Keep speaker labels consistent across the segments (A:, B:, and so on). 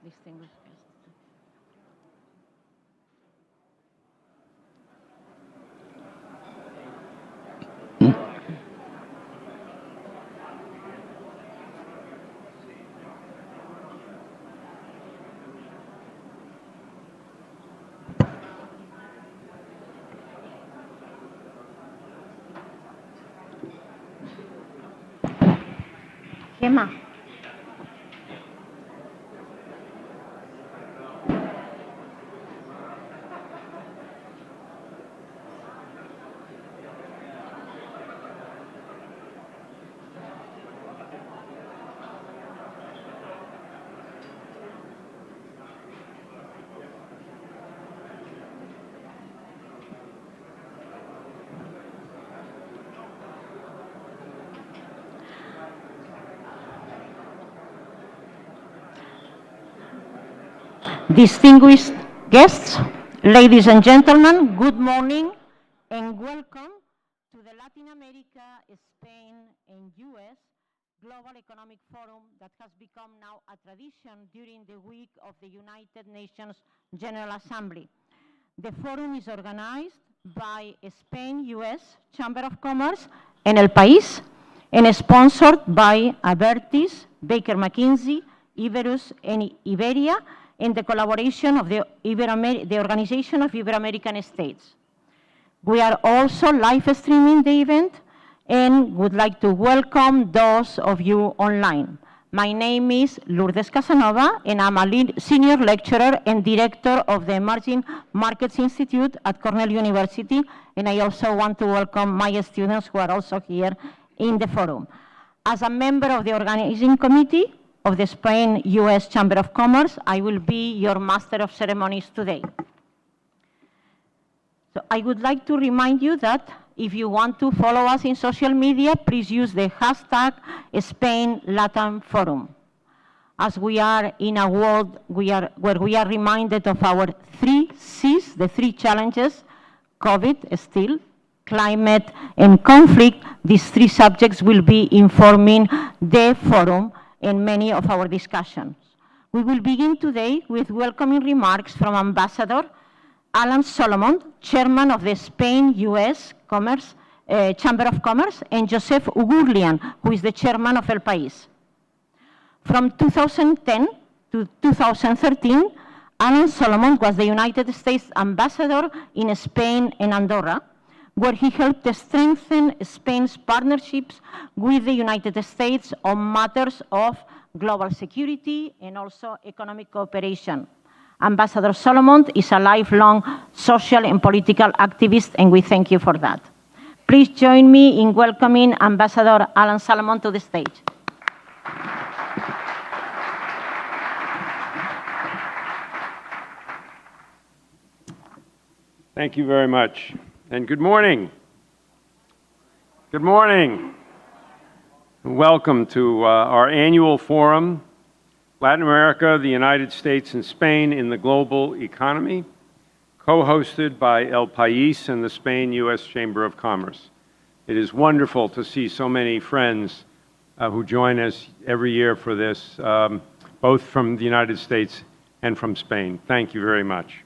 A: distinguished guests. Gemma. Distinguished guests, ladies and gentlemen, good morning and welcome to the Latin America, Spain and US Global Economic Forum that has become now a tradition during the week of the United Nations General Assembly. The forum is organized by Spain-US Chamber of Commerce and El País and is sponsored by Abertis, Baker&McKenzie, Iberus and Iberia, in the collaboration of the Organization of Ibero-American States. We are also live streaming the event and would like to welcome those of you online. My name is Lourdes Casanova and I'm a senior lecturer and director of the Emerging Markets Institute at Cornell University, and I also want to welcome my students who are also here in the forum. As a member of the organizing committee of the Spain-US Chamber of Commerce, I will be your master of ceremonies today. So I would like to remind you that if you want to follow us in social media, please use the hashtag #SpainLatamForum. As we are in a world where we are reminded of our 3 Cs, the 3 challenges, COVID still, climate and conflict, these 3 subjects will be informing the forum in many of our discussions. We will begin today with welcoming remarks from Ambassador Alan Solomon, Chairman of the Spain-US Chamber of Commerce, and Joseph Ugurlian, who is the Chairman of El País. From 2010 to 2013, Alan Solomon was the United States Ambassador in Spain and Andorra, where he helped strengthen Spain's partnerships with the United States on matters of global security and also economic cooperation. Ambassador Solomon is a lifelong social and political activist, and we thank you for that. Please join me in welcoming Ambassador Alan Solomon to the stage.
B: Thank you very much. And good morning. Good morning. Welcome to our annual forum, Latin America, the United States, and Spain in the Global Economy, co-hosted by El País and the Spain-US Chamber of Commerce. It is wonderful to see so many friends who join us every year for this, both from the United States and from Spain. Thank you very much.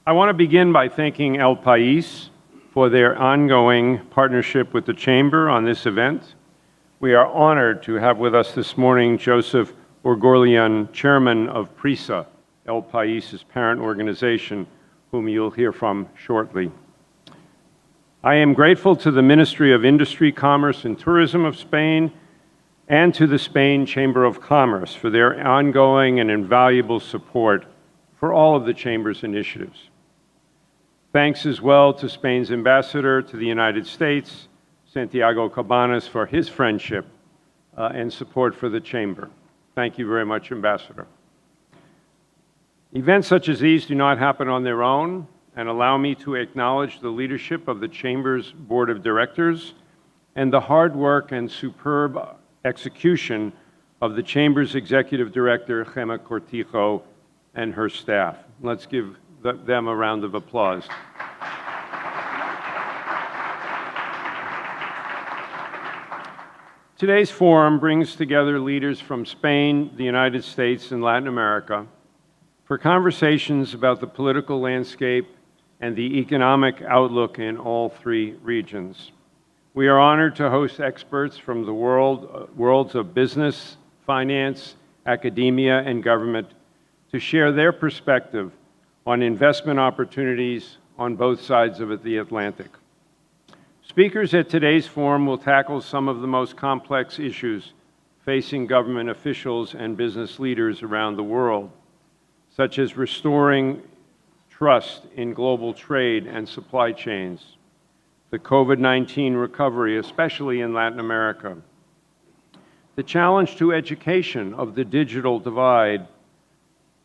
B: I want to begin by thanking El País for their ongoing partnership with the Chamber on this event. We are honored to have with us this morning Joseph Ugurlian, Chairman of PRISA, El País's parent organization, whom you'll hear from shortly. I am grateful to the Ministry of Industry, Commerce, and Tourism of Spain and to the Spain Chamber of Commerce for their ongoing and invaluable support for all of the Chamber's initiatives. Thanks as well to Spain's ambassador to the United States, Santiago Cabanas, for his friendship and support for the Chamber. Thank you very much, Ambassador. Events such as these do not happen on their own, and allow me to acknowledge the leadership of the Chamber's Board of Directors and the hard work and superb execution of the Chamber's Executive Director, Gemma Cortijo, and her staff. Let's give them a round of applause. Today's forum brings together leaders from Spain, the United States, and Latin America for conversations about the political landscape and the economic outlook in all three regions. We are honored to host experts from the worlds of business, finance, academia, and government to share their perspective on investment opportunities on both sides of the Atlantic. Speakers at today's forum will tackle some of the most complex issues facing government officials and business leaders around the world, such as restoring trust in global trade and supply chains, the COVID-19 recovery, especially in Latin America, the challenge to education of the digital divide,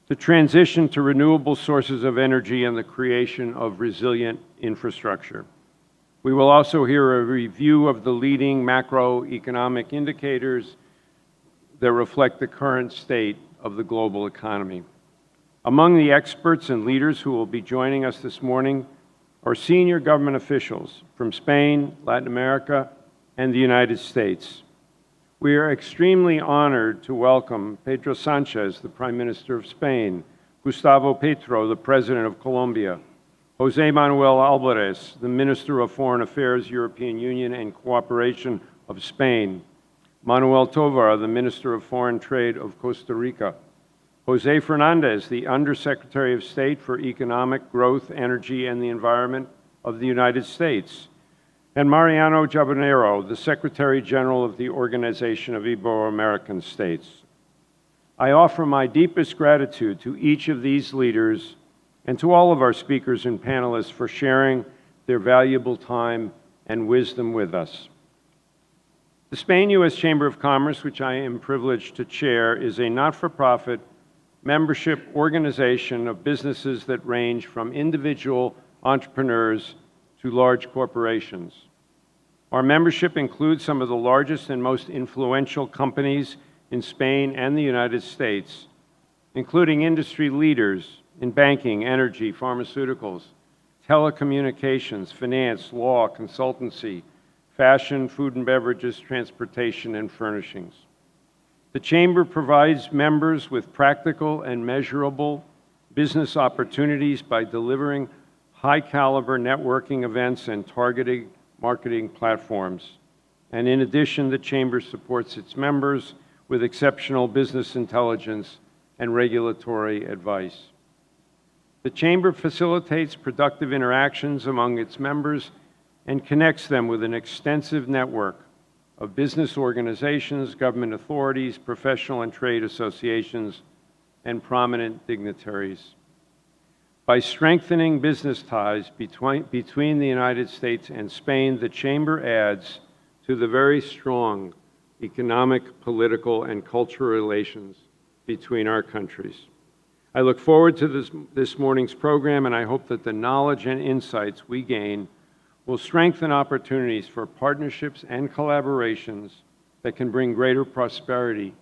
B: the transition to renewable sources of energy, and the creation of resilient infrastructure. We will also hear a review of the leading macroeconomic indicators that reflect the current state of the global economy. Among the experts and leaders who will be joining us this morning are senior government officials from Spain, Latin America, and the United States. We are extremely honored to welcome Pedro Sánchez, the Prime Minister of Spain, Gustavo Petro, the President of Colombia, José Manuel Álvarez, the Minister of Foreign Affairs, European Union and Cooperation of Spain, Manuel Tovar, the Minister of Foreign Trade of Costa Rica, José Fernández, the Undersecretary of State for Economic Growth, Energy, and the Environment of the United States, and Mariano Jabonero, the Secretary General of the Organization of Ibero-American States. I offer my deepest gratitude to each of these leaders and to all of our speakers and panelists for sharing their valuable time and wisdom with us. The Spain-U.S. Chamber of Commerce, which I am privileged to chair, is a not-for-profit membership organization of businesses that range from individual entrepreneurs to large corporations. Our membership includes some of the largest and most influential companies in Spain and the United States, including industry leaders in banking, energy, pharmaceuticals, telecommunications, finance, law, consultancy, fashion, food and beverages, transportation, and furnishings. The Chamber provides members with practical and measurable business opportunities by delivering high-caliber networking events and targeted marketing platforms. And in addition, the Chamber supports its members with exceptional business intelligence and regulatory advice. The Chamber facilitates productive interactions among its members and connects them with an extensive network of business organizations, government authorities, professional and trade associations, and prominent dignitaries. By strengthening business ties between the United States and Spain, the Chamber adds to the very strong economic, political, and cultural relations between our countries. I look forward to this morning's program, and I hope that the knowledge and insights we gain will strengthen opportunities for partnerships and collaborations that can bring greater prosperity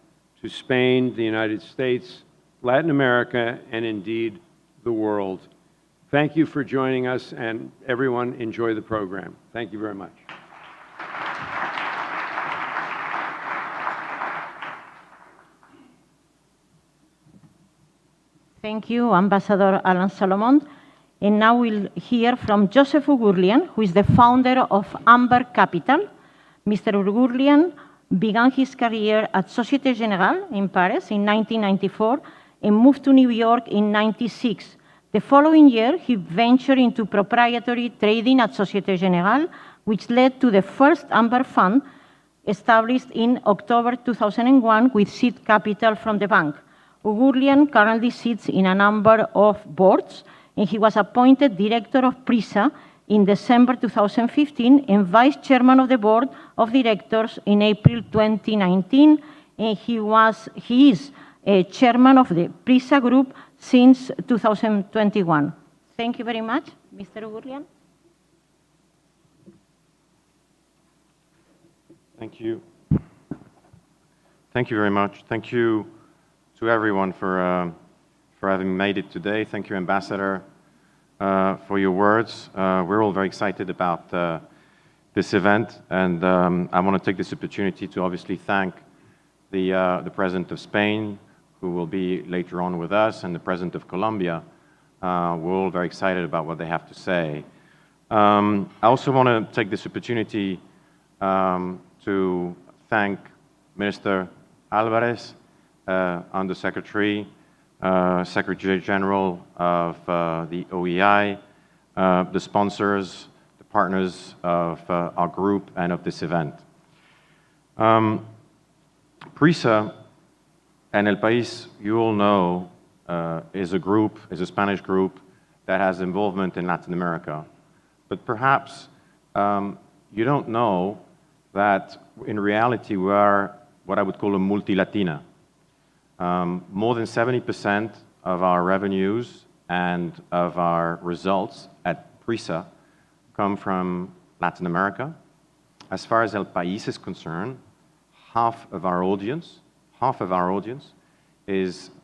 B: to Spain, the United States, Latin America, and indeed the world. Thank you for joining us, and everyone enjoy the program. Thank you very much.
A: Thank you, Ambassador Alan Salomon. And now we'll hear from Joseph Ugurlian, who is the founder of Amber Capital. Mr. Ugurlian began his career at Société Générale in Paris in 1994 and moved to New York in 1996. The following year, he ventured into proprietary trading at Société Générale, which led to the first Amber Fund established in October 2001 with seed capital from the bank. Ugurlian currently sits in a number of boards, and he was appointed director of PRISA in December 2015 and vice chairman of the board of directors in April 2019, and he is chairman of the PRISA group since 2021. Thank you very much, Mr. Ugurlian.
C: Thank you. Thank you very much. Thank you to everyone for having made it today. Thank you, Ambassador, for your words. We're all very excited about this event, and I want to take this opportunity to obviously thank the President of Spain, who will be later on with us, and the President of Colombia. We're all very excited about what they have to say. I also want to take this opportunity to thank Minister Álvarez, Undersecretary, Secretary General of the OEI, the sponsors, the partners of our group and of this event. PRISA and El País, you all know, is a Spanish group that has involvement in Latin America. But perhaps you don't know that in reality we are what I would call a multi-Latina. More than 70% of our revenues and of our results at PRISA come from Latin America. As far as El País is concerned, half of our audience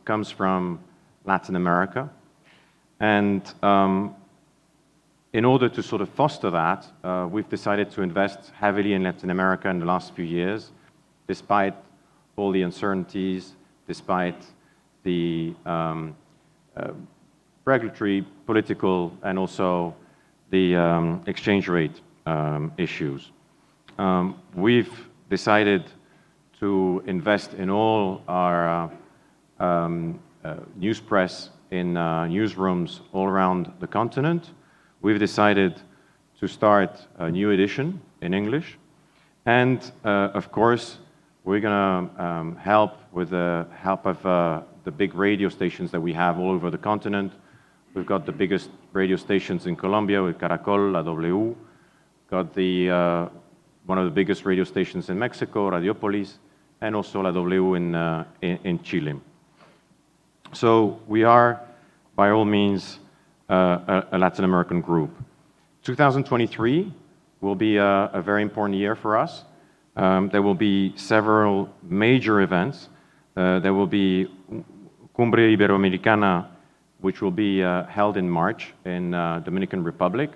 C: comes from Latin America. And in order to sort of foster that, we've decided to invest heavily in Latin America in the last few years, despite all the uncertainties, despite the regulatory, political, and also the exchange rate issues. We've decided to invest in all our news press in newsrooms all around the continent. We've decided to start a new edition in English. And of course, we're going to help with the help of the big radio stations that we have all over the continent. We've got the biggest radio stations in Colombia with Caracol, La W. Got the one of the biggest radio stations in Mexico, Radiopolis, and also La W in Chile. So we are, by all means, a Latin American group. 2023 will be a very important year for us. There will be several major events. There will be Cumbre Iberoamericana, which will be held in March in Dominican Republic.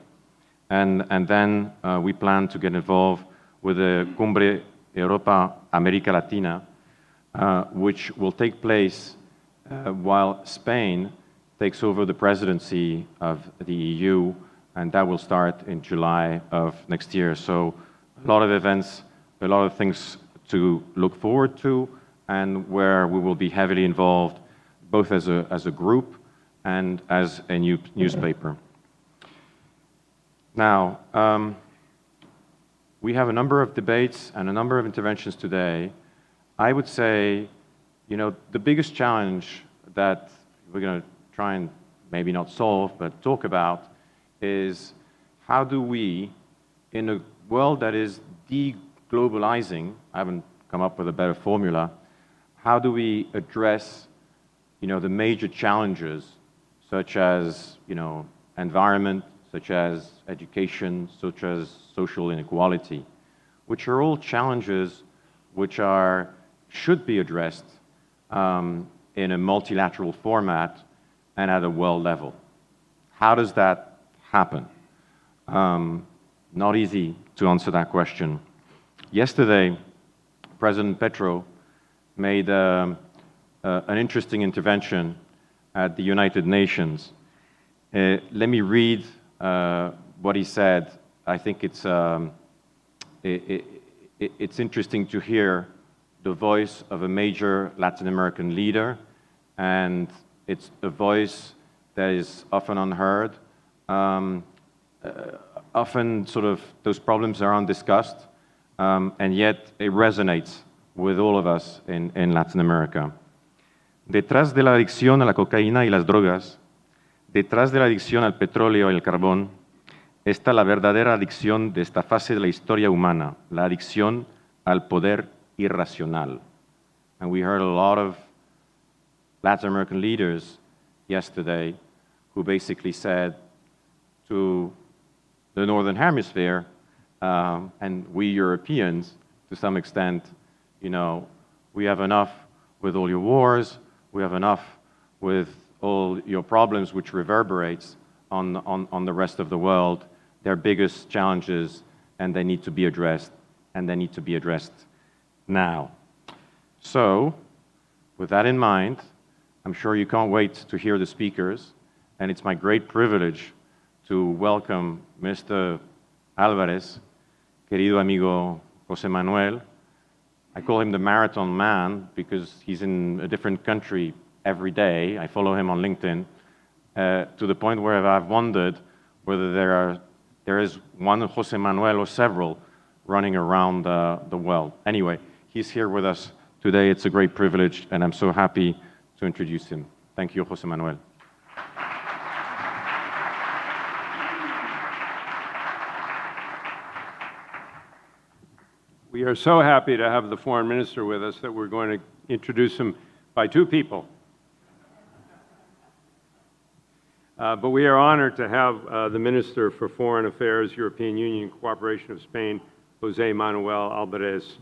C: And then we plan to get involved with the Cumbre Europa América Latina, which will take place while Spain takes over the presidency of the EU, and that will start in July of next year. So a lot of events, a lot of things to look forward to, and where we will be heavily involved, both as a group and as a newspaper. Now, we have a number of debates and a number of interventions today. I would say, you know, the biggest challenge that we're going to try and maybe not solve, but talk about is how do we, in a world that is de-globalizing, I haven't come up with a better formula, how do we address, you know, the major challenges such as, you know, environment, such as education, such as social inequality, which are all challenges which should be addressed in a multilateral format and at a world level. How does that happen? Not easy to answer that question. Yesterday, President Petro made an interesting intervention at the United Nations. Let me read what he said. I think it's interesting to hear the voice of a major Latin American leader, and it's a voice that is often unheard. Often sort of those problems are undiscussed, and yet it resonates with all of us in Latin America. Detrás de la adicción a la cocaína y las drogas, detrás de la adicción al petróleo y al carbón, está la verdadera adicción de esta fase de la historia humana, la adicción al poder irracional. And we heard a lot of Latin American leaders yesterday who basically said to the Northern Hemisphere, and we Europeans, to some extent, you know, we have enough with all your wars, we have enough with all your problems which reverberates on the rest of the world. Their biggest challenges, and they need to be addressed, and they need to be addressed now. So, with that in mind, I'm sure you can't wait to hear the speakers, and it's my great privilege to welcome Mr. Álvarez, querido amigo José Manuel. I call him the marathon man because he's in a different country every day. I follow him on LinkedIn, to the point where I've wondered whether there is one José Manuel or several running around the world. Anyway, he's here with us today. It's a great privilege, and I'm so happy to introduce him. Thank you, José Manuel.
B: We are so happy to have the foreign minister with us that we're going to introduce him by two people. But we are honored to have the Minister for Foreign Affairs, European Union Cooperation of Spain, José Manuel Álvarez,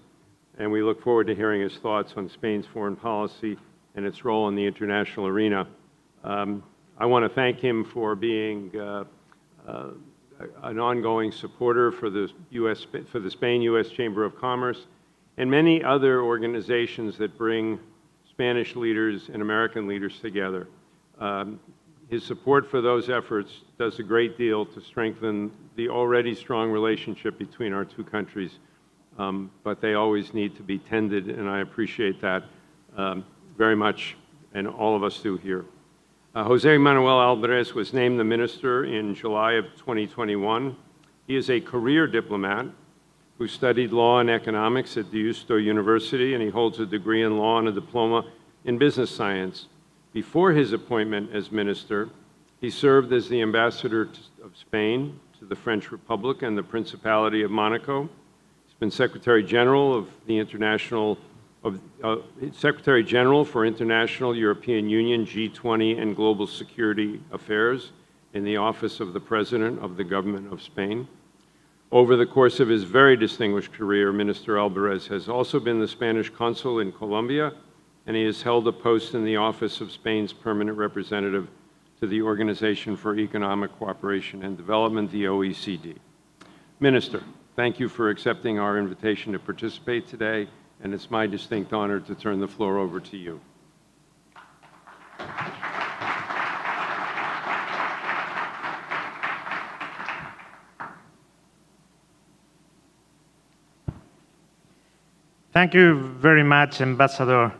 B: and we look forward to hearing his thoughts on Spain's foreign policy and its role in the international arena. I want to thank him for being an ongoing supporter for the Spain-U.S. Chamber of Commerce and many other organizations that bring Spanish leaders and American leaders together. His support for those efforts does a great deal to strengthen the already strong relationship between our two countries, but they always need to be tended, and I appreciate that very much, and all of us do here. José Manuel Álvarez was named the minister in July of 2021. He is a career diplomat who studied law and economics at Deusto University, and he holds a degree in law and a diploma in business science. Before his appointment as minister, he served as the ambassador of Spain to the French Republic and the Principality of Monaco. He's been Secretary General of the Secretary General for International European Union, G20, and Global Security Affairs in the Office of the President of the Government of Spain. Over the course of his very distinguished career, Minister Álvarez has also been the Spanish consul in Colombia, and he has held a post in the Office of Spain's Permanent Representative to the Organization for Economic Cooperation and Development, the OECD. Minister, thank you for accepting our invitation to participate today, and it's my distinct honor to turn the floor over to you.
D: Thank you very much, Ambassador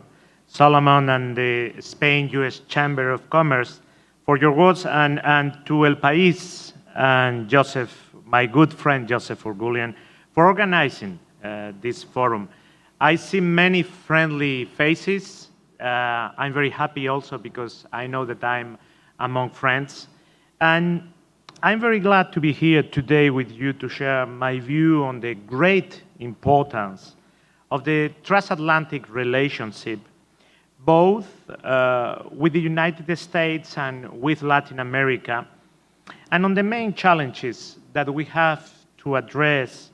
D: Solomon and the Spain-U.S. Chamber of Commerce for your words, and to El País and Joseph, my good friend Joseph Urgulian, for organizing this forum. I see many friendly faces. I'm very happy also because I know that I'm among friends. And I'm very glad to be here today with you to share my view on the great importance of the transatlantic relationship, both with the United States and with Latin America, and on the main challenges that we have to address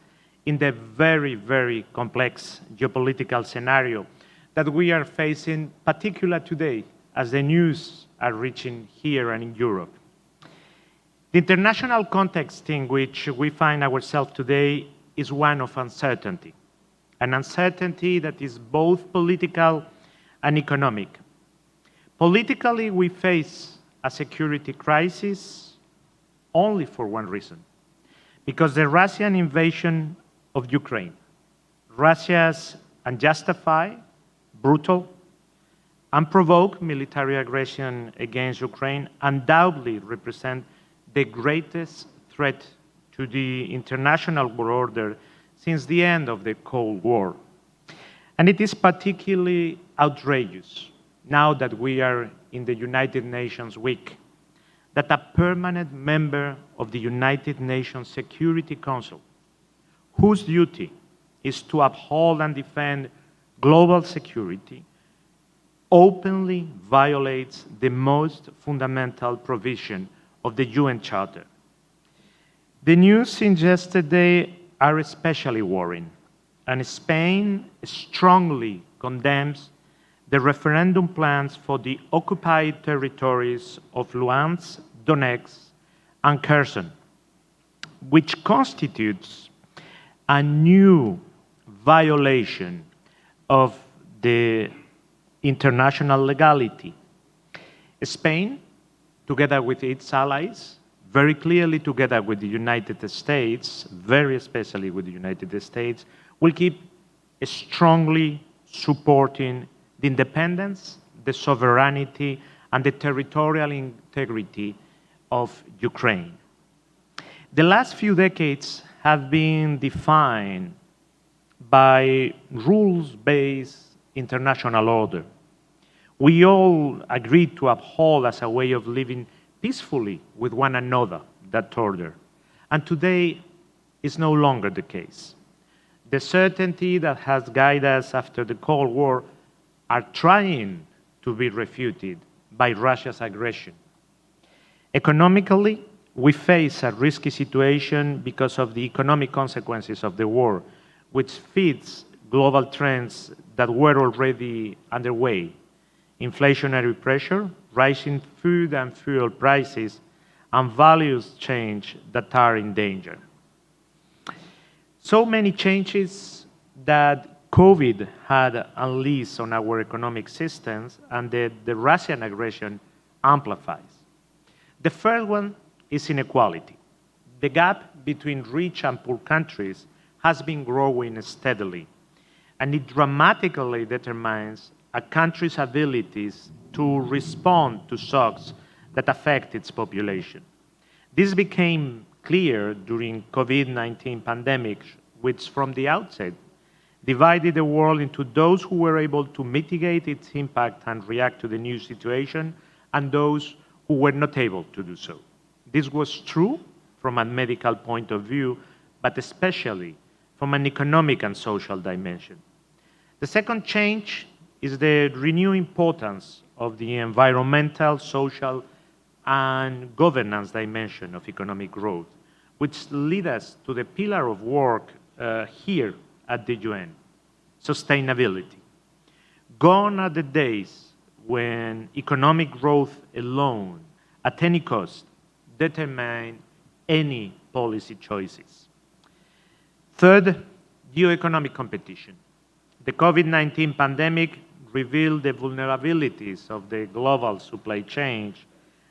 D: in the very, very complex geopolitical scenario that we are facing, particularly today, as the news are reaching here and in Europe. The international context in which we find ourselves today is one of uncertainty, an uncertainty that is both political and economic. Politically, we face a security crisis only for one reason, because the Russian invasion of Ukraine, Russia's unjustified, brutal, unprovoked military aggression against Ukraine undoubtedly represent the greatest threat to the international world order since the end of the Cold War. And it is particularly outrageous, now that we are in the United Nations week, that a permanent member of the United Nations Security Council, whose duty is to uphold and defend global security, openly violates the most fundamental provision of the UN Charter. The news since yesterday are especially worrying, and Spain strongly condemns the referendum plans for the occupied territories of Luhansk, Donetsk, and Kherson, which constitutes a new violation of the international legality Spain, together with its allies, very clearly together with the United States, very especially with the United States, will keep strongly supporting the independence, the sovereignty, and the territorial integrity of Ukraine. The last few decades have been defined by rules-based international order. We all agreed to uphold as a way of living peacefully with one another that order. And today is no longer the case. The certainty that has guided us after the Cold War are trying to be refuted by Russia's aggression. Economically, we face a risky situation because of the economic consequences of the war, which feeds global trends that were already underway. Inflationary pressure, rising food and fuel prices, and values change that are in danger. So many changes that COVID had unleashed on our economic systems and that the Russian aggression amplifies. The first one is inequality. The gap between rich and poor countries has been growing steadily, and it dramatically determines a country's abilities to respond to shocks that affect its population. This became clear during COVID-19 pandemic, which from the outset divided the world into those who were able to mitigate its impact and react to the new situation, and those who were not able to do so. This was true from a medical point of view, but especially from an economic and social dimension. The second change is the renewed importance of the environmental, social, and governance dimension of economic growth, which lead us to the pillar of work here at the UN, sustainability. Gone are the days when economic growth alone, at any cost, determine any policy choices. Third, geoeconomic competition. The COVID-19 pandemic revealed the vulnerabilities of the global supply chain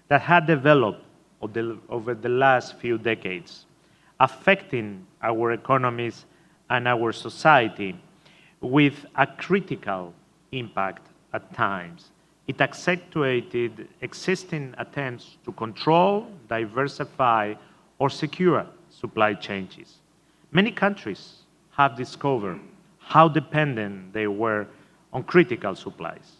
D: that had developed over the last few decades, affecting our economies and our society with a critical impact at times. It accentuated existing attempts to control, diversify, or secure supply chains. Many countries have discovered how dependent they were on critical supplies.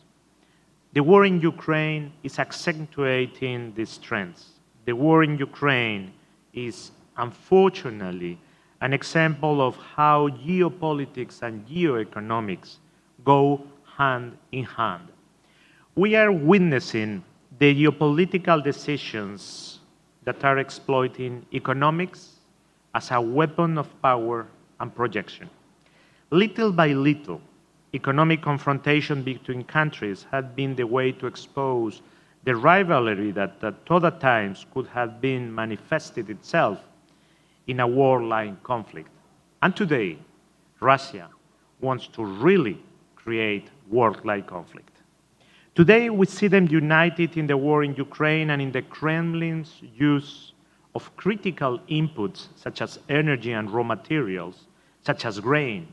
D: The war in Ukraine is accentuating these trends. The war in Ukraine is, unfortunately, an example of how geopolitics and geoeconomics go hand in hand. We are witnessing the geopolitical decisions that are exploiting economics as a weapon of power and projection. Little by little, economic confrontation between countries had been the way to expose the rivalry that at other times could have been manifested itself in a war-like conflict. And today, Russia wants to really create war-like conflict. Today, we see them united in the war in Ukraine and in the Kremlin's use of critical inputs such as energy and raw materials, such as grain,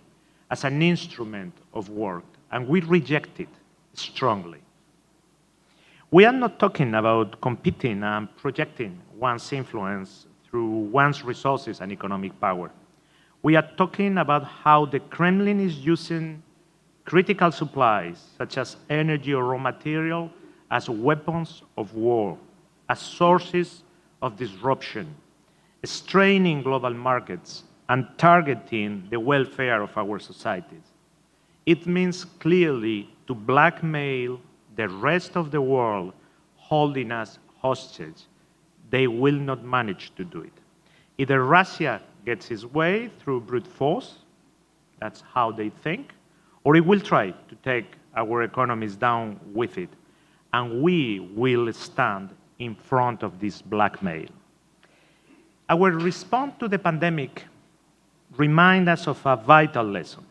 D: as an instrument of war, and we reject it strongly. We are not talking about competing and projecting one's influence through one's resources and economic power. We are talking about how the Kremlin is using critical supplies, such as energy or raw material, as weapons of war, as sources of disruption, straining global markets, and targeting the welfare of our societies. It means clearly to blackmail the rest of the world, holding us hostage. They will not manage to do it. Either Russia gets its way through brute force, that's how they think, or it will try to take our economies down with it, and we will stand in front of this blackmail. Our response to the pandemic reminds us of a vital lesson.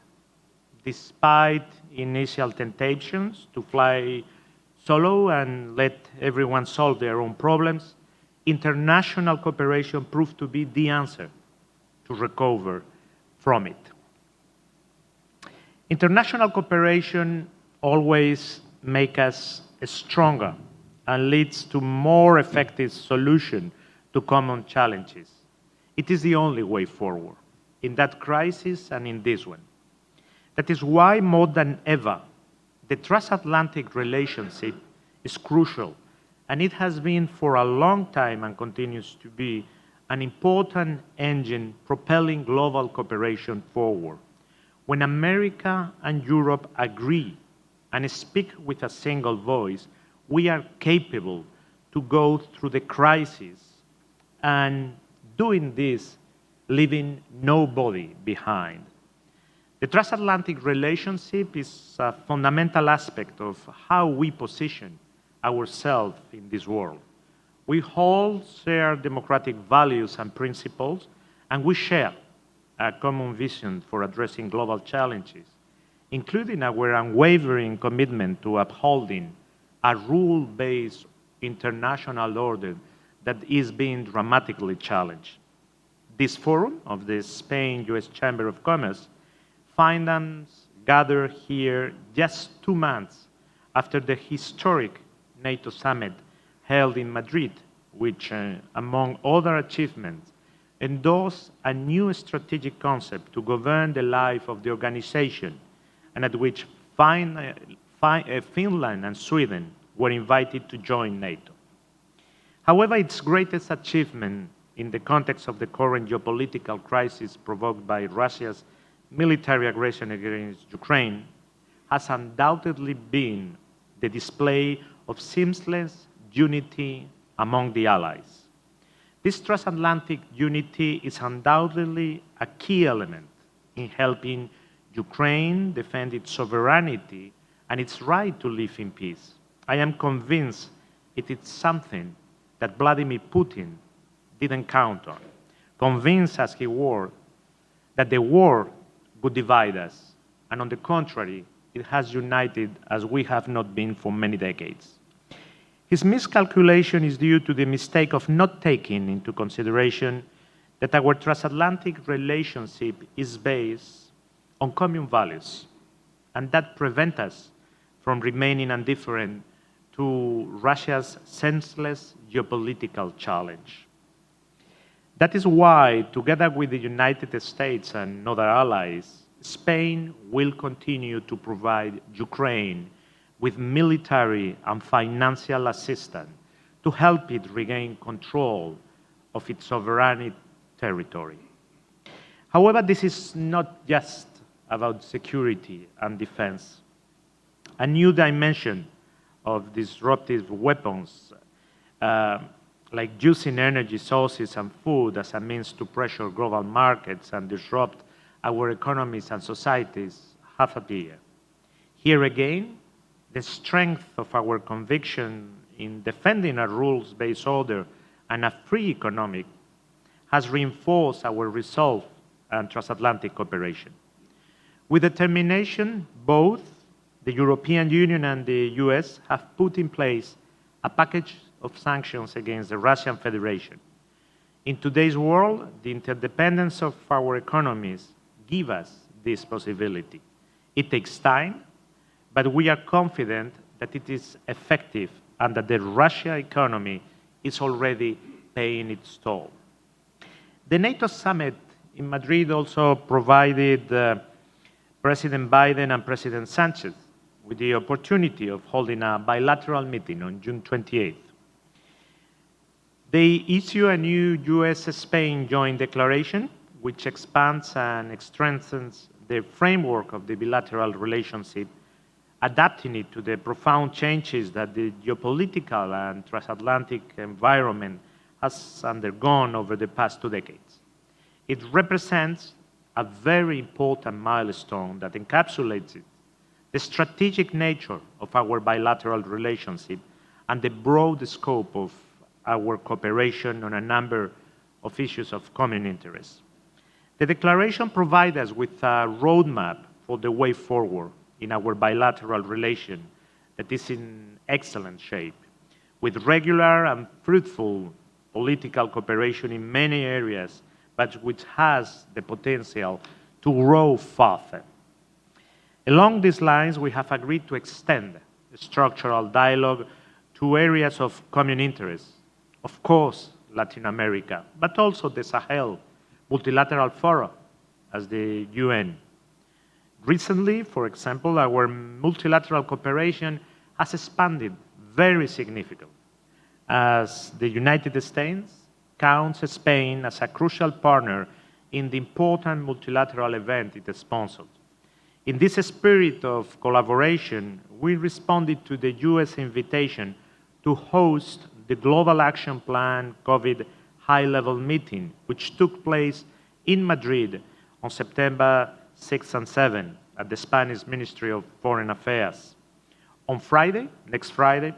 D: Despite initial temptations to fly solo and let everyone solve their own problems, international cooperation proved to be the answer to recover from it. International cooperation always makes us stronger and leads to more effective solutions to common challenges. It is the only way forward in that crisis and in this one. That is why, more than ever, the transatlantic relationship is crucial, and it has been for a long time and continues to be an important engine propelling global cooperation forward. When America and Europe agree and speak with a single voice, we are capable to go through the crisis and doing this, leaving nobody behind. The transatlantic relationship is a fundamental aspect of how we position ourselves in this world. We all share democratic values and principles, and we share a common vision for addressing global challenges, including our unwavering commitment to upholding a rule-based international order that is being dramatically challenged. This forum of the Spain-US Chamber of Commerce finds us gathered here just 2 months after the historic Nato Summit held in Madrid, which, among other achievements, endorsed a new strategic concept to govern the life of the organization, and at which Finland and Sweden were invited to join NATO. However, its greatest achievement in the context of the current geopolitical crisis provoked by Russia's military aggression against Ukraine has undoubtedly been the display of seamless unity among the allies. This transatlantic unity is undoubtedly a key element in helping Ukraine defend its sovereignty and its right to live in peace. I am convinced it is something that Vladimir Putin didn't count on, convinced as he was that the war would divide us, and on the contrary, it has united as we have not been for many decades. His miscalculation is due to the mistake of not taking into consideration that our transatlantic relationship is based on common values, and that prevent us from remaining indifferent to Russia's senseless geopolitical challenge. That is why, together with the United States and other allies, Spain will continue to provide Ukraine with military and financial assistance to help it regain control of its sovereign territory. However, this is not just about security and defense. A new dimension of disruptive weapons, like using energy sources and food as a means to pressure global markets and disrupt our economies and societies, have appeared. Here again, the strength of our conviction in defending a rules-based order and a free economy has reinforced our resolve and transatlantic cooperation. With determination, both the European Union and the US have put in place a package of sanctions against the Russian Federation. In today's world, the interdependence of our economies gives us this possibility. It takes time, but we are confident that it is effective and that the Russian economy is already paying its toll. The NATO summit in Madrid also provided President Biden and President Sánchez with the opportunity of holding a bilateral meeting on June 28th. They issue a new US-Spain joint declaration, which expands and strengthens the framework of the bilateral relationship, adapting it to the profound changes that the geopolitical and transatlantic environment has undergone over the past 2 decades. It represents a very important milestone that encapsulates the strategic nature of our bilateral relationship and the broad scope of our cooperation on a number of issues of common interest. The declaration provides us with a roadmap for the way forward in our bilateral relation that is in excellent shape, with regular and fruitful political cooperation in many areas, but which has the potential to grow further. Along these lines, we have agreed to extend the structural dialogue to areas of common interest, of course, Latin America, but also the Sahel, multilateral fora, as the UN. Recently, for example, our multilateral cooperation has expanded very significantly, as the United States counts Spain as a crucial partner in the important multilateral event it sponsored. In this spirit of collaboration, we responded to the US invitation to host the Global Action Plan COVID high-level meeting, which took place in Madrid on September 6 and 7 at the Spanish Ministry of Foreign Affairs. On Friday, next Friday,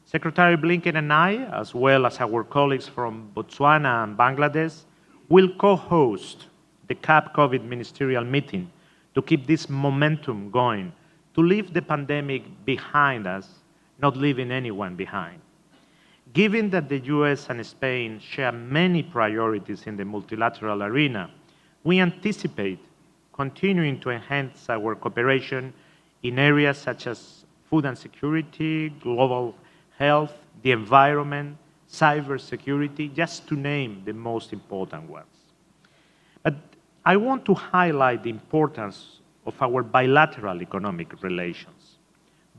D: Secretary Blinken and I, as well as our colleagues from Botswana and Bangladesh, will co-host the CAP COVID ministerial meeting to keep this momentum going, to leave the pandemic behind us, not leaving anyone behind. Given that the US and Spain share many priorities in the multilateral arena, we anticipate continuing to enhance our cooperation in areas such as food and security, global health, the environment, cybersecurity, just to name the most important ones. But I want to highlight the importance of our bilateral economic relations,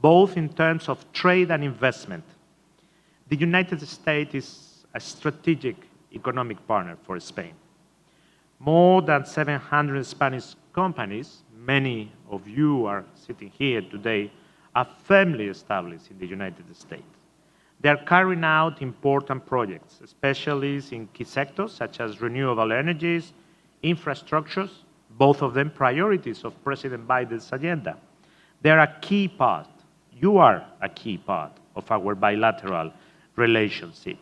D: both in terms of trade and investment. The United States is a strategic economic partner for Spain. More than 700 Spanish companies, many of you are sitting here today, are firmly established in the United States. They are carrying out important projects, especially in key sectors such as renewable energies, infrastructures, both of them priorities of President Biden's agenda. They are a key part, you are a key part of our bilateral relationship.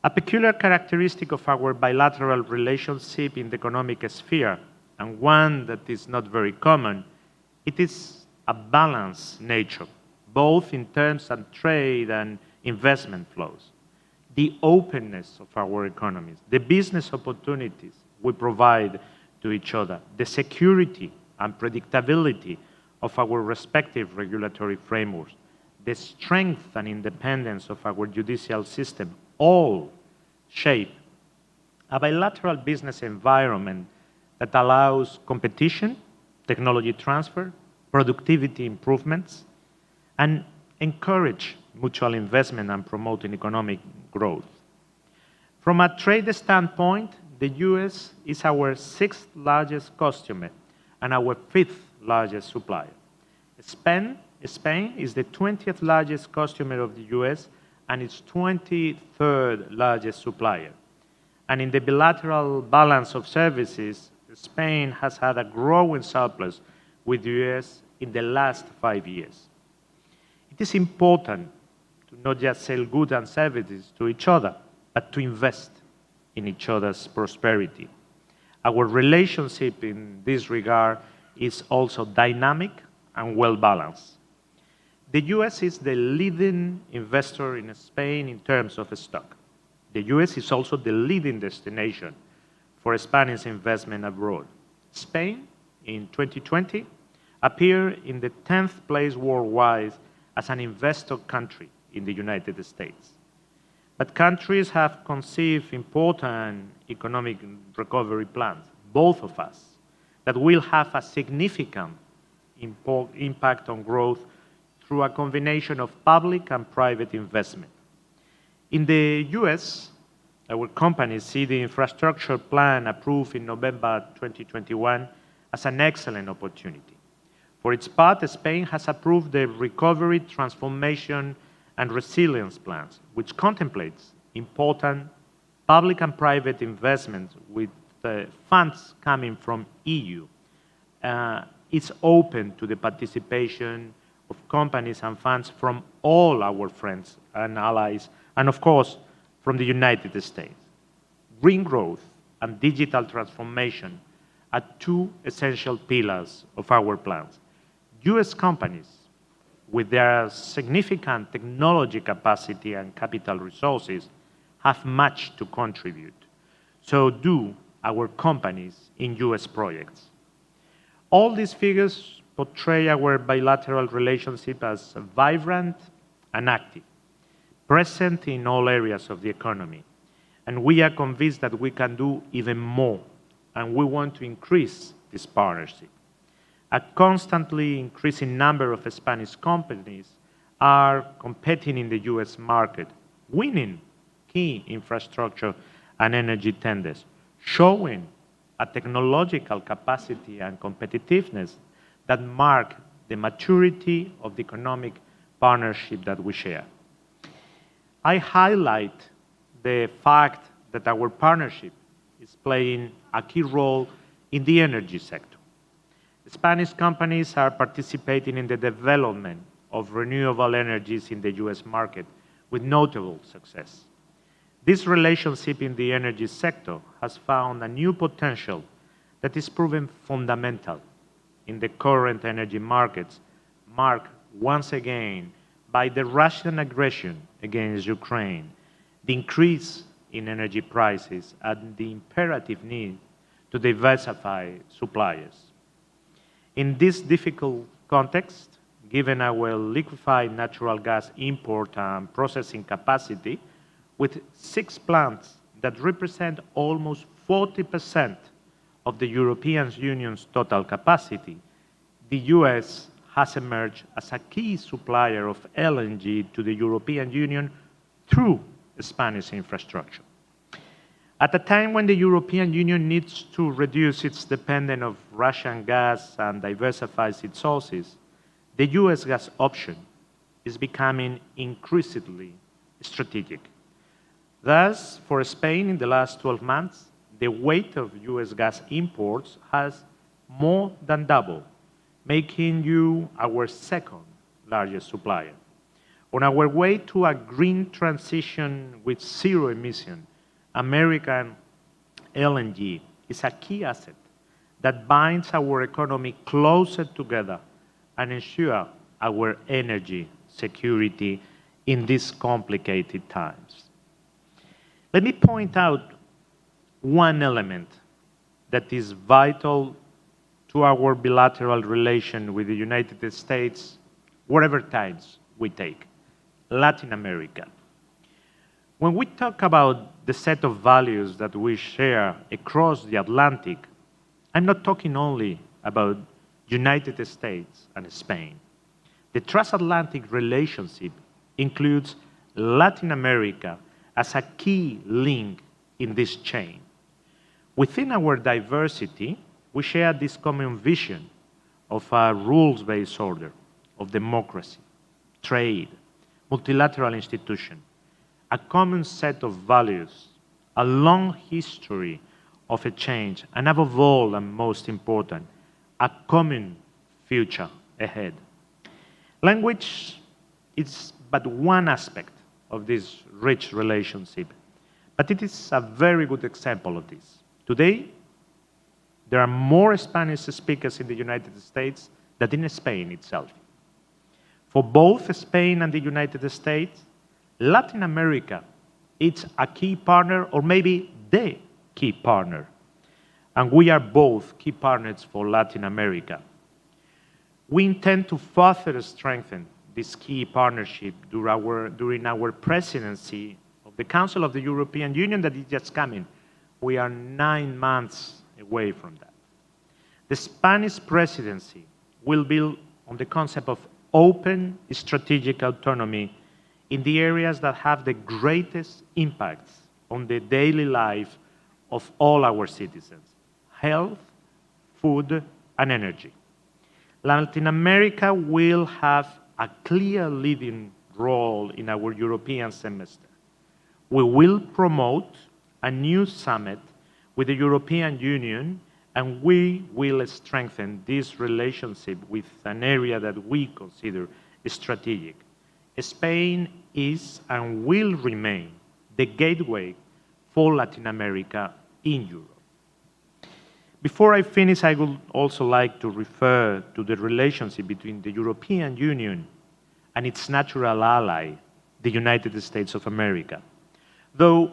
D: A peculiar characteristic of our bilateral relationship in the economic sphere, and one that is not very common, it is a balanced nature, both in terms of trade and investment flows. The openness of our economies, the business opportunities we provide to each other, the security and predictability of our respective regulatory frameworks, the strength and independence of our judicial system, all shape a bilateral business environment that allows competition, technology transfer, productivity improvements, and encourage mutual investment and promoting economic growth. From a trade standpoint, the US is our 6th largest customer and our 5th largest supplier. Spain is the 20th largest customer of the US and its 23rd largest supplier. And in the bilateral balance of services, Spain has had a growing surplus with the US in the last 5 years. It is important to not just sell goods and services to each other, but to invest in each other's prosperity. Our relationship in this regard is also dynamic and well-balanced. The US is the leading investor in Spain in terms of stock. The US is also the leading destination for Spanish investment abroad. Spain, in 2020, appeared in the 10th place worldwide as an investor country in the United States. But countries have conceived important economic recovery plans, both of us, that will have a significant impact on growth through a combination of public and private investment. In the US, our companies see the infrastructure plan approved in November 2021 as an excellent opportunity. For its part, Spain has approved the Recovery, Transformation, and Resilience plans, which contemplates important public and private investments with funds coming from EU. It's open to the participation of companies and funds from all our friends and allies, and of course, from the United States. Green growth and digital transformation are two essential pillars of our plans. US companies with their significant technology capacity and capital resources, have much to contribute. So do our companies in US projects. All these figures portray our bilateral relationship as vibrant and active, present in all areas of the economy. And we are convinced that we can do even more, and we want to increase this partnership. A constantly increasing number of Spanish companies are competing in the US market, winning key infrastructure and energy tenders, showing a technological capacity and competitiveness that mark the maturity of the economic partnership that we share. I highlight the fact that our partnership is playing a key role in the energy sector. Spanish companies are participating in the development of renewable energies in the US market with notable success. This relationship in the energy sector has found a new potential that is proven fundamental in the current energy markets, marked once again by the Russian aggression against Ukraine, the increase in energy prices, and the imperative need to diversify suppliers. In this difficult context, given our liquefied natural gas import and processing capacity, with 6 plants that represent almost 40% of the European Union's total capacity, the US has emerged as a key supplier of LNG to the European Union through Spanish infrastructure. At a time when the European Union needs to reduce its dependence on Russian gas and diversify its sources, the US gas option is becoming increasingly strategic. Thus, for Spain in the last 12 months, the weight of US gas imports has more than doubled, making you our second largest supplier. On our way to a green transition with zero emission, American LNG is a key asset that binds our economy closer together and ensures our energy security in these complicated times. Let me point out one element that is vital to our bilateral relation with the United States, whatever times we take, Latin America. When we talk about the set of values that we share across the Atlantic, I'm not talking only about United States and Spain. The transatlantic relationship includes Latin America as a key link in this chain. Within our diversity, we share this common vision of a rules-based order, of democracy, trade, multilateral institution, a common set of values, a long history of a change, and above all, and most important, a common future ahead. Language is but one aspect of this rich relationship, but it is a very good example of this. Today, there are more Spanish speakers in the United States than in Spain itself. For both Spain and the United States, Latin America is a key partner, or maybe the key partner. And we are both key partners for Latin America. We intend to further strengthen this key partnership during our presidency of the Council of the European Union that is just coming. We are 9 months away from that. The Spanish presidency will build on the concept of open strategic autonomy in the areas that have the greatest impacts on the daily life of all our citizens: health, food, and energy. Latin America will have a clear leading role in our European semester. We will promote a new summit with the European Union, and we will strengthen this relationship with an area that we consider strategic. Spain is and will remain the gateway for Latin America in Europe. Before I finish, I would also like to refer to the relationship between the European Union and its natural ally, the United States of America. Though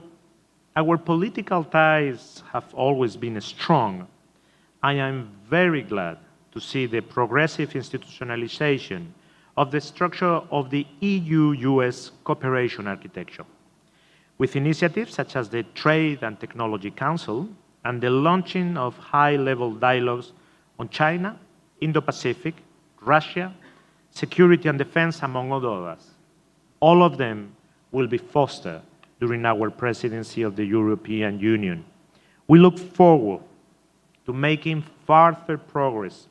D: our political ties have always been strong, I am very glad to see the progressive institutionalization of the structure of the EU-US cooperation architecture, with initiatives such as the Trade and Technology Council and the launching of high-level dialogues on China, Indo-Pacific, Russia, security and defense, among others. All of them will be fostered during our presidency of the European Union. We look forward to making further progress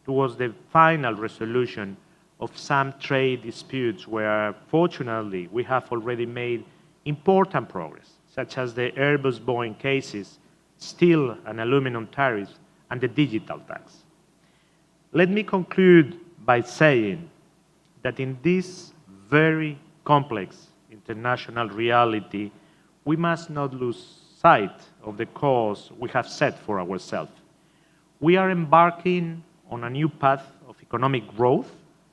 D: towards the final resolution of some trade disputes where, fortunately, we have already made important progress, such as the Airbus-Boeing cases, steel and aluminum tariffs, and the digital tax. Let me conclude by saying that in this very complex international reality, we must not lose sight of the course we have set for ourselves. We are embarking on a new path of economic growth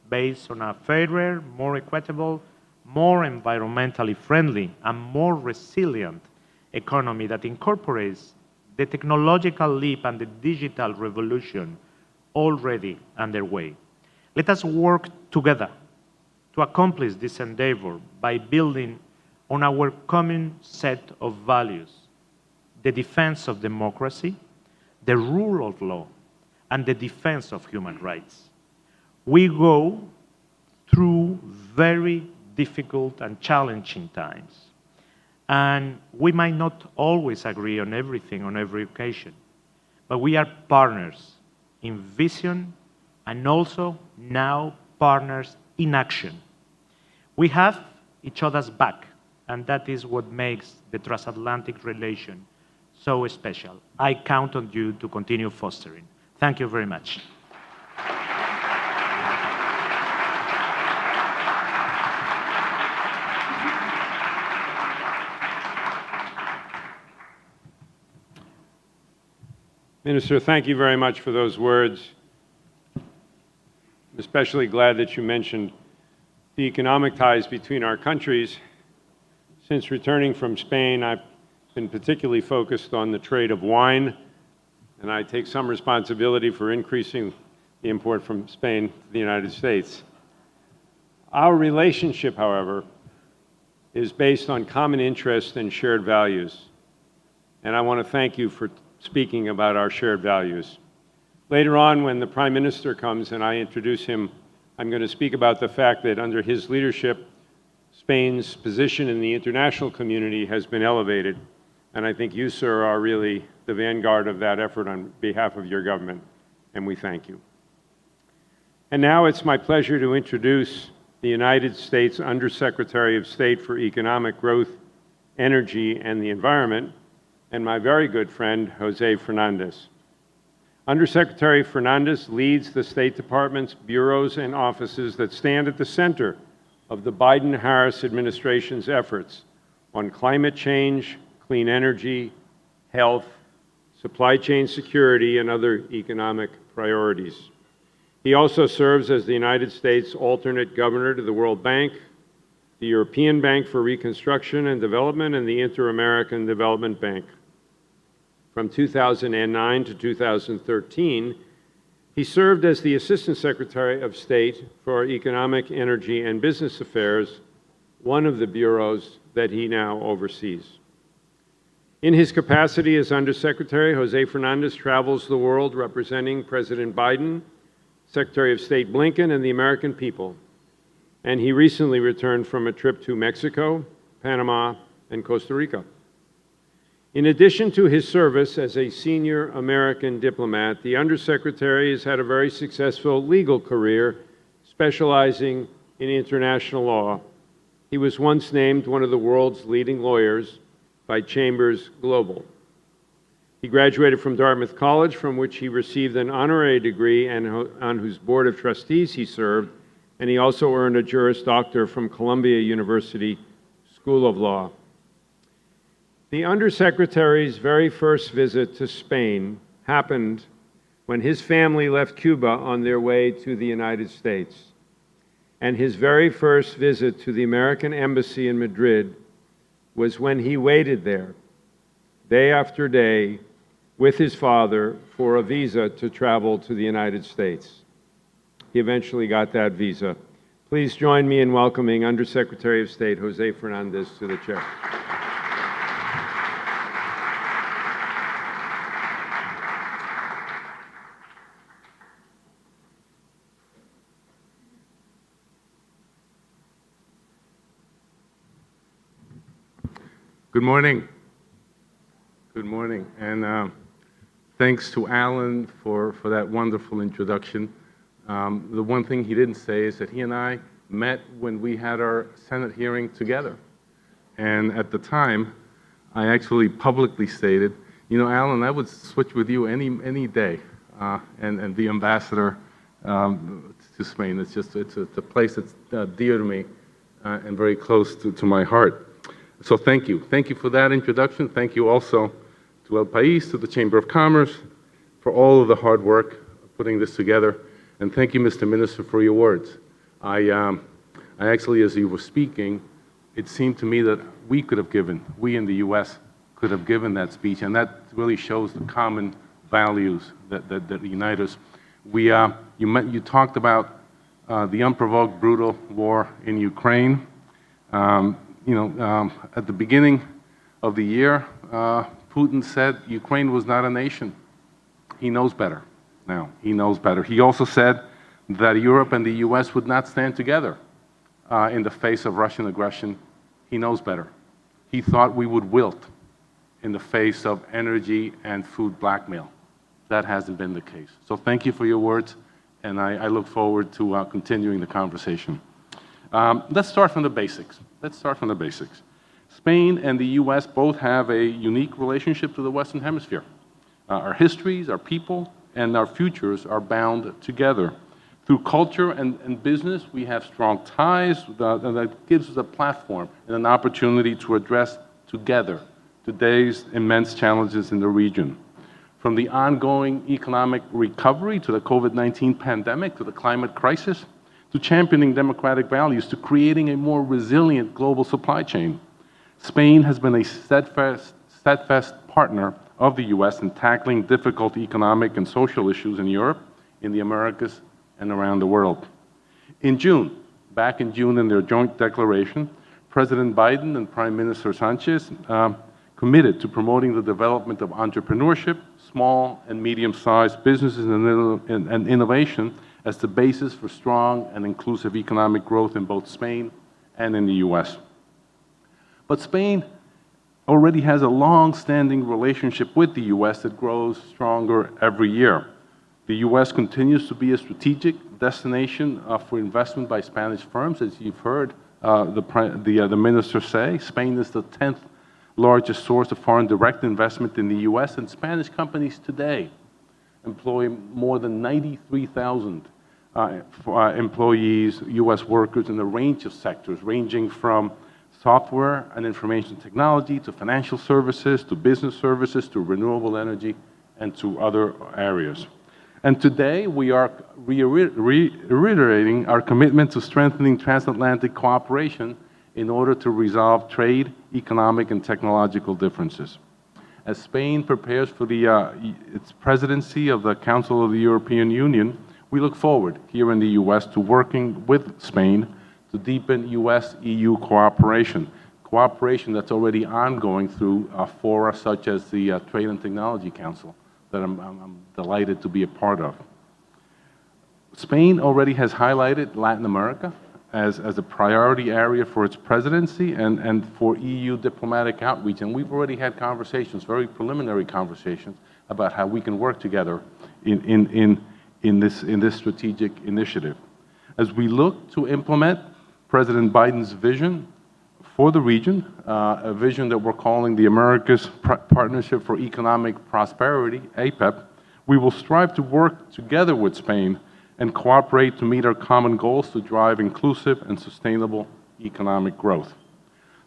D: based on a fairer, more equitable, more environmentally friendly, and more resilient economy that incorporates the technological leap and the digital revolution already underway. Let us work together to accomplish this endeavor by building on our common set of values: the defense of democracy, the rule of law, and the defense of human rights. We go through very difficult and challenging times, and we might not always agree on everything on every occasion, but we are partners in vision and also now partners in action. We have each other's back, and that is what makes the transatlantic relation so special. I count on you to continue fostering. Thank you very much.
B: Minister, thank you very much for those words. I'm especially glad that you mentioned the economic ties between our countries. Since returning from Spain, I've been particularly focused on the trade of wine, and I take some responsibility for increasing the import from Spain to the United States. Our relationship, however, is based on common interest and shared values, and I want to thank you for speaking about our shared values. Later on, when the Prime Minister comes and I introduce him, I'm going to speak about the fact that under his leadership, Spain's position in the international community has been elevated, and I think you, sir, are really the vanguard of that effort on behalf of your government, and we thank you. And now it's my pleasure to introduce the United States Undersecretary of State for Economic Growth, Energy, and the Environment, and my very good friend, Jose Fernandez. Undersecretary Fernandez leads the State Department's bureaus and offices that stand at the center of the Biden-Harris administration's efforts on climate change, clean energy, health, supply chain security, and other economic priorities. He also serves as the United States alternate governor to the World Bank, the European Bank for Reconstruction and Development, and the Inter-American Development Bank. From 2009 to 2013, he served as the Assistant Secretary of State for Economic, Energy, and Business Affairs, one of the bureaus that he now oversees. In his capacity as Undersecretary, Jose Fernandez travels the world representing President Biden, Secretary of State Blinken, and the American people. And he recently returned from a trip to Mexico, Panama, and Costa Rica. In addition to his service as a senior American diplomat, the Undersecretary has had a very successful legal career, specializing in international law. He was once named one of the world's leading lawyers by Chambers Global. He graduated from Dartmouth College, from which he received an honorary degree and on whose board of trustees he served, and he also earned a Juris Doctor from Columbia University School of Law. The Undersecretary's very first visit to Spain happened when his family left Cuba on their way to the United States. and his very first visit to the American Embassy in Madrid was when he waited there, day after day, with his father for a visa to travel to the United States. He eventually got that visa. Please join me in welcoming Undersecretary of State Jose Fernandez to the chair.
E: Good morning. Good morning. And thanks to Alan for that wonderful introduction. The one thing he didn't say is that he and I met when we had our Senate hearing together. And at the time, I actually publicly stated, you know, Alan, I would switch with you any day. And the ambassador to Spain, it's a place that's dear to me and very close to my heart. So thank you. Thank you for that introduction. Thank you also to El País, to the Chamber of Commerce, for all of the hard work of putting this together. And thank you, Mr. Minister, for your words. I actually, as you were speaking, it seemed to me that we in the U.S. could have given that speech, and that really shows the common values that unite us. You talked about the unprovoked, brutal war in Ukraine. At the beginning of the year, Putin said Ukraine was not a nation. He knows better now. He knows better. He also said that Europe and the U.S. would not stand together in the face of Russian aggression. He knows better. He thought we would wilt in the face of energy and food blackmail. That hasn't been the case. So thank you for your words, and I look forward to continuing the conversation. Let's start from the basics. Spain and the U.S. both have a unique relationship to the Western Hemisphere. Our histories, our people, and our futures are bound together. Through culture and business, we have strong ties that gives us a platform and an opportunity to address together today's immense challenges in the region. From the ongoing economic recovery to the COVID-19 pandemic to the climate crisis, to championing democratic values, to creating a more resilient global supply chain. Spain has been a steadfast partner of the U.S. in tackling difficult economic and social issues in Europe, in the Americas, and around the world. Back in June in their joint declaration, President Biden and Prime Minister Sánchez committed to promoting the development of entrepreneurship, small and medium-sized businesses and innovation as the basis for strong and inclusive economic growth in both Spain and in the U.S. But Spain already has a long-standing relationship with the U.S. that grows stronger every year. The U.S. continues to be a strategic destination for investment by Spanish firms. As you've heard the minister say, Spain is the 10th largest source of foreign direct investment in the U.S., and Spanish companies today employ more than 93,000 employees, U.S. workers in a range of sectors, ranging from software and information technology to financial services, to business services, to renewable energy, and to other areas. And today, we are reiterating our commitment to strengthening transatlantic cooperation in order to resolve trade, economic, and technological differences. As Spain prepares for its presidency of the Council of the European Union, we look forward here in the U.S. to working with Spain to deepen U.S.-EU cooperation that's already ongoing through fora such as the Trade and Technology Council that I'm delighted to be a part of. Spain already has highlighted Latin America as a priority area for its presidency and for EU diplomatic outreach. And we've already had conversations, very preliminary conversations, about how we can work together in this strategic initiative. As we look to implement President Biden's vision for the region, a vision that we're calling the Americas Partnership for Economic Prosperity, APEP, we will strive to work together with Spain and cooperate to meet our common goals to drive inclusive and sustainable economic growth.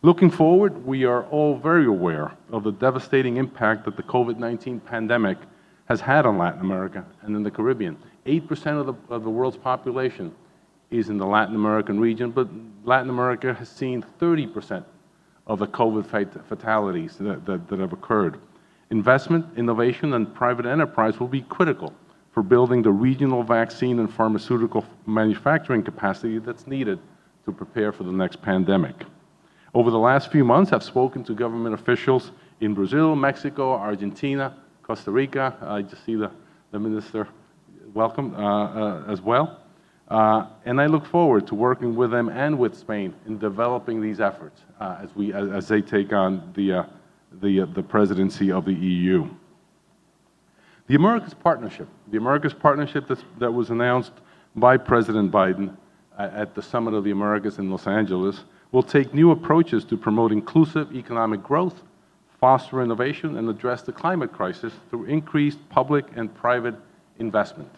E: Looking forward, we are all very aware of the devastating impact that the COVID-19 pandemic has had on Latin America and in the Caribbean. 8% of the world's population is in the Latin American region, but Latin America has seen 30% of the COVID fatalities that have occurred. Investment, innovation, and private enterprise will be critical for building the regional vaccine and pharmaceutical manufacturing capacity that's needed to prepare for the next pandemic. Over the last few months, I've spoken to government officials in Brazil, Mexico, Argentina, Costa Rica. I just see the minister, welcome, as well. And I look forward to working with them and with Spain in developing these efforts as they take on the presidency of the EU. The Americas Partnership that was announced by President Biden at the Summit of the Americas in Los Angeles will take new approaches to promote inclusive economic growth, foster innovation, and address the climate crisis through increased public and private investment.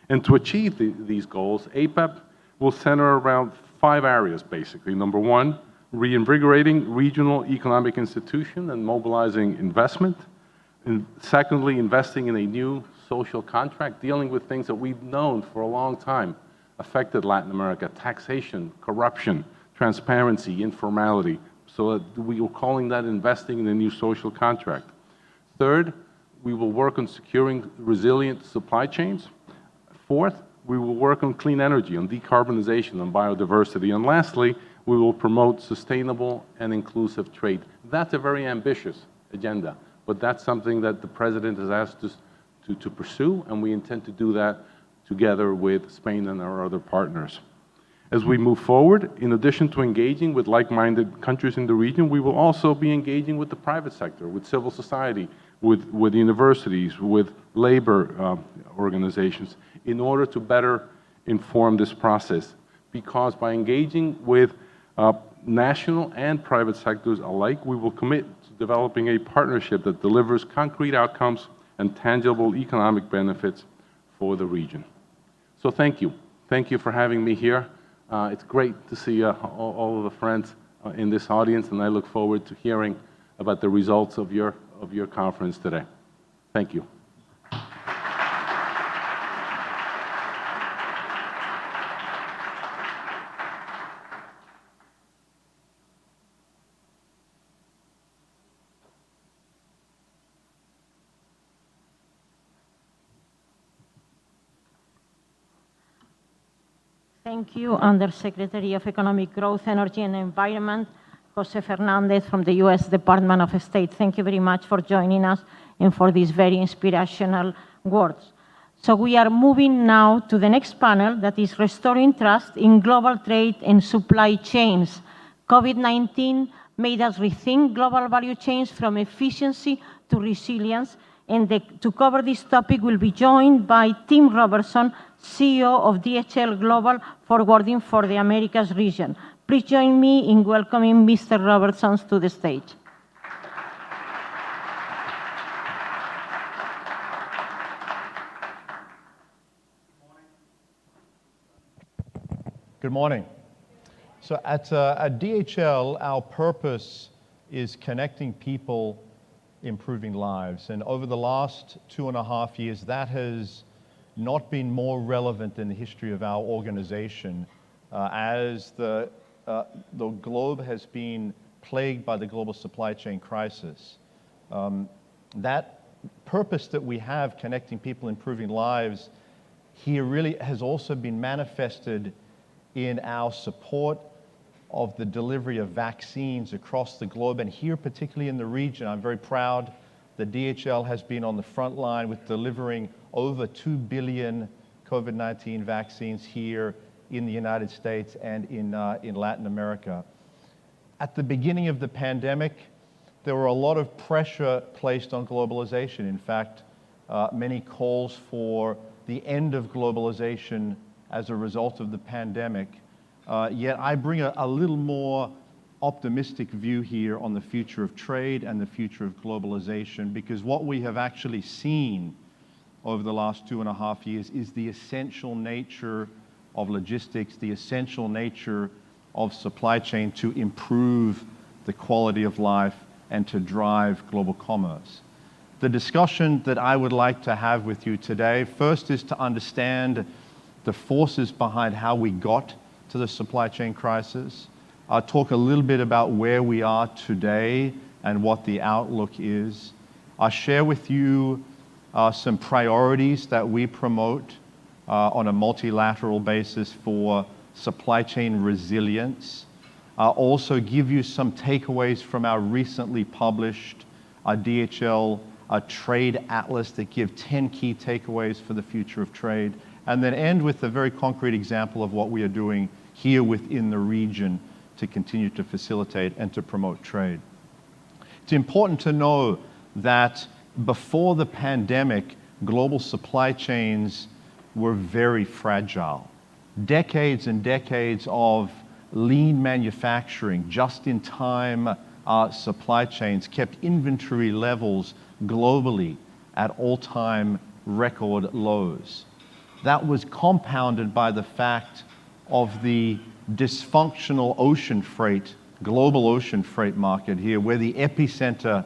E: And to achieve these goals, APEP will center around 5 areas, basically. Number 1, reinvigorating regional economic institutions and mobilizing investment. And secondly, investing in a new social contract, dealing with things that we've known for a long time affected Latin America: taxation, corruption, transparency, informality. So we are calling that investing in a new social contract. Third, we will work on securing resilient supply chains. Fourth, we will work on clean energy, on decarbonization, on biodiversity. And lastly, we will promote sustainable and inclusive trade. That's a very ambitious agenda, but that's something that the President has asked us to pursue, and we intend to do that together with Spain and our other partners. As we move forward, in addition to engaging with like-minded countries in the region, we will also be engaging with the private sector, with civil society, with universities, with labor organizations, in order to better inform this process. Because by engaging with national and private sectors alike, we will commit to developing a partnership that delivers concrete outcomes and tangible economic benefits for the region. So thank you. Thank you for having me here. It's great to see all of the friends in this audience, and I look forward to hearing about the results of your conference today. Thank you.
A: Thank you, Undersecretary of Economic Growth, Energy and Environment, Jose Fernandez from the U.S. Department of State. Thank you very much for joining us and for these very inspirational words. So we are moving now to the next panel, that is restoring trust in global trade and supply chains. COVID-19 made us rethink global value chains from efficiency to resilience. And to cover this topic, we'll be joined by Tim Robertson, CEO of DHL Global Forwarding for the Americas region. Please join me in welcoming Mr. Robertson to the stage.
F: Good morning. So at DHL, our purpose is connecting people, improving lives. And over the last 2.5 years, that has not been more relevant in the history of our organization as the globe has been plagued by the global supply chain crisis. That purpose that we have, connecting people, improving lives, here really has also been manifested in our support of the delivery of vaccines across the globe, and here particularly in the region. I'm very proud that DHL has been on the front line with delivering over 2 billion COVID-19 vaccines here in the United States and in Latin America. At the beginning of the pandemic, there were a lot of pressure placed on globalization. In fact, many calls for the end of globalization as a result of the pandemic. Yet I bring a little more optimistic view here on the future of trade and the future of globalization, because what we have actually seen over the last 2.5 years is the essential nature of logistics, the essential nature of supply chain to improve the quality of life and to drive global commerce. The discussion that I would like to have with you today, first is to understand the forces behind how we got to the supply chain crisis. I'll talk a little bit about where we are today and what the outlook is. I'll share with you some priorities that we promote on a multilateral basis for supply chain resilience. I'll also give you some takeaways from our recently published DHL trade atlas that give 10 key takeaways for the future of trade, and then end with a very concrete example of what we are doing here within the region to continue to facilitate and to promote trade. It's important to know that before the pandemic, global supply chains were very fragile. Decades and decades of lean manufacturing, just-in-time supply chains kept inventory levels globally at all-time record lows. That was compounded by the fact of the dysfunctional ocean freight, global ocean freight market here, where the epicenter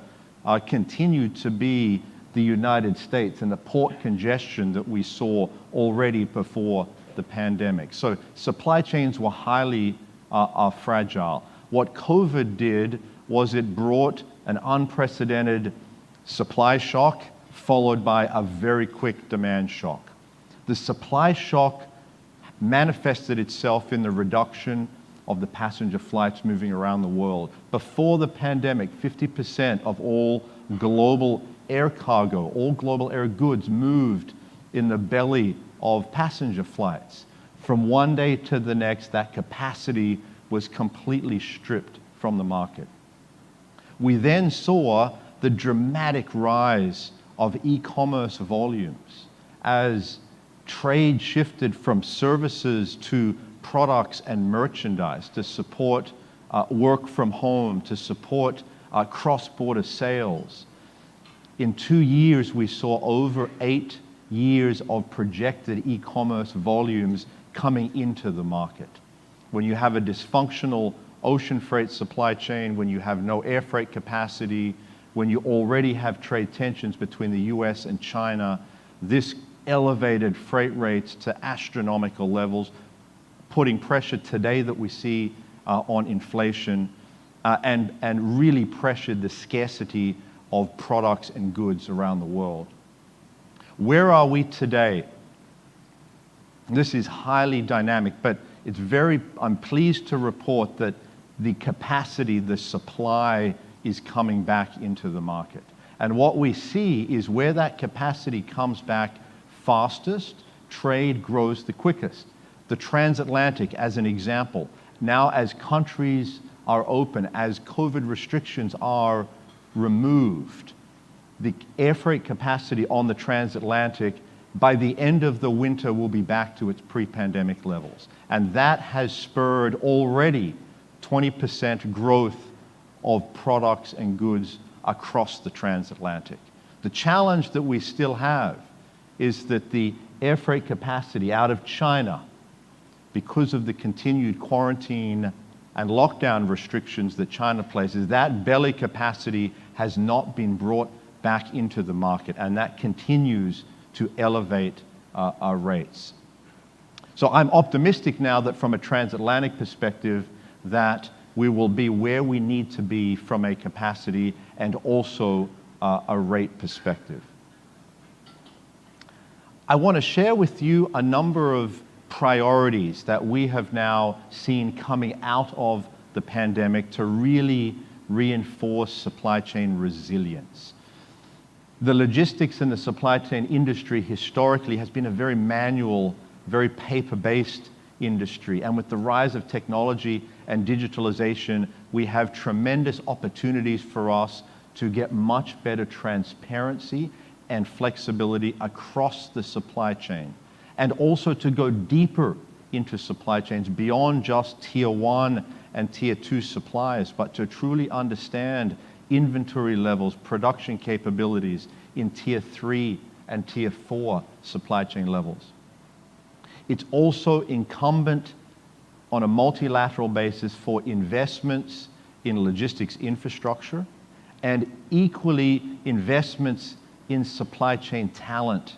F: continued to be the United States and the port congestion that we saw already before the pandemic. So supply chains were highly fragile. What COVID did was it brought an unprecedented supply shock followed by a very quick demand shock. The supply shock manifested itself in the reduction of the passenger flights moving around the world. Before the pandemic, 50% of all global air cargo, all global air goods moved in the belly of passenger flights. From one day to the next, that capacity was completely stripped from the market. We then saw the dramatic rise of e-commerce volumes as trade shifted from services to products and merchandise to support work from home, to support cross-border sales. In 2 years, we saw over 8 years of projected e-commerce volumes coming into the market. When you have a dysfunctional ocean freight supply chain, when you have no air freight capacity, when you already have trade tensions between the US and China, this elevated freight rates to astronomical levels, putting pressure today that we see on inflation, and really pressured the scarcity of products and goods around the world. Where are we today? This is highly dynamic, but I'm pleased to report that the capacity, the supply is coming back into the market. And what we see is where that capacity comes back fastest, trade grows the quickest. The transatlantic, as an example, now as countries are open, as COVID restrictions are removed, the air freight capacity on the transatlantic by the end of the winter will be back to its pre-pandemic levels. And that has spurred already 20% growth of products and goods across the transatlantic. The challenge that we still have is that the air freight capacity out of China, because of the continued quarantine and lockdown restrictions that China places, that belly capacity has not been brought back into the market, and that continues to elevate our rates. So I'm optimistic now that from a transatlantic perspective that we will be where we need to be from a capacity and also a rate perspective. I want to share with you a number of priorities that we have now seen coming out of the pandemic to really reinforce supply chain resilience. The logistics and the supply chain industry historically has been a very manual, very paper-based industry. And with the rise of technology and digitalization, we have tremendous opportunities for us to get much better transparency and flexibility across the supply chain, and also to go deeper into supply chains beyond just tier 1 and tier 2 suppliers, but to truly understand inventory levels, production capabilities in tier 3 and tier 4 supply chain levels. It's also incumbent on a multilateral basis for investments in logistics infrastructure and equally investments in supply chain talent.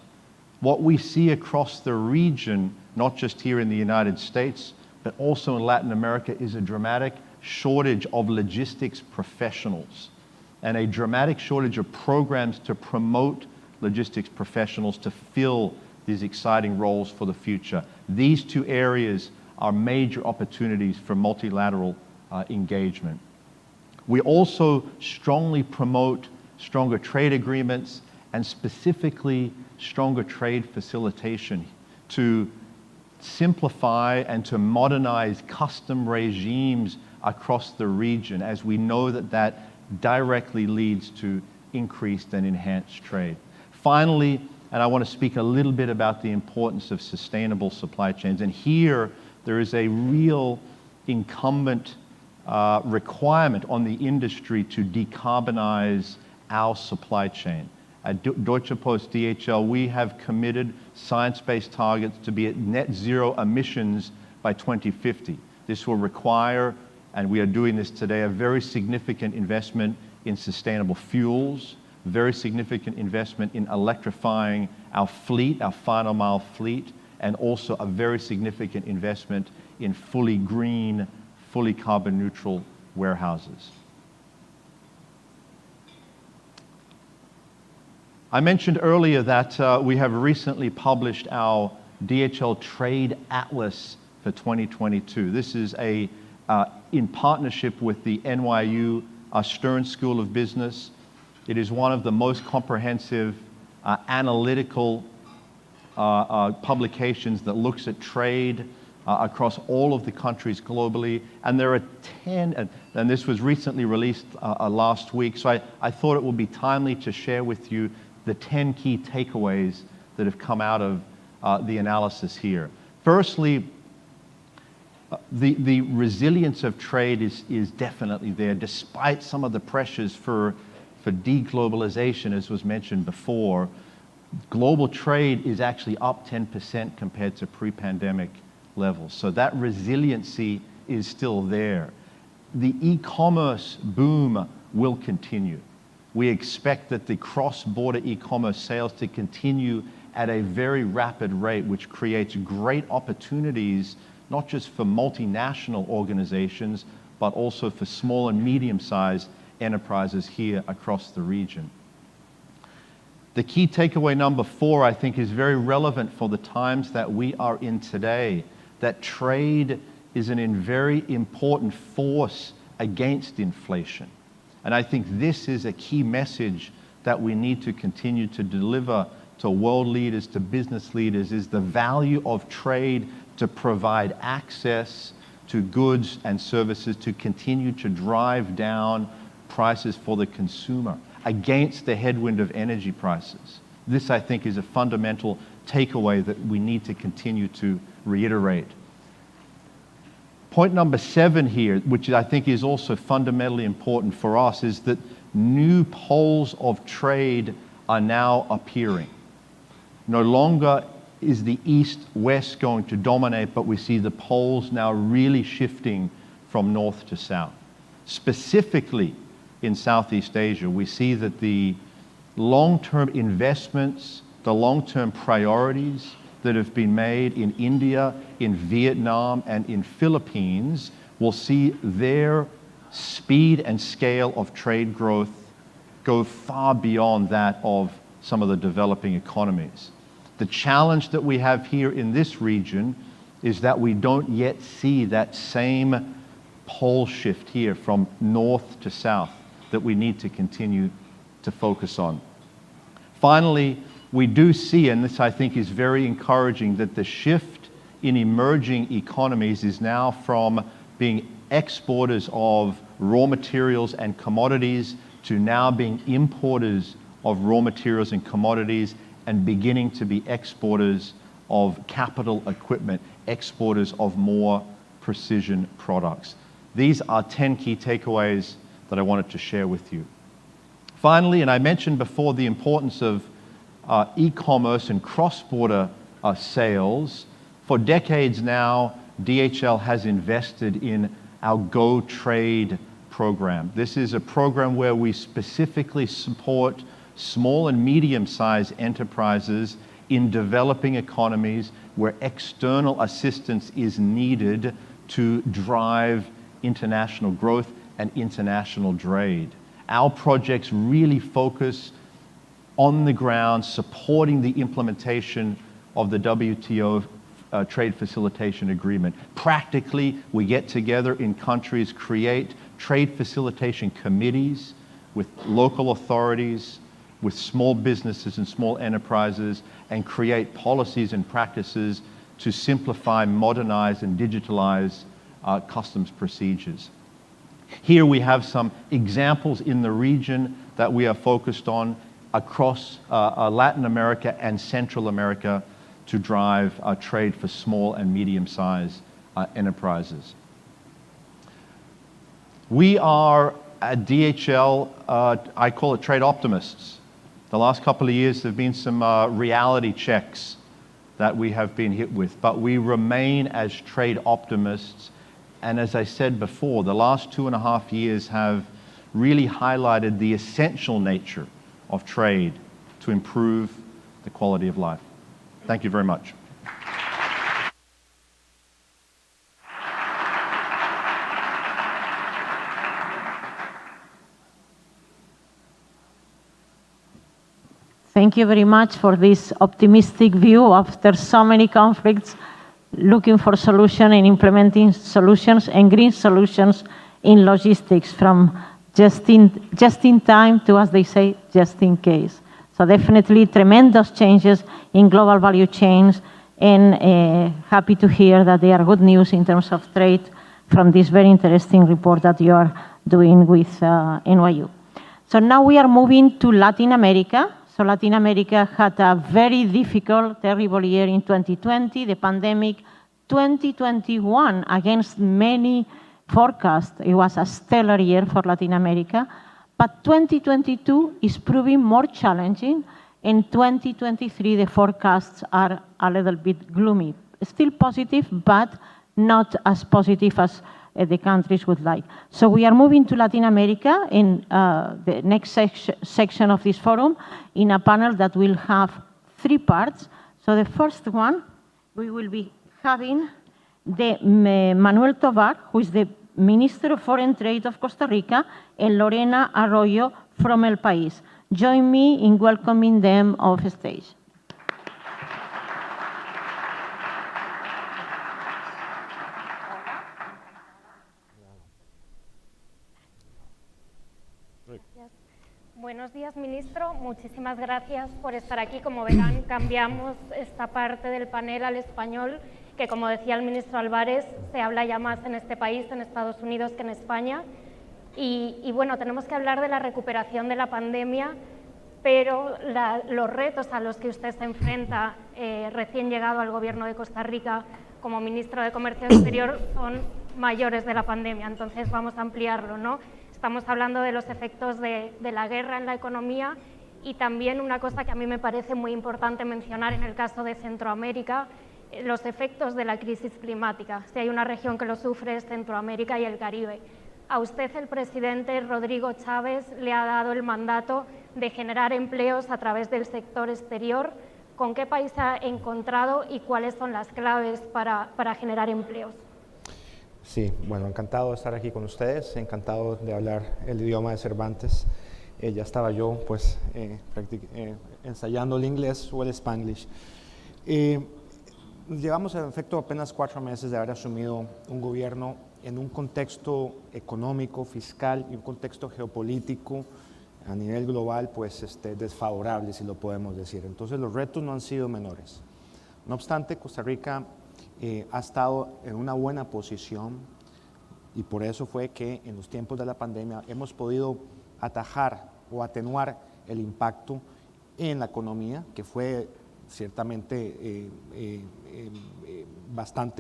F: What we see across the region not just here in the United States, but also in Latin America, is a dramatic shortage of logistics professionals and a dramatic shortage of programs to promote logistics professionals to fill these exciting roles for the future. These two areas are major opportunities for multilateral engagement. We also strongly promote stronger trade agreements and specifically stronger trade facilitation to simplify and to modernize custom regimes across the region, as we know that that directly leads to increased and enhanced trade. Finally, and I want to speak a little bit about the importance of sustainable supply chains. And here, there is a real incumbent requirement on the industry to decarbonize our supply chain. At Deutsche Post DHL, we have committed science-based targets to be at net zero emissions by 2050. This will require, and we are doing this today, a very significant investment in sustainable fuels, very significant investment in electrifying our fleet, our final mile fleet, and also a very significant investment in fully green, fully carbon neutral warehouses. I mentioned earlier that we have recently published our DHL Trade Atlas for 2022. This is in partnership with the NYU Stern School of Business. It is one of the most comprehensive analytical publications that looks at trade across all of the countries globally. And there are 10, and this was recently released last week, so I thought it would be timely to share with you the 10 key takeaways that have come out of the analysis here. Firstly, the resilience of trade is definitely there, despite some of the pressures for deglobalization, as was mentioned before. Global trade is actually up 10% compared to pre-pandemic levels. So that resiliency is still there. The e-commerce boom will continue. We expect that the cross-border e-commerce sales to continue at a very rapid rate, which creates great opportunities, not just for multinational organizations, but also for small and medium-sized enterprises here across the region. The key takeaway number 4, I think, is very relevant for the times that we are in today, that trade is a very important force against inflation. And I think this is a key message that we need to continue to deliver to world leaders, to business leaders, is the value of trade to provide access to goods and services, to continue to drive down prices for the consumer against the headwind of energy prices. This, I think, is a fundamental takeaway that we need to continue to reiterate. Point number 7 here, which I think is also fundamentally important for us, is that new poles of trade are now appearing. No longer is the east-west going to dominate, but we see the poles now really shifting from north to south. Specifically in Southeast Asia, we see that the long-term investments, the long-term priorities that have been made in India, in Vietnam, and in Philippines will see their speed and scale of trade growth go far beyond that of some of the developing economies. The challenge that we have here in this region is that we don't yet see that same pole shift here from north to south that we need to continue to focus on. Finally, we do see, and this I think is very encouraging, that the shift in emerging economies is now from being exporters of raw materials and commodities to now being importers of raw materials and commodities and beginning to be exporters of capital equipment, exporters of more precision products. These are 10 key takeaways that I wanted to share with you. Finally, and I mentioned before the importance of e-commerce and cross-border sales. For decades now, DHL has invested in our Go Trade program. This is a program where we specifically support small and medium-sized enterprises in developing economies where external assistance is needed to drive international growth and international trade. Our projects really focus on the ground, supporting the implementation of the WTO Trade Facilitation Agreement. Practically, we get together in countries, create trade facilitation committees with local authorities, with small businesses and small enterprises, and create policies and practices to simplify, modernize, and digitalize customs procedures. Here we have some examples in the region that we are focused on across Latin America and Central America to drive trade for small and medium-sized enterprises. We are at DHL, I call it trade optimists. The last couple of years there have been some reality checks that we have been hit with, but we remain as trade optimists. And as I said before, the last 2.5 years have really highlighted the essential nature of trade to improve the quality of life. Thank you very much.
A: Thank you very much for this optimistic view after so many conflicts, looking for solutions and implementing solutions and green solutions in logistics from just in time to, as they say, just in case. So definitely tremendous changes in global value chains, and happy to hear that they are good news in terms of trade from this very interesting report that you are doing with NYU. So now we are moving to Latin America. So Latin America had a very difficult, terrible year in 2020, the pandemic. 2021, against many forecasts, it was a stellar year for Latin America. But 2022 is proving more challenging. In 2023, the forecasts are a little bit gloomy. Still positive, but not as positive as the countries would like. So we are moving to Latin America in the next section of this forum in a panel that will have 3 parts. So the first one, we will be having the Manuel Tovar, who is the Minister of Foreign Trade of Costa Rica, and Lorena Arroyo from El País. Join me in welcoming them off stage.
G: Buenos días, ministro. Muchísimas gracias por estar aquí. Como verán, cambiamos esta parte del panel al español, que, como decía el ministro Álvarez, se habla ya más en este país, en Estados Unidos, que en España. Y bueno, tenemos que hablar de la recuperación de la pandemia, pero los retos a los que usted se enfrenta recién llegado al Gobierno de Costa Rica como ministro de Comercio Exterior son mayores de la pandemia. Entonces vamos a ampliarlo, ¿no? Estamos hablando de los efectos de la guerra en la economía y también una cosa que a mí me parece muy importante mencionar en el caso de Centroamérica, los efectos de la crisis climática. Si hay una región que lo sufre es Centroamérica y el Caribe. A usted el presidente Rodrigo Chávez le ha dado el mandato de generar empleos a través del sector exterior. ¿Con qué país ha encontrado y cuáles son las claves para generar empleos?
H: Sí, bueno, encantado de estar aquí con ustedes, encantado de hablar el idioma de Cervantes. Ya estaba yo, pues, ensayando el inglés o el spanglish. Llevamos, en efecto, apenas 4 meses de haber asumido un gobierno en un contexto económico, fiscal y un contexto geopolítico a nivel global, pues, desfavorable, si lo podemos decir. Entonces, los retos no han sido menores. No obstante, Costa Rica ha estado en una buena posición y por eso fue que en los tiempos de la pandemia hemos podido atajar o atenuar el impacto en la economía, que fue ciertamente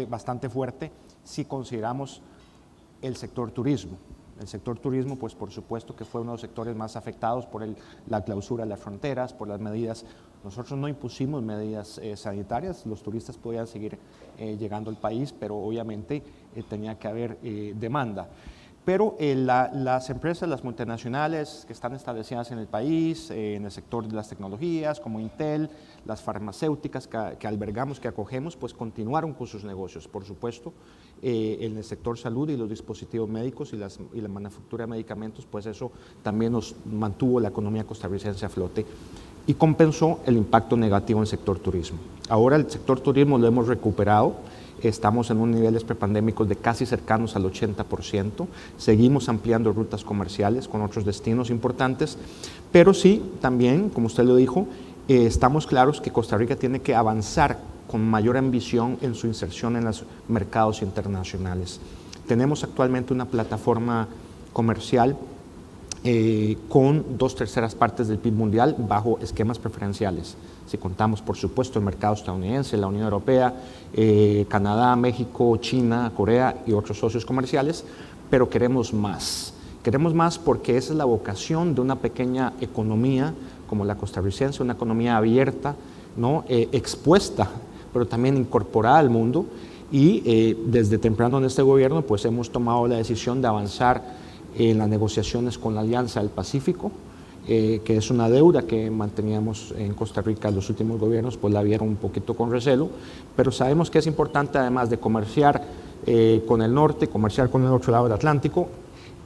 H: bastante fuerte si consideramos el sector turismo. El sector turismo, pues por supuesto que fue uno de los sectores más afectados por la clausura de las fronteras, por las medidas. Nosotros no impusimos medidas sanitarias, los turistas podían seguir llegando al país, pero obviamente tenía que haber demanda. Pero las empresas, las multinacionales que están establecidas en el país, en el sector de las tecnologías, como Intel, las farmacéuticas que albergamos, que acogemos, pues continuaron con sus negocios, por supuesto, en el sector salud y los dispositivos médicos y la manufactura de medicamentos, pues eso también nos mantuvo la economía costarricense a flote y compensó el impacto negativo en el sector turismo. Ahora el sector turismo lo hemos recuperado. Estamos en unos niveles prepandémicos de casi cercanos al 80%. Seguimos ampliando rutas comerciales con otros destinos importantes, pero sí, también, como usted lo dijo, estamos claros que Costa Rica tiene que avanzar con mayor ambición en su inserción en los mercados internacionales. Tenemos actualmente una plataforma comercial con 2/3 partes del PIB mundial bajo esquemas preferenciales. Si contamos, por supuesto, el mercado estadounidense, la Unión Europea, Canadá, México, China, Corea y otros socios comerciales, pero queremos más. Queremos más porque esa es la vocación de una pequeña economía como la costarricense, una economía abierta, ¿no? Expuesta, pero también incorporada al mundo. Y desde temprano en este gobierno, pues hemos tomado la decisión de avanzar en las negociaciones con la Alianza del Pacífico, que es una deuda que manteníamos en Costa Rica. Los últimos gobiernos pues la vieron un poquito con recelo, pero sabemos que es importante, además de comerciar con el norte, comerciar con el otro lado del Atlántico.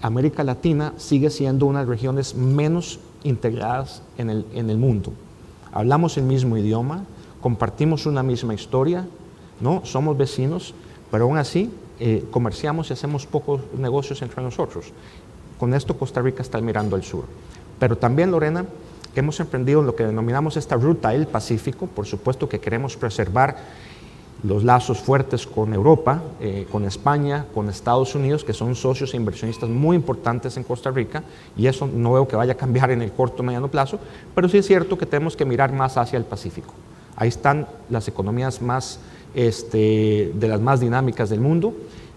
H: América Latina sigue siendo una de las regiones menos integradas en el mundo. Hablamos el mismo idioma, compartimos una misma historia, ¿no? Somos vecinos, pero aún así comerciamos y hacemos pocos negocios entre nosotros. Con esto Costa Rica está mirando al sur. Pero también, Lorena, hemos emprendido lo que denominamos esta ruta del Pacífico. Por supuesto que queremos preservar los lazos fuertes con Europa, con España, con Estados Unidos, que son socios e inversionistas muy importantes en Costa Rica, y eso no veo que vaya a cambiar en el corto o mediano plazo, pero sí es cierto que tenemos que mirar más hacia el Pacífico. Ahí están las economías más, de las más dinámicas del mundo,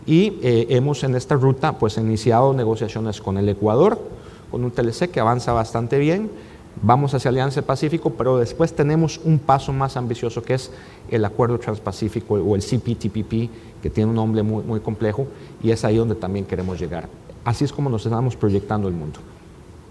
H: y hemos en esta ruta pues iniciado negociaciones con el Ecuador, con un TLC que avanza bastante bien. Vamos hacia Alianza del Pacífico, pero después tenemos un paso más ambicioso que es el Acuerdo Transpacífico o el CPTPP, que tiene un nombre muy, muy complejo, y es ahí donde también queremos llegar. Así es como nos estamos proyectando el mundo.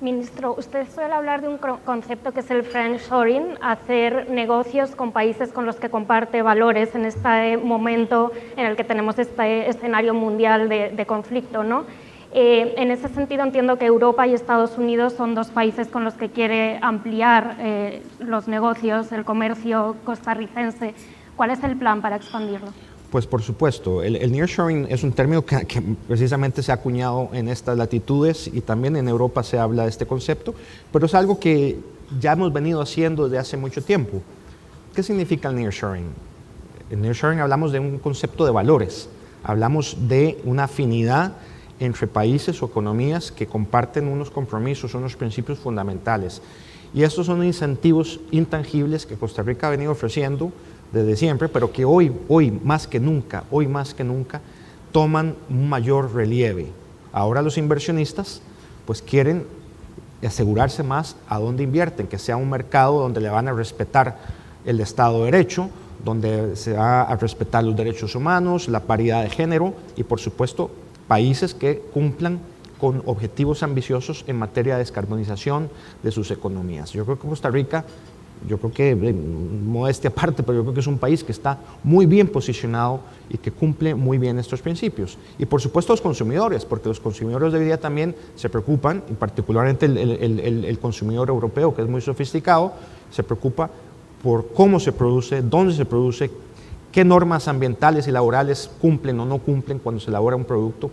G: Ministro, usted suele hablar de un concepto que es el friendshoring, hacer negocios con países con los que comparte valores en este momento en el que tenemos este escenario mundial de conflicto, ¿no? En ese sentido entiendo que Europa y Estados Unidos son dos países con los que quiere ampliar los negocios, el comercio costarricense. ¿Cuál es el plan para expandirlo?
H: Pues por supuesto, el nearshoring es un término que precisamente se ha acuñado en estas latitudes y también en Europa se habla de este concepto, pero es algo que ya hemos venido haciendo desde hace mucho tiempo. ¿Qué significa el nearshoring? El nearshoring hablamos de un concepto de valores, hablamos de una afinidad entre países o economías que comparten unos compromisos, unos principios fundamentales. Y estos son incentivos intangibles que Costa Rica ha venido ofreciendo desde siempre, pero que hoy más que nunca, toman un mayor relieve. Ahora los inversionistas pues quieren asegurarse más a dónde invierten, que sea un mercado donde le van a respetar el Estado de Derecho, donde se va a respetar los derechos humanos, la paridad de género y por supuesto países que cumplan con objetivos ambiciosos en materia de descarbonización de sus economías. Yo creo que Costa Rica, modestia aparte, pero yo creo que es un país que está muy bien posicionado y que cumple muy bien estos principios. Y por supuesto los consumidores, porque los consumidores de hoy día también se preocupan, y particularmente el consumidor europeo, que es muy sofisticado, se preocupa por cómo se produce, dónde se produce, qué normas ambientales y laborales cumplen o no cumplen cuando se elabora un producto.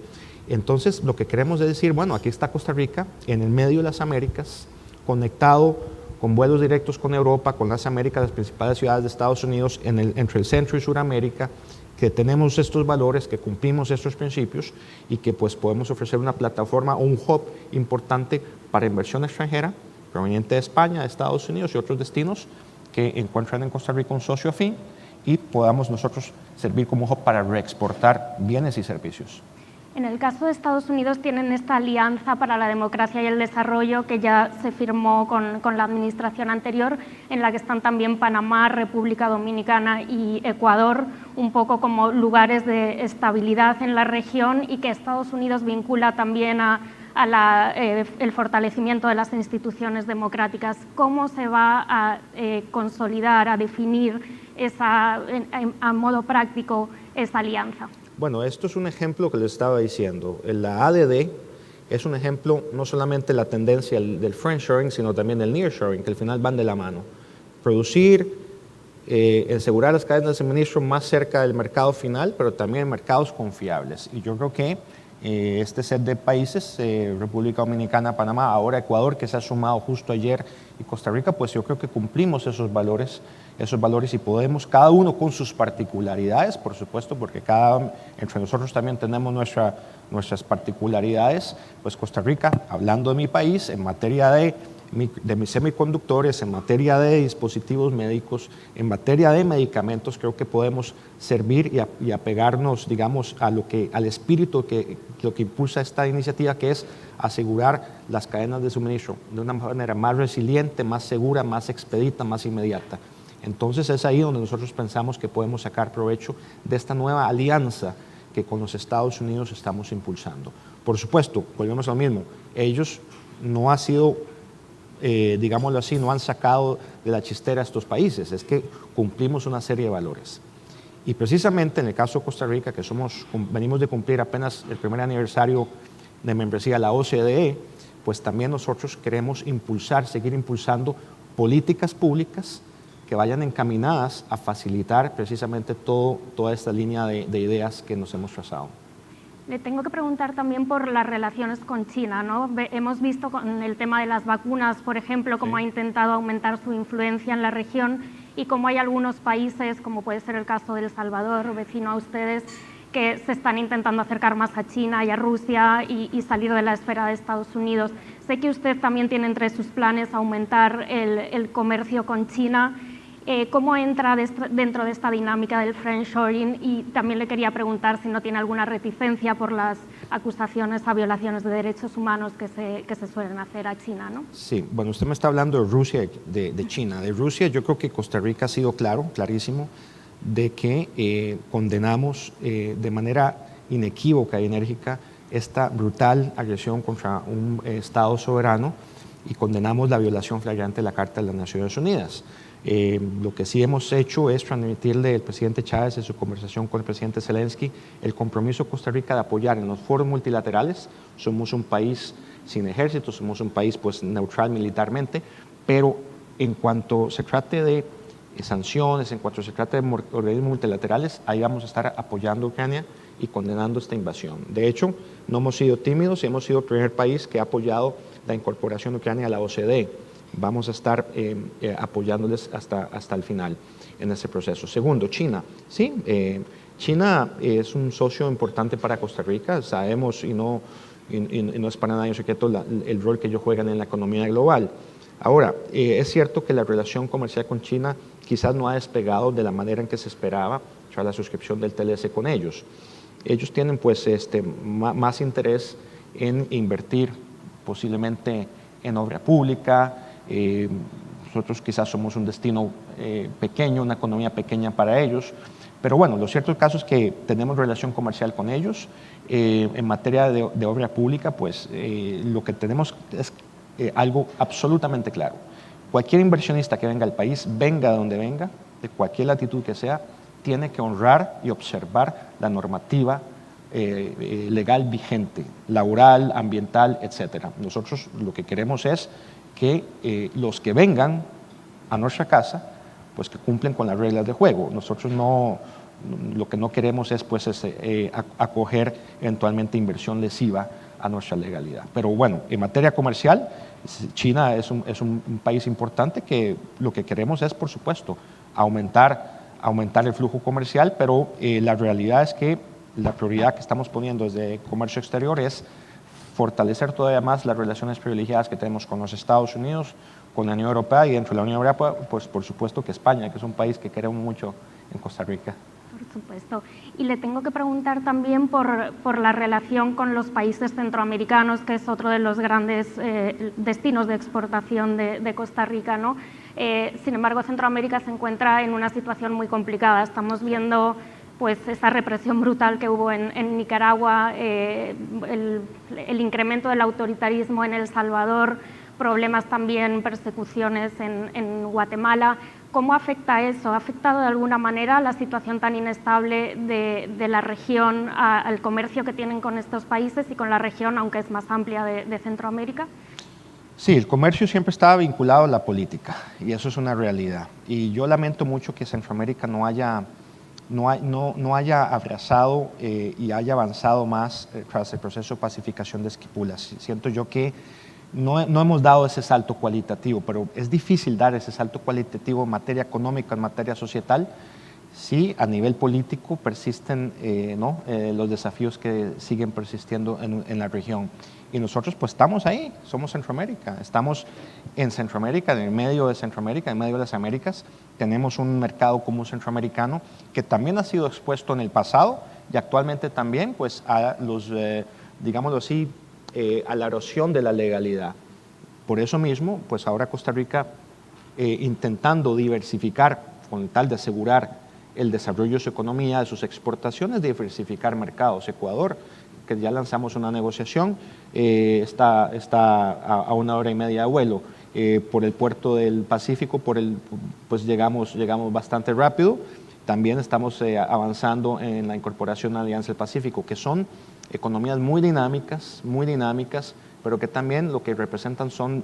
H: Entonces, lo que queremos es decir, bueno, aquí está Costa Rica, en el medio de las Américas, conectado con vuelos directos con Europa, con las Américas, las principales ciudades de Estados Unidos, entre el Centro y Suramérica, que tenemos estos valores, que cumplimos estos principios y que pues podemos ofrecer una plataforma o un hub importante para inversión extranjera, proveniente de España, de Estados Unidos y otros destinos que encuentran en Costa Rica un socio afín y podamos nosotros servir como hub para reexportar bienes y servicios.
G: En el caso de Estados Unidos tienen esta alianza para la democracia y el desarrollo que ya se firmó con la administración anterior, en la que están también Panamá, República Dominicana y Ecuador, un poco como lugares de estabilidad en la región, y que Estados Unidos vincula también el fortalecimiento de las instituciones democráticas. ¿Cómo se va a consolidar, a definir a modo práctico esa alianza?
H: Bueno, esto es un ejemplo que les estaba diciendo. La ADD es un ejemplo no solamente la tendencia del friendshoring, sino también del nearshoring, que al final van de la mano. Producir, asegurar las cadenas de suministro más cerca del mercado final, pero también mercados confiables. Y yo creo que este set de países, República Dominicana, Panamá, ahora Ecuador, que se ha sumado justo ayer, y Costa Rica, pues yo creo que cumplimos esos valores y podemos, cada uno con sus particularidades, por supuesto, porque entre nosotros también tenemos nuestras particularidades. Pues Costa Rica, hablando de mi país, en materia de semiconductores, en materia de dispositivos médicos, en materia de medicamentos, creo que podemos servir y apegarnos, digamos, al espíritu que lo que impulsa esta iniciativa, que es asegurar las cadenas de suministro de una manera más resiliente, más segura, más expedita, más inmediata. Entonces es ahí donde nosotros pensamos que podemos sacar provecho de esta nueva alianza que con los Estados Unidos estamos impulsando. Por supuesto, volvemos a lo mismo, ellos no han sido, digámoslo así, no han sacado de la chistera a estos países, es que cumplimos una serie de valores. Y precisamente en el caso de Costa Rica, que venimos de cumplir apenas el primer aniversario de membresía de la OCDE, pues también nosotros queremos seguir impulsando políticas públicas que vayan encaminadas a facilitar precisamente toda esta línea de ideas que nos hemos trazado.
G: Le tengo que preguntar también por las relaciones con China, ¿no? Hemos visto con el tema de las vacunas, por ejemplo, cómo ha intentado aumentar su influencia en la región y cómo hay algunos países, como puede ser el caso de El Salvador, vecino a ustedes, que se están intentando acercar más a China y a Rusia y salir de la esfera de Estados Unidos. Sé que usted también tiene entre sus planes aumentar el comercio con China. ¿Cómo entra dentro de esta dinámica del friendshoring? Y también le quería preguntar si no tiene alguna reticencia por las acusaciones a violaciones de derechos humanos que se suelen hacer a China, ¿no?
H: Sí, bueno, usted me está hablando de Rusia, de China. De Rusia yo creo que Costa Rica ha sido clarísimo, de que condenamos de manera inequívoca y enérgica esta brutal agresión contra un Estado soberano y condenamos la violación flagrante de la Carta de las Naciones Unidas. Lo que sí hemos hecho es transmitirle al presidente Chávez en su conversación con el presidente Zelensky el compromiso de Costa Rica de apoyar en los foros multilaterales. Somos un país sin ejército, somos un país pues neutral militarmente, pero en cuanto se trate de sanciones, en cuanto se trate de organismos multilaterales, ahí vamos a estar apoyando a Ucrania y condenando esta invasión. De hecho, no hemos sido tímidos y hemos sido el primer país que ha apoyado la incorporación de Ucrania a la OCDE. Vamos a estar apoyándoles hasta el final en ese proceso. Segundo, China. Sí, China es un socio importante para Costa Rica. Sabemos, y no es para nadie secreto, el rol que ellos juegan en la economía global. Ahora, es cierto que la relación comercial con China quizás no ha despegado de la manera en que se esperaba tras la suscripción del TLC con ellos. Ellos tienen pues más interés en invertir posiblemente en obra pública. Nosotros quizás somos un destino pequeño, una economía pequeña para ellos, pero bueno, lo cierto del caso es que tenemos relación comercial con ellos. En materia de obra pública, pues lo que tenemos es algo absolutamente claro. Cualquier inversionista que venga al país, venga de donde venga, de cualquier latitud que sea, tiene que honrar y observar la normativa legal vigente, laboral, ambiental, etcétera. Nosotros lo que queremos es que los que vengan a nuestra casa, pues que cumplen con las reglas de juego. Nosotros lo que no queremos es pues acoger eventualmente inversión lesiva a nuestra legalidad. Pero bueno, en materia comercial, China es un país importante que lo que queremos es, por supuesto, aumentar el flujo comercial, pero la realidad es que la prioridad que estamos poniendo desde comercio exterior es fortalecer todavía más las relaciones privilegiadas que tenemos con los Estados Unidos, con la Unión Europea y dentro de la Unión Europea, pues por supuesto que España, que es un país que queremos mucho en Costa Rica.
G: Por supuesto. Y le tengo que preguntar también por la relación con los países centroamericanos, que es otro de los grandes destinos de exportación de Costa Rica, ¿no? Sin embargo, Centroamérica se encuentra en una situación muy complicada. Estamos viendo pues esa represión brutal que hubo en Nicaragua, el incremento del autoritarismo en El Salvador, problemas también, persecuciones en Guatemala. ¿Cómo afecta eso? ¿Ha afectado de alguna manera la situación tan inestable de la región al comercio que tienen con estos países y con la región, aunque es más amplia, de Centroamérica?
H: Sí, el comercio siempre estaba vinculado a la política y eso es una realidad. Y yo lamento mucho que Centroamérica no haya abrazado y haya avanzado más tras el proceso de pacificación de Esquipulas. Siento yo que no hemos dado ese salto cualitativo, pero es difícil dar ese salto cualitativo en materia económica, en materia societal, si a nivel político persisten los desafíos que siguen persistiendo en la región. Y nosotros pues estamos ahí, somos Centroamérica, estamos en Centroamérica, en el medio de Centroamérica, en medio de las Américas. Tenemos un mercado común centroamericano que también ha sido expuesto en el pasado y actualmente también pues a los, digámoslo así, a la erosión de la legalidad. Por eso mismo, pues ahora Costa Rica, intentando diversificar con tal de asegurar el desarrollo de su economía, de sus exportaciones, diversificar mercados. Ecuador, que ya lanzamos una negociación, está a 1 hora y media de vuelo. Por el puerto del Pacífico, pues llegamos bastante rápido. También estamos avanzando en la incorporación a la Alianza del Pacífico, que son economías muy dinámicas, pero que también lo que representan son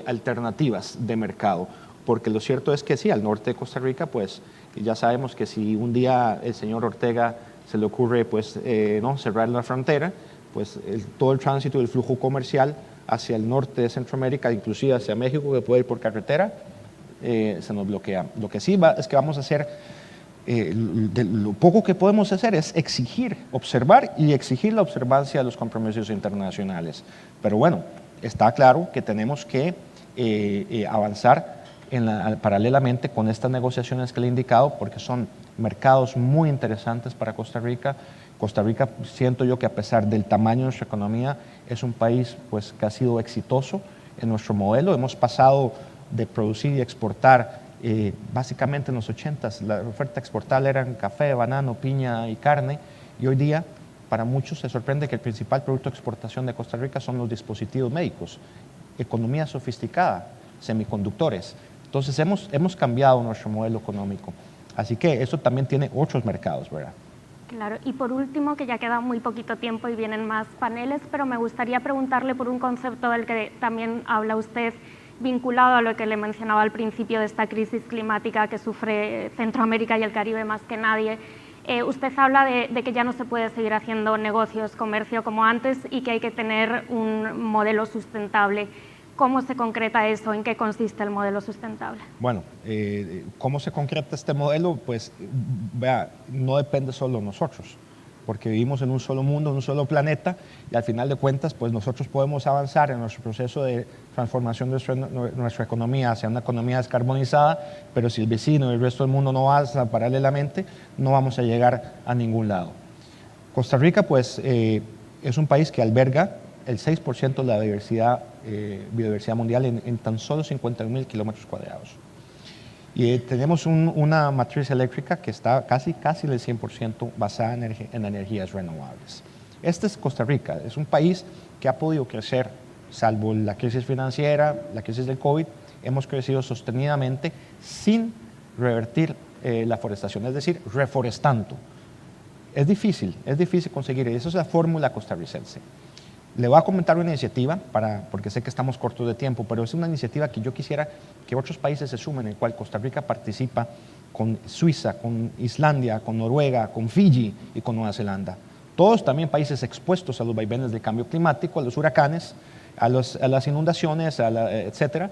H: alternativas de mercado. Porque lo cierto es que sí, al norte de Costa Rica, pues ya sabemos que si un día el señor Ortega se le ocurre pues, cerrar la frontera, pues todo el tránsito y el flujo comercial hacia el norte de Centroamérica, inclusive hacia México, que puede ir por carretera, se nos bloquea. Lo que sí es que vamos a hacer, lo poco que podemos hacer es exigir, observar y exigir la observancia de los compromisos internacionales. Pero bueno, está claro que tenemos que avanzar paralelamente con estas negociaciones que le he indicado, porque son mercados muy interesantes para Costa Rica. Costa Rica, siento yo que a pesar del tamaño de nuestra economía, es un país pues, que ha sido exitoso en nuestro modelo. Hemos pasado de producir y exportar, básicamente en los 80s, la oferta exportable eran café, banano, piña y carne, y hoy día para muchos se sorprende que el principal producto de exportación de Costa Rica son los dispositivos médicos, economía sofisticada, semiconductores. Entonces hemos cambiado nuestro modelo económico. Así que eso también tiene otros mercados, ¿verdad?
G: Claro, y por último, que ya queda muy poquito tiempo y vienen más paneles, pero me gustaría preguntarle por un concepto del que también habla usted, vinculado a lo que le mencionaba al principio de esta crisis climática que sufre Centroamérica y el Caribe más que nadie. Usted habla de que ya no se puede seguir haciendo negocios, comercio como antes y que hay que tener un modelo sustentable. ¿Cómo se concreta eso? ¿En qué consiste el modelo sustentable?
H: Bueno, ¿cómo se concreta este modelo? Pues, vea, no depende solo de nosotros, porque vivimos en un solo mundo, en un solo planeta, y al final de cuentas, pues nosotros podemos avanzar en nuestro proceso de transformación de nuestra economía hacia una economía descarbonizada, pero si el vecino y el resto del mundo no avanzan paralelamente, no vamos a llegar a ningún lado. Costa Rica, pues, es un país que alberga el 6% de la biodiversidad mundial en tan solo 51.000 kilómetros cuadrados. Y tenemos una matriz eléctrica que está casi el 100% basada en energías renovables. Este es Costa Rica, es un país que ha podido crecer, salvo la crisis financiera, la crisis del COVID, hemos crecido sostenidamente sin revertir la forestación, es decir, reforestando. Es difícil conseguir, y esa es la fórmula costarricense. Le voy a comentar una iniciativa, porque sé que estamos cortos de tiempo, pero es una iniciativa que yo quisiera que otros países se sumen, en el cual Costa Rica participa con Suiza, con Islandia, con Noruega, con Fiji y con Nueva Zelanda. Todos también países expuestos a los vaivenes del cambio climático, a los huracanes, a las inundaciones, etcétera,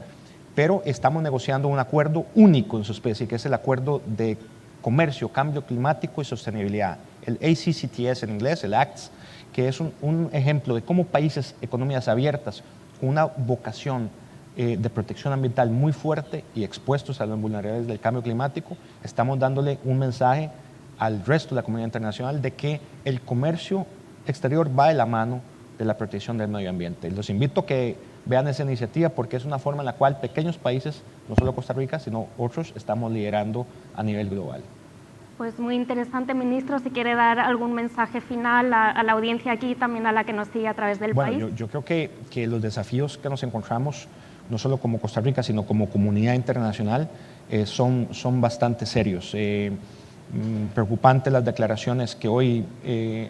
H: pero estamos negociando un acuerdo único en su especie, que es el Acuerdo de Comercio, Cambio Climático y Sostenibilidad, el ACCTS en inglés, el ACTS, que es un ejemplo de cómo países, economías abiertas, con una vocación de protección ambiental muy fuerte y expuestos a las vulnerabilidades del cambio climático, estamos dándole un mensaje al resto de la comunidad internacional de que el comercio exterior va de la mano de la protección del medio ambiente. Los invito a que vean esa iniciativa porque es una forma en la cual pequeños países, no solo Costa Rica, sino otros, estamos liderando a nivel global.
G: Pues muy interesante, ministro. Si quiere dar algún mensaje final a la audiencia aquí y también a la que nos sigue a través del país.
H: Bueno, yo creo que los desafíos que nos encontramos, no solo como Costa Rica, sino como comunidad internacional, son bastante serios. Preocupante las declaraciones que hoy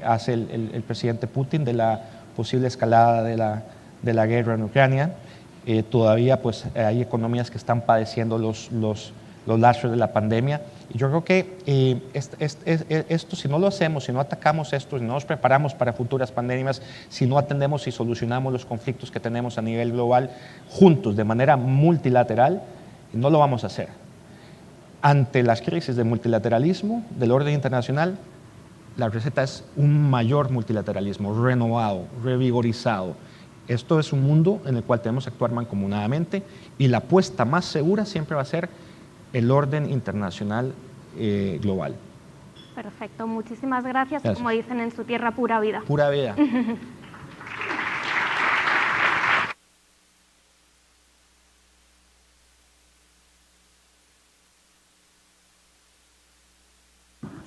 H: hace el presidente Putin de la posible escalada de la guerra en Ucrania. Todavía pues, hay economías que están padeciendo los lastres de la pandemia. Y yo creo que esto, si no lo hacemos, si no atacamos esto, si no nos preparamos para futuras pandemias, si no atendemos y solucionamos los conflictos que tenemos a nivel global juntos, de manera multilateral, no lo vamos a hacer. Ante las crisis de multilateralismo del orden internacional, la receta es un mayor multilateralismo, renovado, revigorizado. Esto es un mundo en el cual tenemos que actuar mancomunadamente y la apuesta más segura siempre va a ser el orden internacional global.
G: Perfecto, muchísimas gracias. Como dicen en su tierra, pura vida.
H: Pura vida.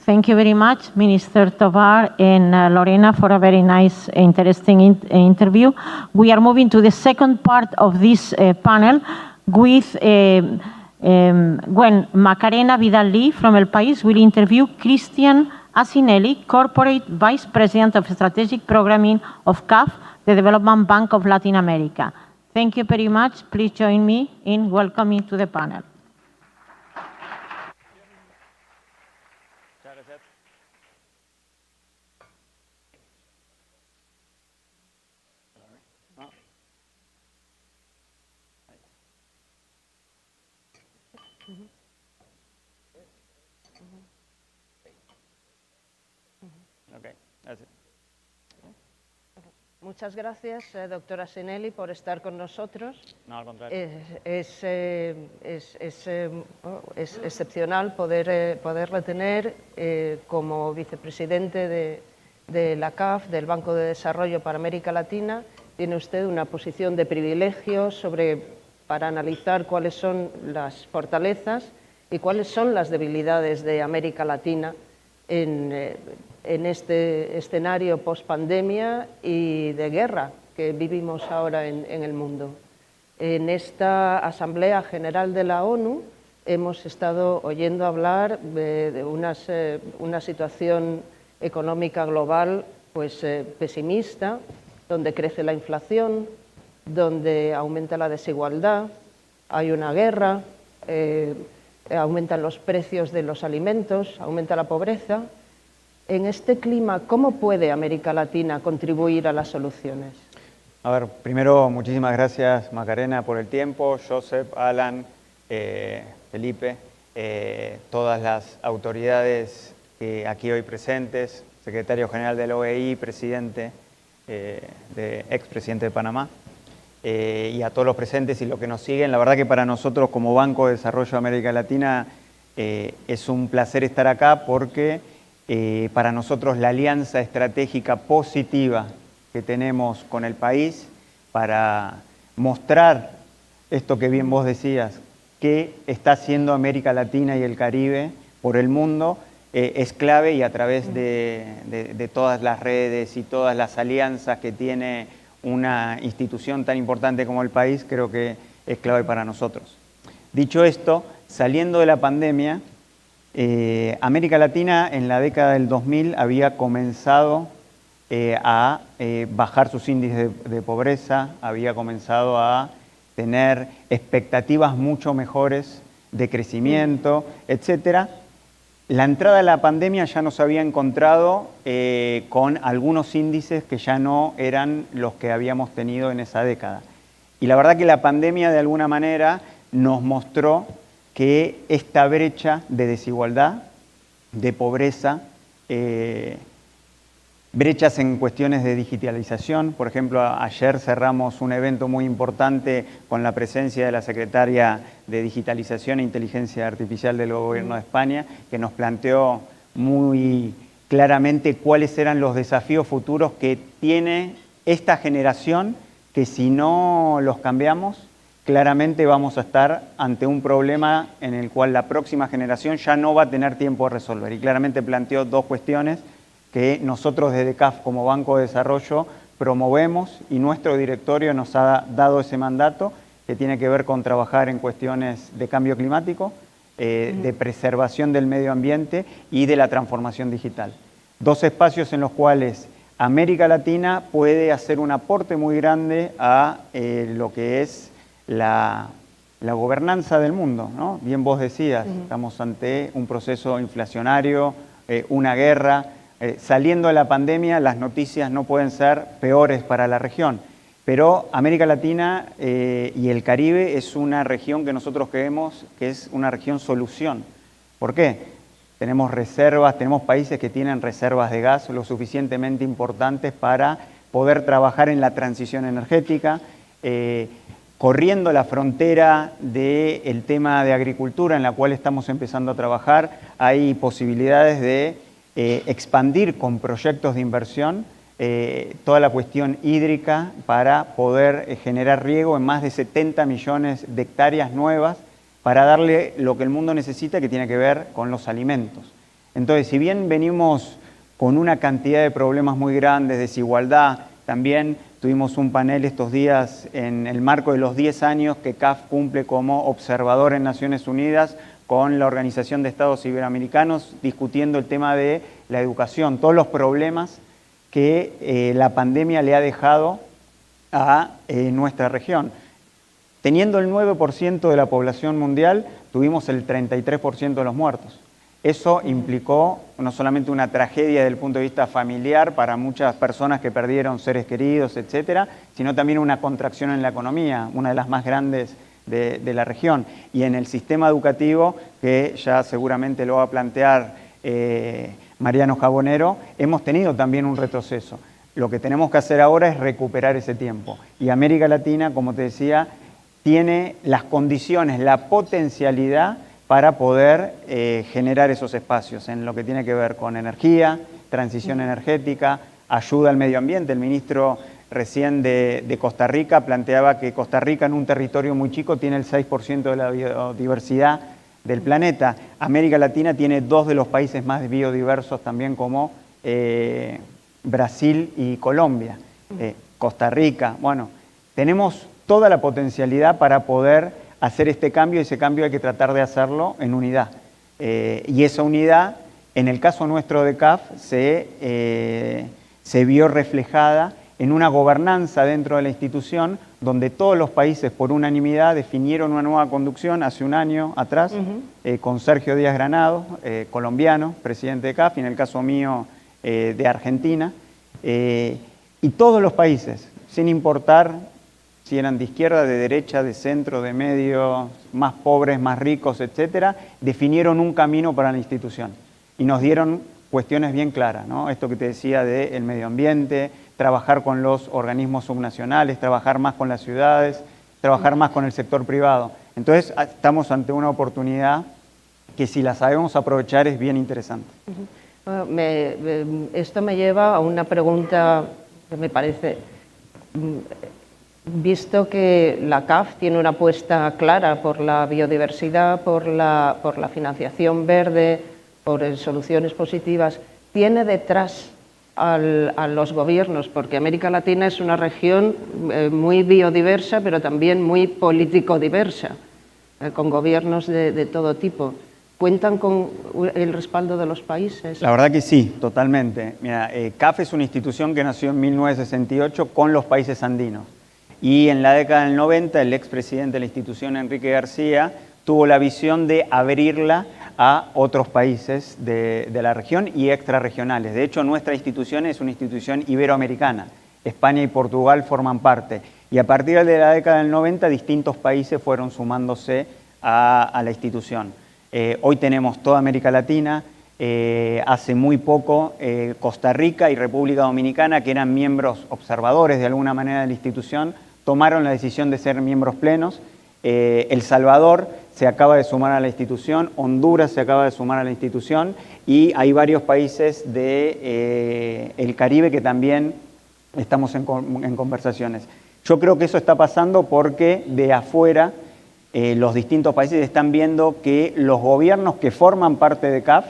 A: Thank you very much, Minister Tovar and Lorena, for a very nice, interesting interview. We are moving to the second part of this panel with when Macarena Vidal-Lee from El País will interview Christian Asinelli, Corporate Vice President of Strategic Programming of CAF, the Development Bank of Latin America. Thank you very much. Please join me in welcoming to the panel.
I: Muchas gracias, doctora Asinelli, por estar con nosotros.
J: No, al contrario.
I: Es excepcional poderla tener como vicepresidente de la CAF, del Banco de Desarrollo para América Latina. Tiene usted una posición de privilegio para analizar cuáles son las fortalezas y cuáles son las debilidades de América Latina en este escenario post-pandemia y de guerra que vivimos ahora en el mundo. En esta Asamblea General de la ONU hemos estado oyendo hablar de una situación económica global pues, pesimista, donde crece la inflación, donde aumenta la desigualdad, hay una guerra, aumentan los precios de los alimentos, aumenta la pobreza. En este clima, ¿cómo puede América Latina contribuir a las soluciones?
J: A ver, primero, muchísimas gracias, Macarena, por el tiempo, Joseph, Alan, Felipe, todas las autoridades aquí hoy presentes, secretario general de la OEI, presidente, expresidente de Panamá, y a todos los presentes y los que nos siguen. La verdad que para nosotros, como Banco de Desarrollo de América Latina, es un placer estar acá porque para nosotros la alianza estratégica positiva que tenemos con el país para mostrar esto que bien vos decías, que está haciendo América Latina y el Caribe por el mundo, es clave y a través de todas las redes y todas las alianzas que tiene una institución tan importante como el país, creo que es clave para nosotros. Dicho esto, saliendo de la pandemia, América Latina en la década del 2000 había comenzado a bajar sus índices de pobreza, había comenzado a tener expectativas mucho mejores de crecimiento, etc. La entrada de la pandemia ya nos había encontrado con algunos índices que ya no eran los que habíamos tenido en esa década. Y la verdad que la pandemia de alguna manera nos mostró que esta brecha de desigualdad, de pobreza, brechas en cuestiones de digitalización. Por ejemplo, ayer cerramos un evento muy importante con la presencia de la secretaria de Digitalización e Inteligencia Artificial del Gobierno de España, que nos planteó muy claramente cuáles eran los desafíos futuros que tiene esta generación, que si no los cambiamos, claramente vamos a estar ante un problema en el cual la próxima generación ya no va a tener tiempo de resolver. Y claramente planteó dos cuestiones que nosotros desde CAF como Banco de Desarrollo promovemos, y nuestro directorio nos ha dado ese mandato, que tiene que ver con trabajar en cuestiones de cambio climático, de preservación del medio ambiente y de la transformación digital. Dos espacios en los cuales América Latina puede hacer un aporte muy grande a lo que es la gobernanza del mundo, ¿no? Bien vos decías, estamos ante un proceso inflacionario, una guerra. Saliendo de la pandemia, las noticias no pueden ser peores para la región, pero América Latina y el Caribe es una región que nosotros creemos que es una región solución. ¿Por qué? Tenemos reservas, tenemos países que tienen reservas de gas lo suficientemente importantes para poder trabajar en la transición energética, corriendo la frontera del tema de agricultura en la cual estamos empezando a trabajar. Hay posibilidades de expandir con proyectos de inversión toda la cuestión hídrica para poder generar riego en más de 70 millones de hectáreas nuevas para darle lo que el mundo necesita, que tiene que ver con los alimentos. Entonces, si bien venimos con una cantidad de problemas muy grandes, desigualdad, también tuvimos un panel estos días en el marco de los 10 años que CAF cumple como observador en Naciones Unidas con la Organización de Estados Iberoamericanos, discutiendo el tema de la educación, todos los problemas que la pandemia le ha dejado a nuestra región. Teniendo el 9% de la población mundial, tuvimos el 33% de los muertos. Eso implicó no solamente una tragedia desde el punto de vista familiar para muchas personas que perdieron seres queridos, etcétera, sino también una contracción en la economía, una de las más grandes de la región. Y en el sistema educativo, que ya seguramente lo va a plantear Mariano Jabonero, hemos tenido también un retroceso. Lo que tenemos que hacer ahora es recuperar ese tiempo. Y América Latina, como te decía, tiene las condiciones, la potencialidad para poder generar esos espacios en lo que tiene que ver con energía, transición energética, ayuda al medio ambiente. El ministro recién de Costa Rica planteaba que Costa Rica, en un territorio muy chico, tiene el 6% de la biodiversidad del planeta. América Latina tiene 2 de los países más biodiversos también, como Brasil y Colombia. Costa Rica, bueno, tenemos toda la potencialidad para poder hacer este cambio, y ese cambio hay que tratar de hacerlo en unidad. Y esa unidad, en el caso nuestro de CAF, se vio reflejada en una gobernanza dentro de la institución, donde todos los países por unanimidad definieron una nueva conducción hace un año atrás, con Sergio Díaz Granado, colombiano, presidente de CAF, y en el caso mío de Argentina, y todos los países, sin importar si eran de izquierda, de derecha, de centro, de medio, más pobres, más ricos, etcétera, definieron un camino para la institución y nos dieron cuestiones bien claras, ¿no? Esto que te decía del medio ambiente, trabajar con los organismos subnacionales, trabajar más con las ciudades, trabajar más con el sector privado. Entonces, estamos ante una oportunidad que, si la sabemos aprovechar, es bien interesante.
I: Esto me lleva a una pregunta que me parece, visto que la CAF tiene una apuesta clara por la biodiversidad, por la financiación verde, por soluciones positivas, tiene detrás a los gobiernos, porque América Latina es una región muy biodiversa, pero también muy político-diversa, con gobiernos de todo tipo. ¿Cuentan con el respaldo de los países?
J: La verdad que sí, totalmente. Mira, CAF es una institución que nació en 1968 con los países andinos. Y en la década del 90, el expresidente de la institución, Enrique García, tuvo la visión de abrirla a otros países de la región y extrarregionales. De hecho, nuestra institución es una institución iberoamericana. España y Portugal forman parte. Y a partir de la década del 90, distintos países fueron sumándose a la institución. Hoy tenemos toda América Latina, hace muy poco Costa Rica y República Dominicana, que eran miembros observadores de alguna manera de la institución, tomaron la decisión de ser miembros plenos. El Salvador se acaba de sumar a la institución, Honduras se acaba de sumar a la institución y hay varios países del Caribe que también estamos en conversaciones. Yo creo que eso está pasando porque de afuera los distintos países están viendo que los gobiernos que forman parte de CAF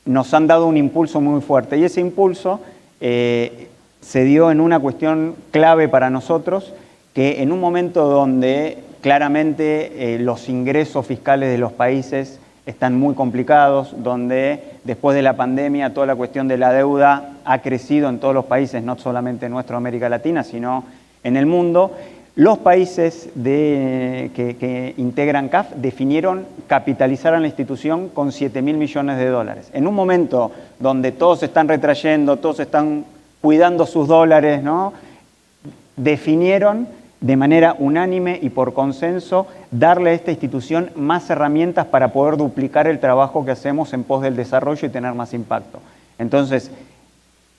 J: nos han dado un impulso muy fuerte y ese impulso se dio en una cuestión clave para nosotros, que en un momento donde claramente los ingresos fiscales de los países están muy complicados, donde después de la pandemia toda la cuestión de la deuda ha crecido en todos los países, no solamente en nuestra América Latina, sino en el mundo, los países que integran CAF definieron capitalizar a la institución con 7.000 millones de dólares. En un momento donde todos se están retrayendo, todos están cuidando sus dólares, ¿no? Definieron de manera unánime y por consenso darle a esta institución más herramientas para poder duplicar el trabajo que hacemos en pos del desarrollo y tener más impacto. Entonces,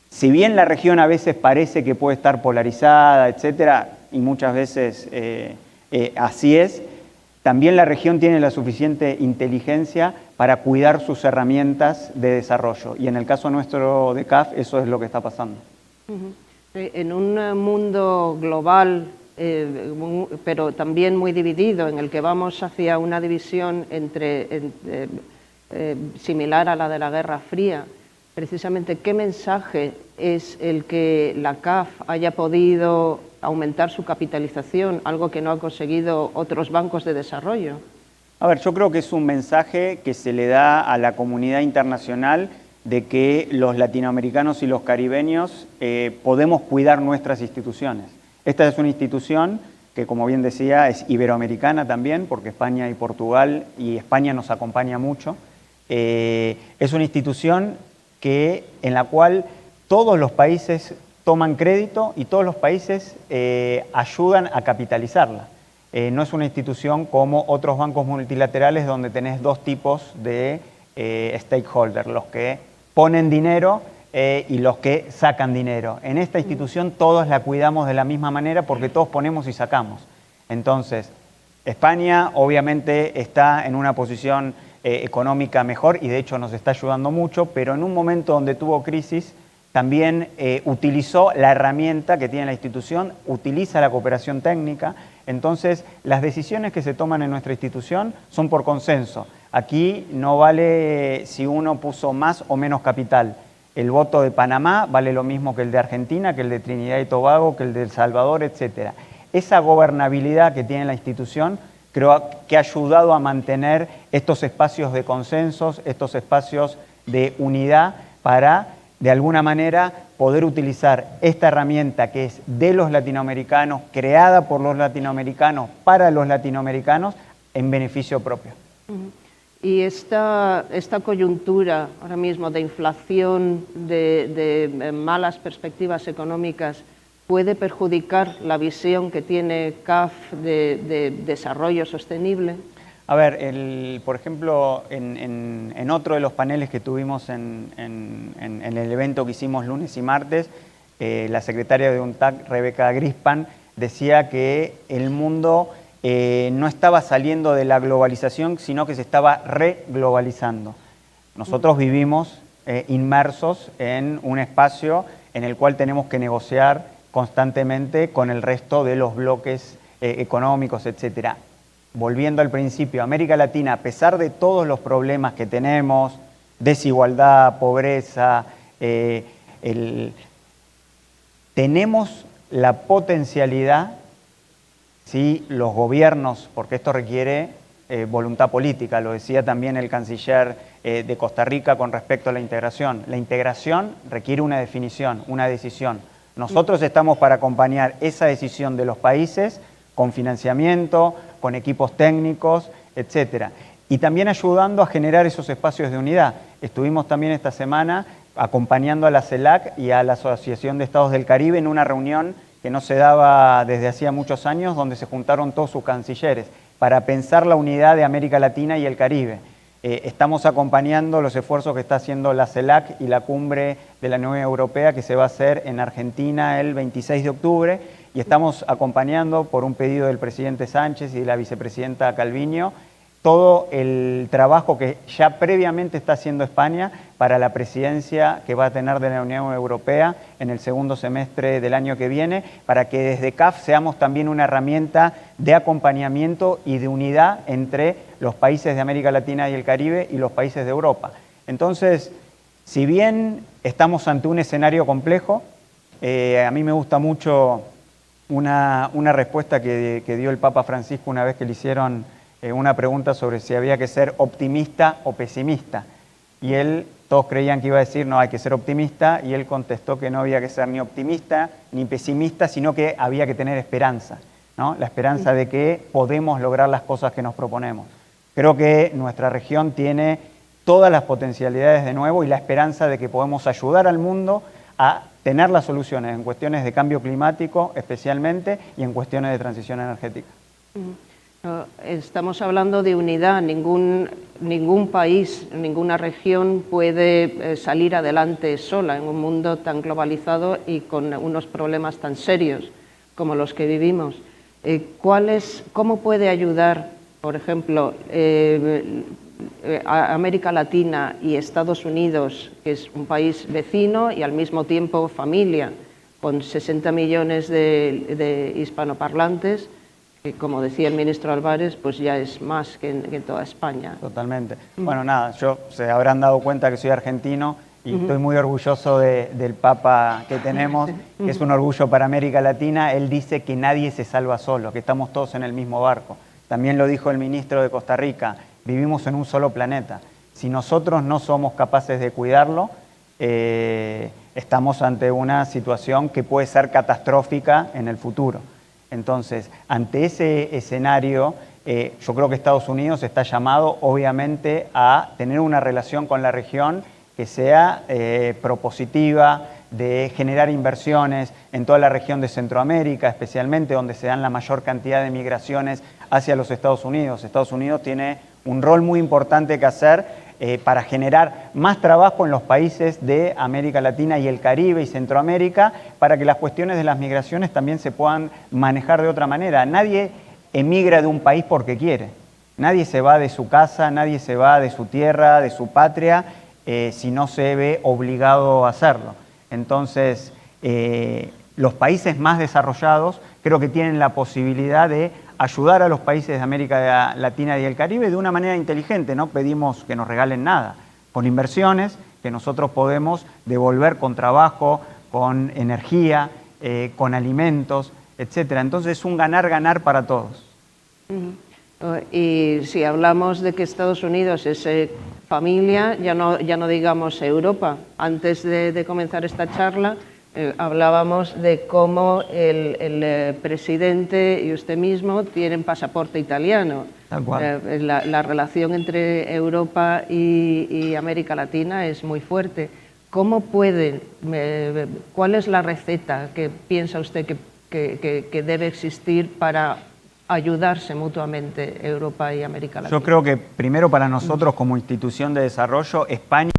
J: si bien la región a veces parece que puede estar polarizada, etcétera, y muchas veces así es, también la región tiene la suficiente inteligencia para cuidar sus herramientas de desarrollo. Y en el caso nuestro de CAF, eso es lo que está pasando.
I: En un mundo global, pero también muy dividido, en el que vamos hacia una división similar a la de la Guerra Fría, precisamente, ¿qué mensaje es el que la CAF haya podido aumentar su capitalización, algo que no han conseguido otros bancos de desarrollo?
J: A ver, yo creo que es un mensaje que se le da a la comunidad internacional de que los latinoamericanos y los caribeños podemos cuidar nuestras instituciones. Esta es una institución que, como bien decía, es iberoamericana también, porque España y Portugal y España nos acompaña mucho. Es una institución en la cual todos los países toman crédito y todos los países ayudan a capitalizarla. No es una institución como otros bancos multilaterales donde tenés dos tipos de stakeholders, los que ponen dinero y los que sacan dinero. En esta institución todos la cuidamos de la misma manera porque todos ponemos y sacamos. Entonces, España obviamente está en una posición económica mejor y de hecho nos está ayudando mucho, pero en un momento donde tuvo crisis también utilizó la herramienta que tiene la institución, utiliza la cooperación técnica. Entonces, las decisiones que se toman en nuestra institución son por consenso. Aquí no vale si uno puso más o menos capital. El voto de Panamá vale lo mismo que el de Argentina, que el de Trinidad y Tobago, que el de El Salvador, etc. Esa gobernabilidad que tiene la institución creo que ha ayudado a mantener estos espacios de consensos, estos espacios de unidad para, de alguna manera, poder utilizar esta herramienta que es de los latinoamericanos, creada por los latinoamericanos, para los latinoamericanos, en beneficio propio.
I: Y esta coyuntura ahora mismo de inflación, de malas perspectivas económicas, ¿puede perjudicar la visión que tiene CAF de desarrollo sostenible?
J: A ver, por ejemplo, en otro de los paneles que tuvimos en el evento que hicimos lunes y martes, la secretaria de UNTAC, Rebeca Grispan, decía que el mundo no estaba saliendo de la globalización, sino que se estaba reglobalizando. Nosotros vivimos inmersos en un espacio en el cual tenemos que negociar constantemente con el resto de los bloques económicos, etcétera. Volviendo al principio, América Latina, a pesar de todos los problemas que tenemos, desigualdad, pobreza, tenemos la potencialidad, si los gobiernos, porque esto requiere voluntad política, lo decía también el canciller de Costa Rica con respecto a la integración. La integración requiere una definición, una decisión. Nosotros estamos para acompañar esa decisión de los países con financiamiento, con equipos técnicos, etcétera. Y también ayudando a generar esos espacios de unidad. Estuvimos también esta semana acompañando a la CELAC y a la Asociación de Estados del Caribe en una reunión que no se daba desde hacía muchos años, donde se juntaron todos sus cancilleres para pensar la unidad de América Latina y el Caribe. estamos acompañando los esfuerzos que está haciendo la CELAC y la cumbre de la Unión Europea que se va a hacer en Argentina el 26 de octubre y estamos acompañando por un pedido del presidente Sánchez y de la vicepresidenta Calviño todo el trabajo que ya previamente está haciendo España para la presidencia que va a tener de la Unión Europea en el segundo semestre del año que viene, para que desde CAF seamos también una herramienta de acompañamiento y de unidad entre los países de América Latina y el Caribe y los países de Europa. Entonces, si bien estamos ante un escenario complejo, a mí me gusta mucho una respuesta que dio el Papa Francisco una vez que le hicieron una pregunta sobre si había que ser optimista o pesimista. Y él, todos creían que iba a decir, no, hay que ser optimista, y él contestó que no había que ser ni optimista ni pesimista, sino que había que tener esperanza, ¿no? La esperanza de que podemos lograr las cosas que nos proponemos. Creo que nuestra región tiene todas las potencialidades de nuevo y la esperanza de que podemos ayudar al mundo a tener las soluciones en cuestiones de cambio climático especialmente y en cuestiones de transición energética.
I: Estamos hablando de unidad, ningún país, ninguna región puede salir adelante sola en un mundo tan globalizado y con unos problemas tan serios como los que vivimos. ¿Cómo puede ayudar, por ejemplo, a América Latina y Estados Unidos, que es un país vecino y al mismo tiempo familia, con 60 millones de hispanoparlantes, que como decía el ministro Álvarez, pues ya es más que en toda España?
J: Totalmente. Bueno, nada, se habrán dado cuenta que soy argentino y estoy muy orgulloso del Papa que tenemos, que es un orgullo para América Latina. Él dice que nadie se salva solo, que estamos todos en el mismo barco. También lo dijo el ministro de Costa Rica, vivimos en un solo planeta. Si nosotros no somos capaces de cuidarlo, estamos ante una situación que puede ser catastrófica en el futuro. Entonces, ante ese escenario, yo creo que Estados Unidos está llamado, obviamente, a tener una relación con la región que sea propositiva, de generar inversiones en toda la región de Centroamérica, especialmente donde se dan la mayor cantidad de migraciones hacia los Estados Unidos. Estados Unidos tiene un rol muy importante que hacer para generar más trabajo en los países de América Latina y el Caribe y Centroamérica, para que las cuestiones de las migraciones también se puedan manejar de otra manera. Nadie emigra de un país porque quiere. Nadie se va de su casa, nadie se va de su tierra, de su patria, si no se ve obligado a hacerlo. Entonces, los países más desarrollados creo que tienen la posibilidad de ayudar a los países de América Latina y el Caribe de una manera inteligente. No pedimos que nos regalen nada, con inversiones que nosotros podemos devolver con trabajo, con energía, con alimentos, etc. Entonces es un ganar-ganar para todos.
I: Y si hablamos de que Estados Unidos es familia, ya no digamos Europa. Antes de comenzar esta charla, hablábamos de cómo el presidente y usted mismo tienen pasaporte italiano.
J: Tal cual.
I: La relación entre Europa y América Latina es muy fuerte. ¿Cómo cuál es la receta que piensa usted que debe existir para ayudarse mutuamente Europa y América Latina?
J: Yo creo que primero para nosotros como institución de desarrollo, España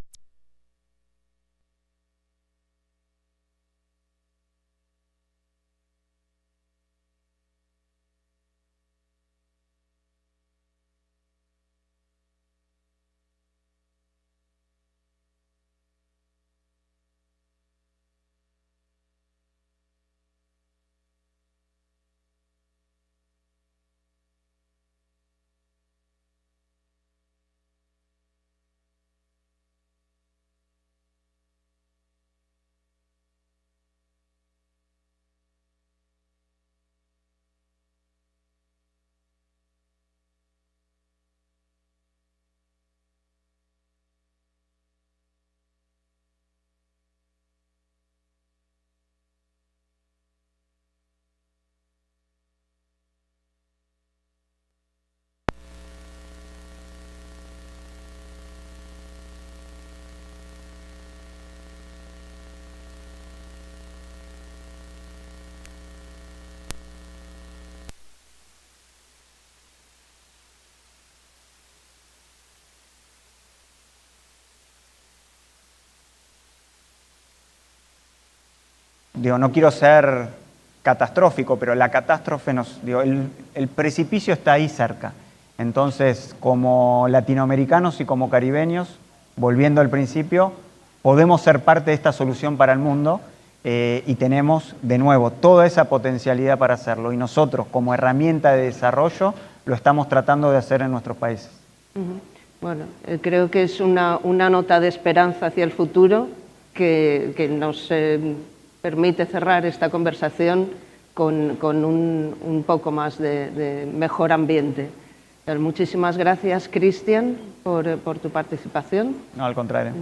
J: no quiero ser catastrófico, pero la catástrofe el precipicio está ahí cerca. Entonces, como latinoamericanos y como caribeños, volviendo al principio, podemos ser parte de esta solución para el mundo y tenemos, de nuevo, toda esa potencialidad para hacerlo. Y nosotros, como herramienta de desarrollo, lo estamos tratando de hacer en nuestros países.
I: Bueno, creo que es una nota de esperanza hacia el futuro que nos permite cerrar esta conversación con un poco más de mejor ambiente. Muchísimas gracias, Cristian, por tu participación.
J: No, al contrario.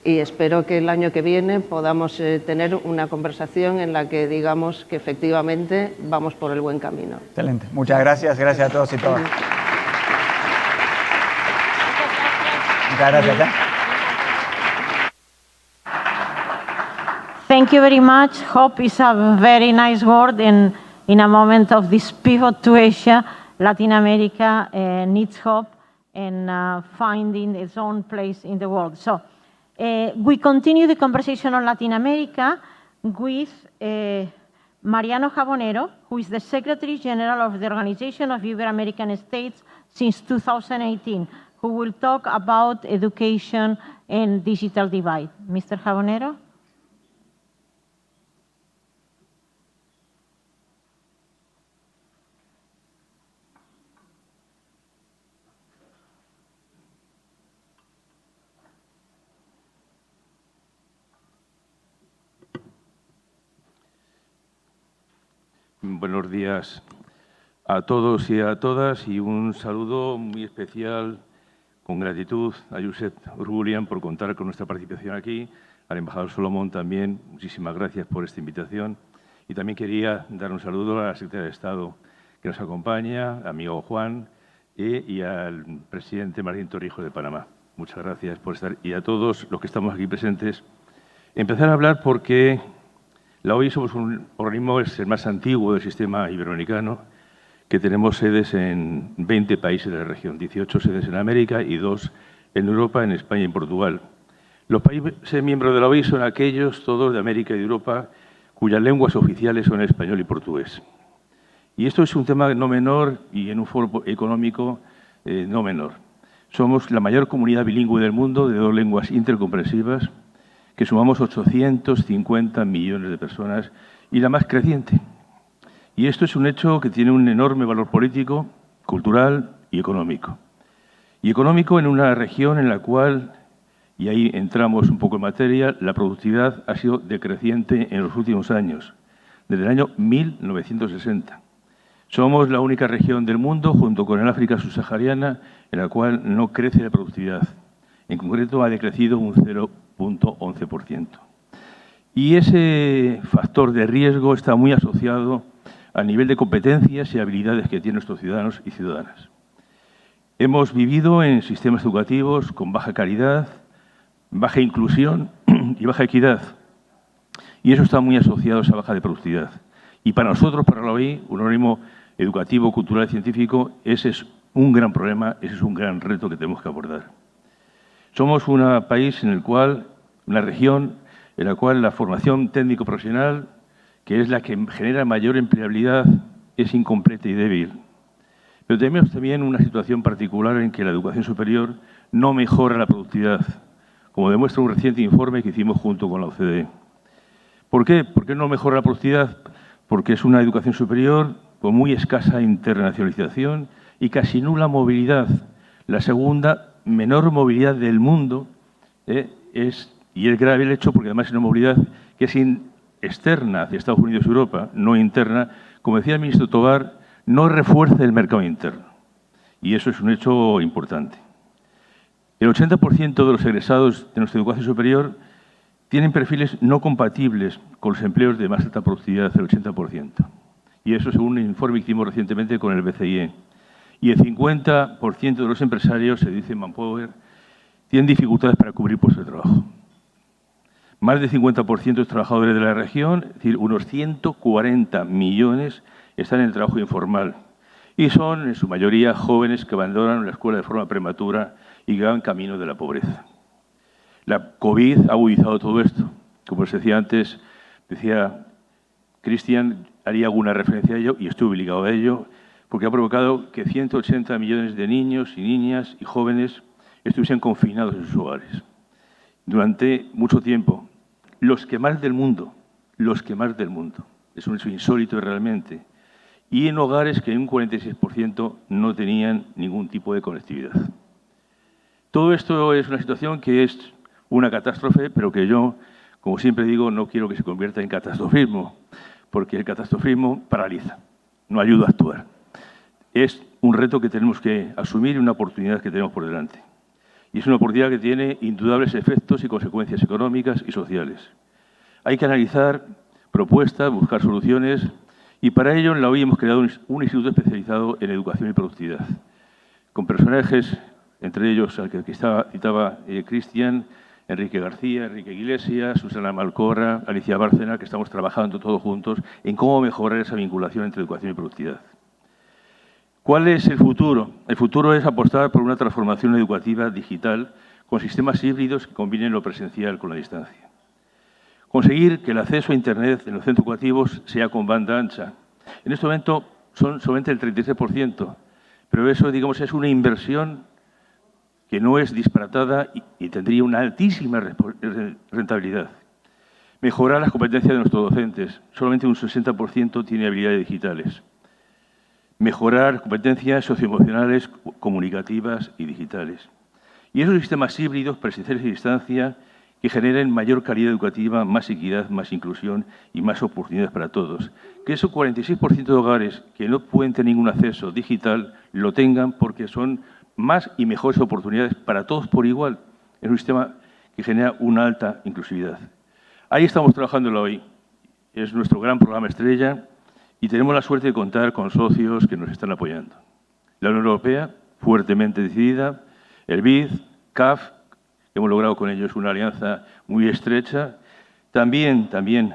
I: Y espero que el año que viene podamos tener una conversación en la que digamos que efectivamente vamos por el buen camino.
J: Excelente. Muchas gracias. Gracias a todos y todas. Muchas gracias.
A: Thank you very much. Hope is a very nice word, and in a moment of this pivot to Asia, Latin America needs hope and finding its own place in the world. So we continue the conversation on Latin America with Mariano Jabonero, who is the Secretary General of the Organization of Ibero-American States since 2018, who will talk about education and digital divide. Mr. Jabonero?
K: Buenos días a todos y a todas y un saludo muy especial con gratitud a Josep Urgulian por contar con nuestra participación aquí, al embajador Solomón también, muchísimas gracias por esta invitación y también quería dar un saludo a la secretaria de Estado que nos acompaña, amigo Juan, y al presidente Martín Torrijos de Panamá. Muchas gracias por estar y a todos los que estamos aquí presentes. Empezar a hablar porque la OIE somos un organismo, es el más antiguo del sistema iberoamericano, que tenemos sedes en 20 países de la región, 18 sedes en América y 2 en Europa, en España y en Portugal. Los países miembros de la OIE son aquellos, todos de América y de Europa, cuyas lenguas oficiales son el español y portugués. Y esto es un tema no menor y en un foro económico no menor. Somos la mayor comunidad bilingüe del mundo de 2 lenguas intercomprensivas, que sumamos 850 millones de personas y la más creciente. Y esto es un hecho que tiene un enorme valor político, cultural y económico. Y económico en una región en la cual, y ahí entramos un poco en materia, la productividad ha sido decreciente en los últimos años, desde el año 1960. Somos la única región del mundo, junto con el África subsahariana, en la cual no crece la productividad. En concreto, ha decrecido un 0,11%. Y ese factor de riesgo está muy asociado al nivel de competencias y habilidades que tienen nuestros ciudadanos y ciudadanas. Hemos vivido en sistemas educativos con baja calidad, baja inclusión y baja equidad. Y eso está muy asociado a esa baja de productividad. Y para nosotros, para la OIE, un organismo educativo, cultural y científico, ese es un gran problema, ese es un gran reto que tenemos que abordar. Somos un país en el cual, una región en la cual la formación técnico-profesional, que es la que genera mayor empleabilidad, es incompleta y débil. Pero tenemos también una situación particular en que la educación superior no mejora la productividad, como demuestra un reciente informe que hicimos junto con la OCDE. ¿Por qué? ¿Por qué no mejora la productividad? Porque es una educación superior con muy escasa internacionalización y casi nula movilidad. La segunda menor movilidad del mundo y es grave el hecho porque además es una movilidad que es externa hacia Estados Unidos y Europa, no interna. Como decía el ministro Tobar, no refuerza el mercado interno. Y eso es un hecho importante. El 80% de los egresados de nuestra educación superior tienen perfiles no compatibles con los empleos de más alta productividad, el 80%. Y eso según un informe que hicimos recientemente con el BCE. Y el 50% de los empresarios, se dice Manpower, tienen dificultades para cubrir puestos de trabajo. Más del 50% de los trabajadores de la región, es decir, unos 140 millones, están en el trabajo informal. Y son, en su mayoría, jóvenes que abandonan la escuela de forma prematura y que van camino de la pobreza. La COVID ha agudizado todo esto. Como os decía antes, decía Cristian haría alguna referencia a ello, y estoy obligado a ello, porque ha provocado que 180 millones de niños y niñas y jóvenes estuviesen confinados en sus hogares durante mucho tiempo. Los que más del mundo. Es un hecho insólito realmente. Y en hogares que en un 46% no tenían ningún tipo de conectividad. Todo esto es una situación que es una catástrofe, pero que yo, como siempre digo, no quiero que se convierta en catastrofismo, porque el catastrofismo paraliza, no ayuda a actuar. Es un reto que tenemos que asumir y una oportunidad que tenemos por delante. Y es una oportunidad que tiene indudables efectos y consecuencias económicas y sociales. Hay que analizar propuestas, buscar soluciones, y para ello en la OI hemos creado un instituto especializado en educación y productividad, con personajes, entre ellos al que citaba Cristian, Enrique García, Enrique Iglesias, Susana Malcorra, Alicia Bárcena, que estamos trabajando todos juntos en cómo mejorar esa vinculación entre educación y productividad. ¿Cuál es el futuro? El futuro es apostar por una transformación educativa digital con sistemas híbridos que combinen lo presencial con la distancia. Conseguir que el acceso a Internet en los centros educativos sea con banda ancha. En este momento son solamente el 33%, pero eso, digamos, es una inversión que no es disparatada y tendría una altísima rentabilidad. Mejorar las competencias de nuestros docentes. Solamente un 60% tiene habilidades digitales. Mejorar competencias socioemocionales, comunicativas y digitales. Y esos sistemas híbridos, presenciales y distancia, que generen mayor calidad educativa, más equidad, más inclusión y más oportunidades para todos. Que esos 46% de hogares que no pueden tener ningún acceso digital lo tengan porque son más y mejores oportunidades para todos por igual. Es un sistema que genera una alta inclusividad. Ahí estamos trabajando hoy. Es nuestro gran programa estrella y tenemos la suerte de contar con socios que nos están apoyando. La Unión Europea, fuertemente decidida, el BID, CAF, hemos logrado con ellos una alianza muy estrecha. También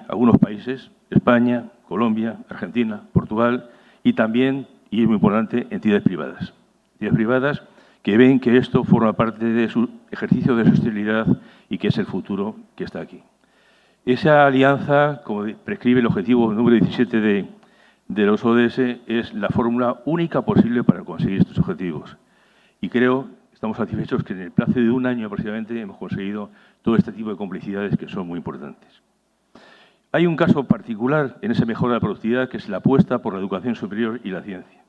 K: algunos países, España, Colombia, Argentina, Portugal, y también, y es muy importante, entidades privadas. Entidades privadas que ven que esto forma parte de su ejercicio de sostenibilidad y que es el futuro que está aquí. Esa alianza, como prescribe el objetivo número 17 de los ODS, es la fórmula única posible para conseguir estos objetivos. Y creo, estamos satisfechos que en el plazo de un año aproximadamente hemos conseguido todo este tipo de complicidades que son muy importantes. Hay un caso particular en esa mejora de la productividad que es la apuesta por la educación superior y la ciencia.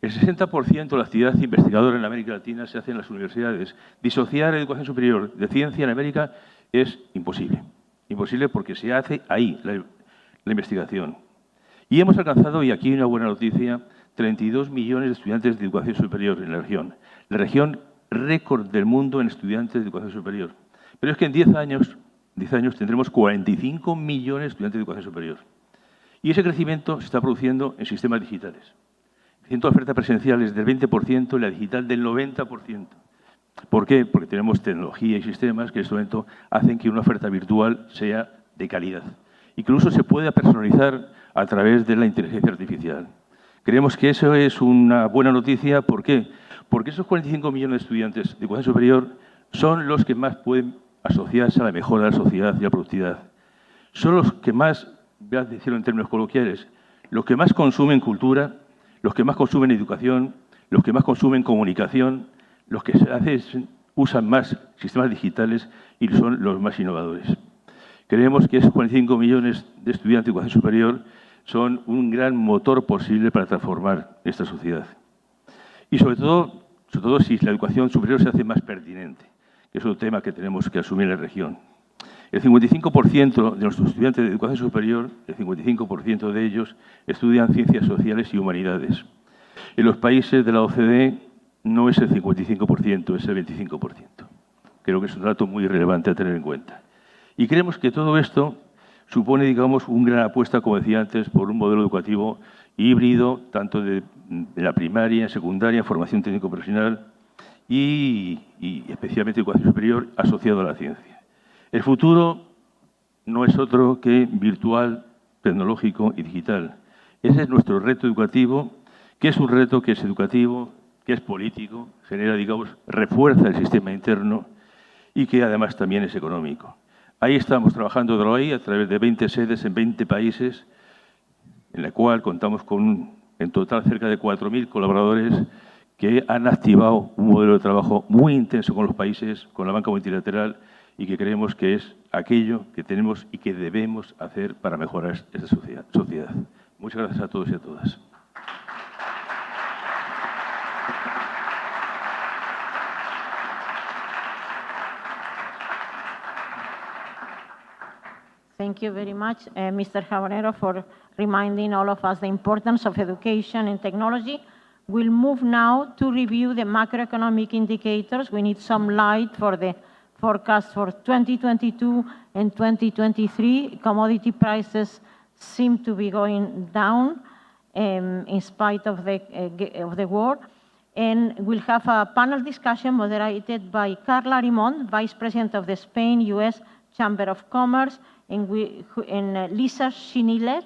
K: El 60% de la actividad investigadora en América Latina se hace en las universidades. Disociar educación superior de ciencia en América es imposible. Imposible porque se hace ahí la investigación. Y hemos alcanzado, y aquí hay una buena noticia, 32 millones de estudiantes de educación superior en la región. La región récord del mundo en estudiantes de educación superior. Pero es que en 10 años tendremos 45 millones de estudiantes de educación superior. Y ese crecimiento se está produciendo en sistemas digitales. El ciento de oferta presencial es del 20% y la digital del 90%. ¿Por qué? Porque tenemos tecnología y sistemas que en este momento hacen que una oferta virtual sea de calidad. Incluso se puede personalizar a través de la inteligencia artificial. Creemos que eso es una buena noticia. ¿Por qué? Porque esos 45 millones de estudiantes de educación superior son los que más pueden asociarse a la mejora de la sociedad y la productividad. Son los que más, voy a decirlo en términos coloquiales, los que más consumen cultura, los que más consumen educación, los que más consumen comunicación, los que usan más sistemas digitales y son los más innovadores. Creemos que esos 45 millones de estudiantes de educación superior son un gran motor posible para transformar esta sociedad. Y sobre todo si la educación superior se hace más pertinente, que es un tema que tenemos que asumir en la región. El 55% de nuestros estudiantes de educación superior, el 55% de ellos, estudian ciencias sociales y humanidades. En los países de la OCDE no es el 55%, es el 25%. Creo que es un dato muy relevante a tener en cuenta. Y creemos que todo esto supone, digamos, una gran apuesta, como decía antes, por un modelo educativo híbrido, tanto de la primaria, secundaria, formación técnico-profesional y especialmente educación superior asociado a la ciencia. El futuro no es otro que virtual, tecnológico y digital. Ese es nuestro reto educativo, que es un reto que es educativo, que es político, genera, digamos, refuerza el sistema interno y que además también es económico. Ahí estamos trabajando hoy a través de 20 sedes en 20 países, en la cual contamos con en total cerca de 4.000 colaboradores que han activado un modelo de trabajo muy intenso con los países, con la banca multilateral, y que creemos que es aquello que tenemos y que debemos hacer para mejorar esta sociedad. Muchas gracias a todos y a todas.
A: Thank you very much, Mr. Habanero, for reminding all of us the importance of education and technology. We'll move now to review the macroeconomic indicators. We need some light for the forecast for 2022 and 2023. Commodity prices seem to be going down in spite of the war. And we'll have a panel discussion moderated by Carla Arimón, Vice President of the Spain-US Chamber of Commerce, and Lisa Schiniller,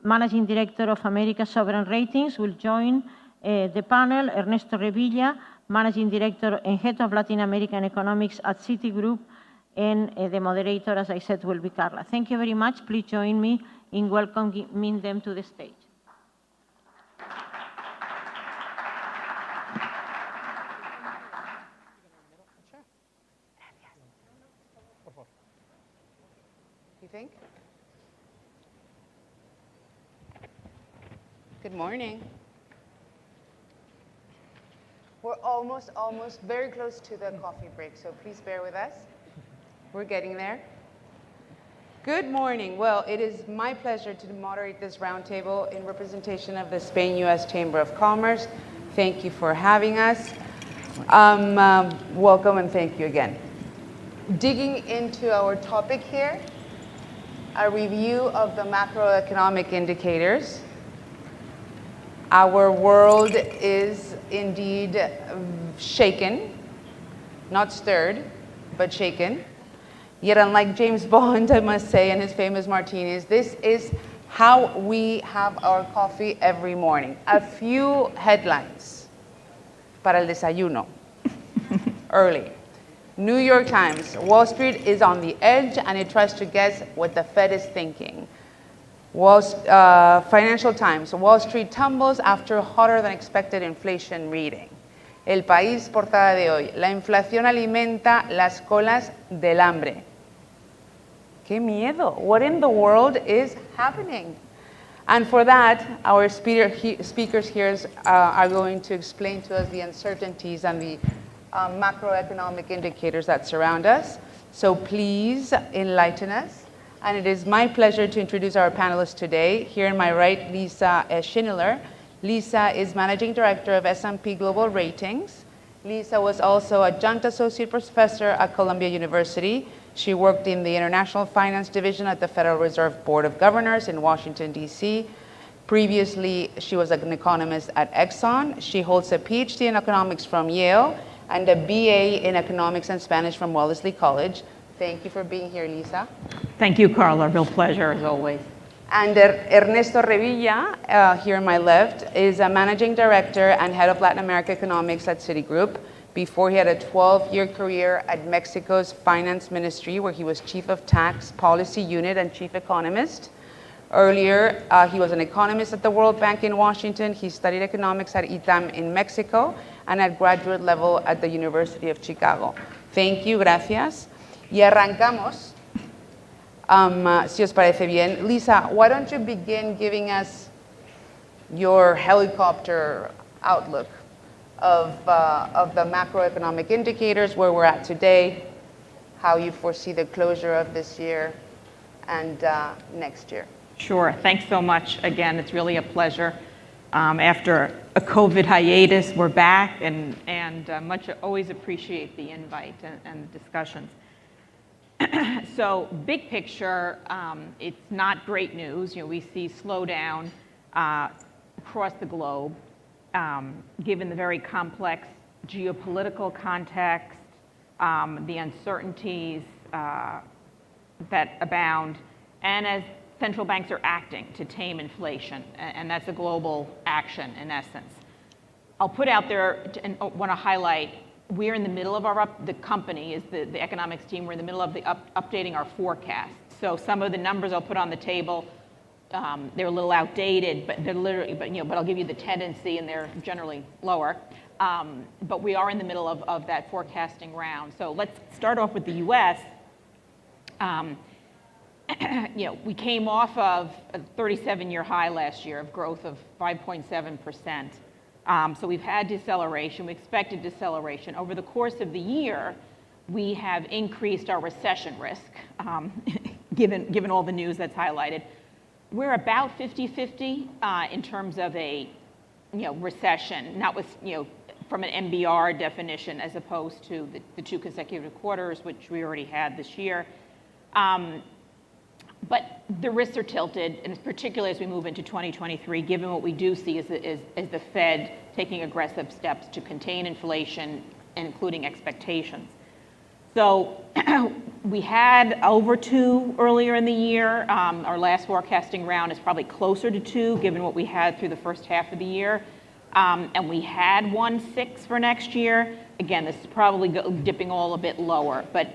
A: Managing Director of America Sovereign Ratings, will join the panel. Ernesto Revilla, Managing Director and Head of Latin American Economics at Citigroup, and the moderator, as I said, will be Carla. Thank you very much. Please join me in welcoming them to the stage.
L: You think? Good morning. We're almost very close to the coffee break, so please bear with us. We're getting there. Good morning. Well, it is my pleasure to moderate this roundtable in representation of the Spain-US Chamber of Commerce. Thank you for having us. Welcome and thank you again. Digging into our topic here, a review of the macroeconomic indicators. Our world is indeed shaken, not stirred, but shaken. Yet unlike James Bond, I must say, and his famous martinis, this is how we have our coffee every morning. A few headlines para el desayuno, early. New York Times, Wall Street is on the edge and it tries to guess what the Fed is thinking. Financial Times, Wall Street tumbles after hotter than expected inflation reading. El País, portada de hoy, la inflación alimenta las colas del hambre. ¡Qué miedo! What in the world is happening? And for that, our speakers here are going to explain to us the uncertainties and the macroeconomic indicators that surround us. So please enlighten us. And it is my pleasure to introduce our panelists today. Here on my right, Lisa Schiniller. Lisa is Managing Director of S&P Global Ratings. Lisa was also Adjunct Associate Professor at Columbia University. She worked in the International Finance Division at the Federal Reserve Board of Governors in Washington, D.C. Previously, she was an economist at Exxon. She holds a PhD in economics from Yale and a BA in economics and Spanish from Wellesley College. Thank you for being here, Lisa.
M: Thank you, Carla. Real pleasure, as always.
L: And Ernesto Revilla, here on my left, is a Managing Director and Head of Latin America Economics at Citigroup. Before, he had a 12-year career at Mexico's Finance Ministry, where he was Chief of Tax Policy Unit and Chief Economist. Earlier, he was an economist at the World Bank in Washington. He studied economics at ITAM in Mexico and at graduate level at the University of Chicago. Thank you, gracias. Y arrancamos, si os parece bien. Lisa, why don't you begin giving us your helicopter outlook of the macroeconomic indicators, where we're at today, how you foresee the closure of this year and next year.
M: Sure. Thanks so much. Again, it's really a pleasure. After a COVID hiatus, we're back, and always appreciate the invite and the discussions. So, big picture, it's not great news. You know, we see slowdown across the globe, given the very complex geopolitical context, the uncertainties that abound, and as central banks are acting to tame inflation, and that's a global action in essence. I'll put out there and want to highlight we're in the middle of the company is the economics team, we're in the middle of updating our forecast. So some of the numbers I'll put on the table, they're a little outdated, but they're literally, but I'll give you the tendency, and they're generally lower. But we are in the middle of that forecasting round. So let's start off with the U.S. We came off of a 37-year high last year of growth of 5.7%. So we've had deceleration. We expected deceleration. Over the course of the year, we have increased our recession risk, given all the news that's highlighted. We're about 50-50 in terms of a recession, not with from an MBR definition as opposed to the 2 consecutive quarters, which we already had this year. But the risks are tilted, and particularly as we move into 2023, given what we do see is the Fed taking aggressive steps to contain inflation, including expectations. So we had over 2 earlier in the year. Our last forecasting round is probably closer to 2, given what we had through the first half of the year. And we had 1.6 for next year. Again, this is probably dipping all a bit lower, but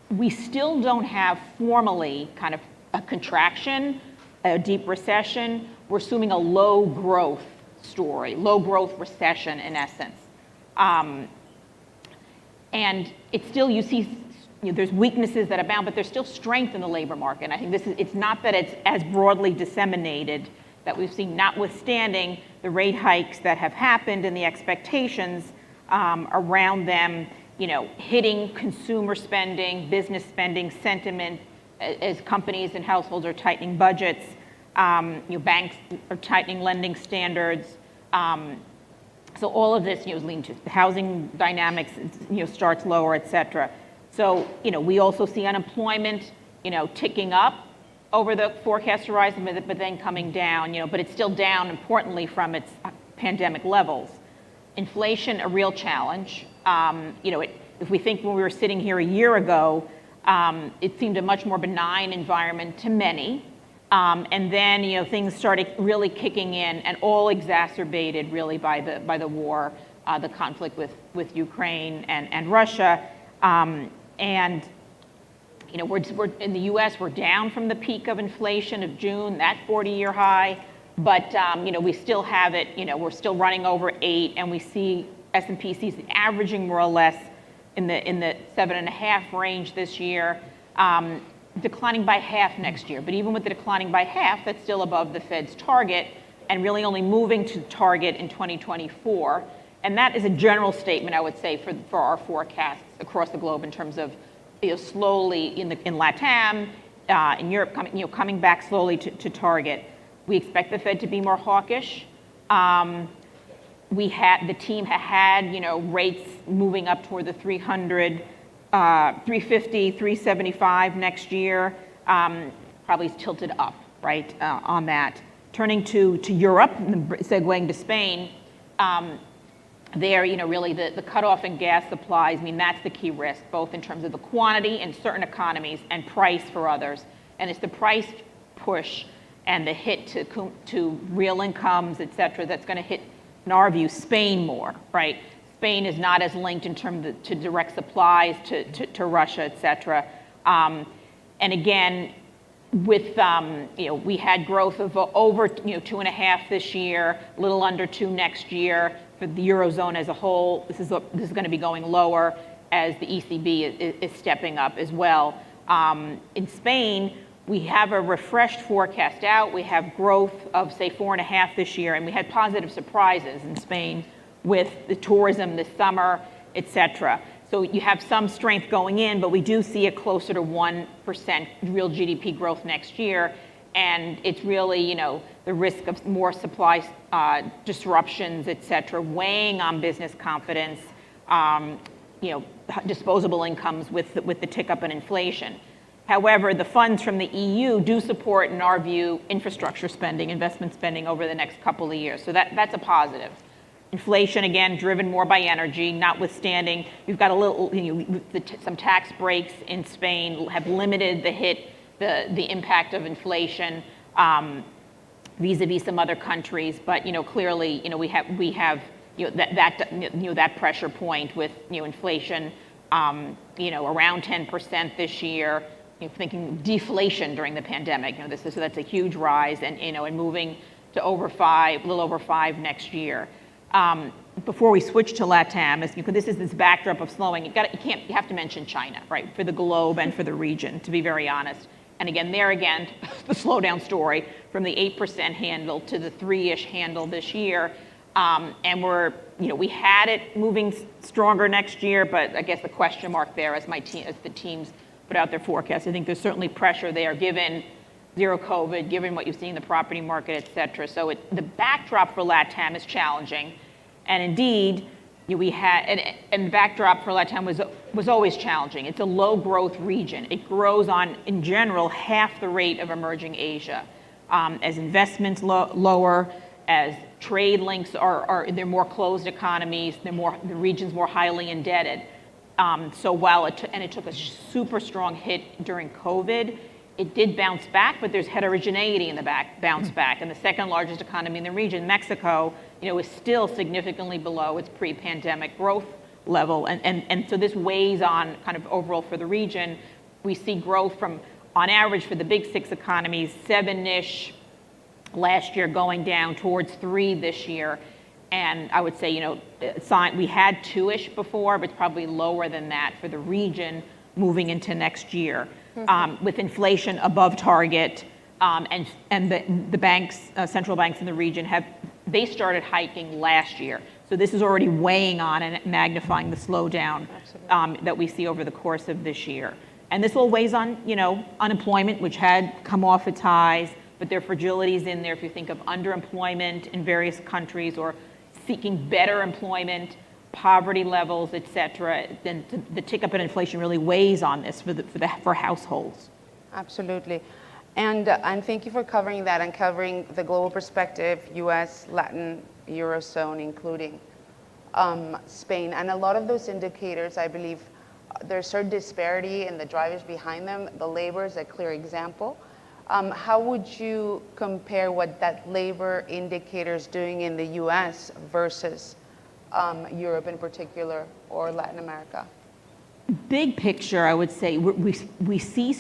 M: we still don't have formally kind of a contraction, a deep recession. We're assuming a low growth story, low growth recession in essence. And it's still, you see, there's weaknesses that abound, but there's still strength in the labor market. And I think it's not that it's as broadly disseminated that we've seen, notwithstanding the rate hikes that have happened and the expectations around them, hitting consumer spending, business spending, sentiment, as companies and households are tightening budgets, banks are tightening lending standards. So all of this, is leading to housing dynamics, starts lower, et cetera. So, we also see unemployment, ticking up over the forecast horizon, but then coming down, but it's still down importantly from its pandemic levels. Inflation, a real challenge. If we think when we were sitting here a year ago, it seemed a much more benign environment to many. And then, things started really kicking in, and all exacerbated really by the war, the conflict with Ukraine and Russia. And we're in the U.S., we're down from the peak of inflation of June, that 40-year high. But we still have it. We're still running over 8, and we see S&P sees it averaging more or less in the 7.5 range this year. Declining by half next year. But even with the declining by half, that's still above the Fed's target, and really only moving to target in 2024. And that is a general statement, I would say, for our forecasts across the globe in terms of slowly in LATAM, in Europe, coming back slowly to target. We expect the Fed to be more hawkish. The team had rates moving up toward the 300. 350, 375 next year, probably tilted up, right, on that. Turning to Europe, segueing to Spain, there, really the cutoff in gas supplies, that's the key risk, both in terms of the quantity in certain economies and price for others. And it's the price push and the hit to real incomes, et cetera, that's going to hit, in our view, Spain more, right? Spain is not as linked in terms to direct supplies to Russia, et cetera. And again, with, we had growth of over, 2.5 this year, a little under 2 next year for the Eurozone as a whole. This is going to be going lower as the ECB is stepping up as well. In Spain, we have a refreshed forecast out. We have growth of, say, 4.5 this year, and we had positive surprises in Spain with the tourism this summer, et cetera. So you have some strength going in, but we do see it closer to 1% real GDP growth next year. And it's really, the risk of more supply disruptions, et cetera, weighing on business confidence, disposable incomes with the tick up in inflation. However, the funds from the EU do support, in our view, infrastructure spending, investment spending over the next couple of years. So that's a positive. Inflation, again, driven more by energy, notwithstanding, you've got a little, some tax breaks in Spain have limited the impact of inflation vis-a-vis some other countries. But, clearly, we have that pressure point with inflation around 10% this year. Thinking deflation during the pandemic, that's a huge rise, and moving to a little over 5 next year. Before we switch to LATAM, because this is this backdrop of slowing, you have to mention China, right, for the globe and for the region, to be very honest. And again, the slowdown story from the 8% handle to the 3-ish handle this year. And we had it moving stronger next year, but I guess the question mark there as the teams put out their forecast, I think there's certainly pressure there given zero COVID, given what you see in the property market, et cetera. So the backdrop for LATAM is challenging. And indeed, we had, and the backdrop for LATAM was always challenging. It's a low growth region. It grows on, in general, half the rate of emerging Asia. As investments lower, as trade links they're more closed economies, the region's more highly indebted. So while it took a super strong hit during COVID, it did bounce back, but there's heterogeneity in the bounce back. And the second largest economy in the region, Mexico, is still significantly below its pre-pandemic growth level. And so this weighs on kind of overall for the region. We see growth from, on average for the big 6 economies, 7-ish last year, going down towards 3 this year. And I would say, we had 2-ish before, but it's probably lower than that for the region moving into next year. With inflation above target, and the banks, central banks in the region they started hiking last year. So this is already weighing on and magnifying the slowdown that we see over the course of this year. And this all weighs on, unemployment, which had come off its highs, but there are fragilities in there if you think of underemployment in various countries or seeking better employment, poverty levels, et cetera. Then the tick up in inflation really weighs on this for households.
L: Absolutely. And thank you for covering that and covering the global perspective, US, Latin, Eurozone, including Spain. And a lot of those indicators, I believe, there's certain disparity in the drivers behind them. The labor is a clear example. How would you compare what that labor indicator is doing in the US versus Europe in particular, or Latin America?
M: Big picture, I would say we see,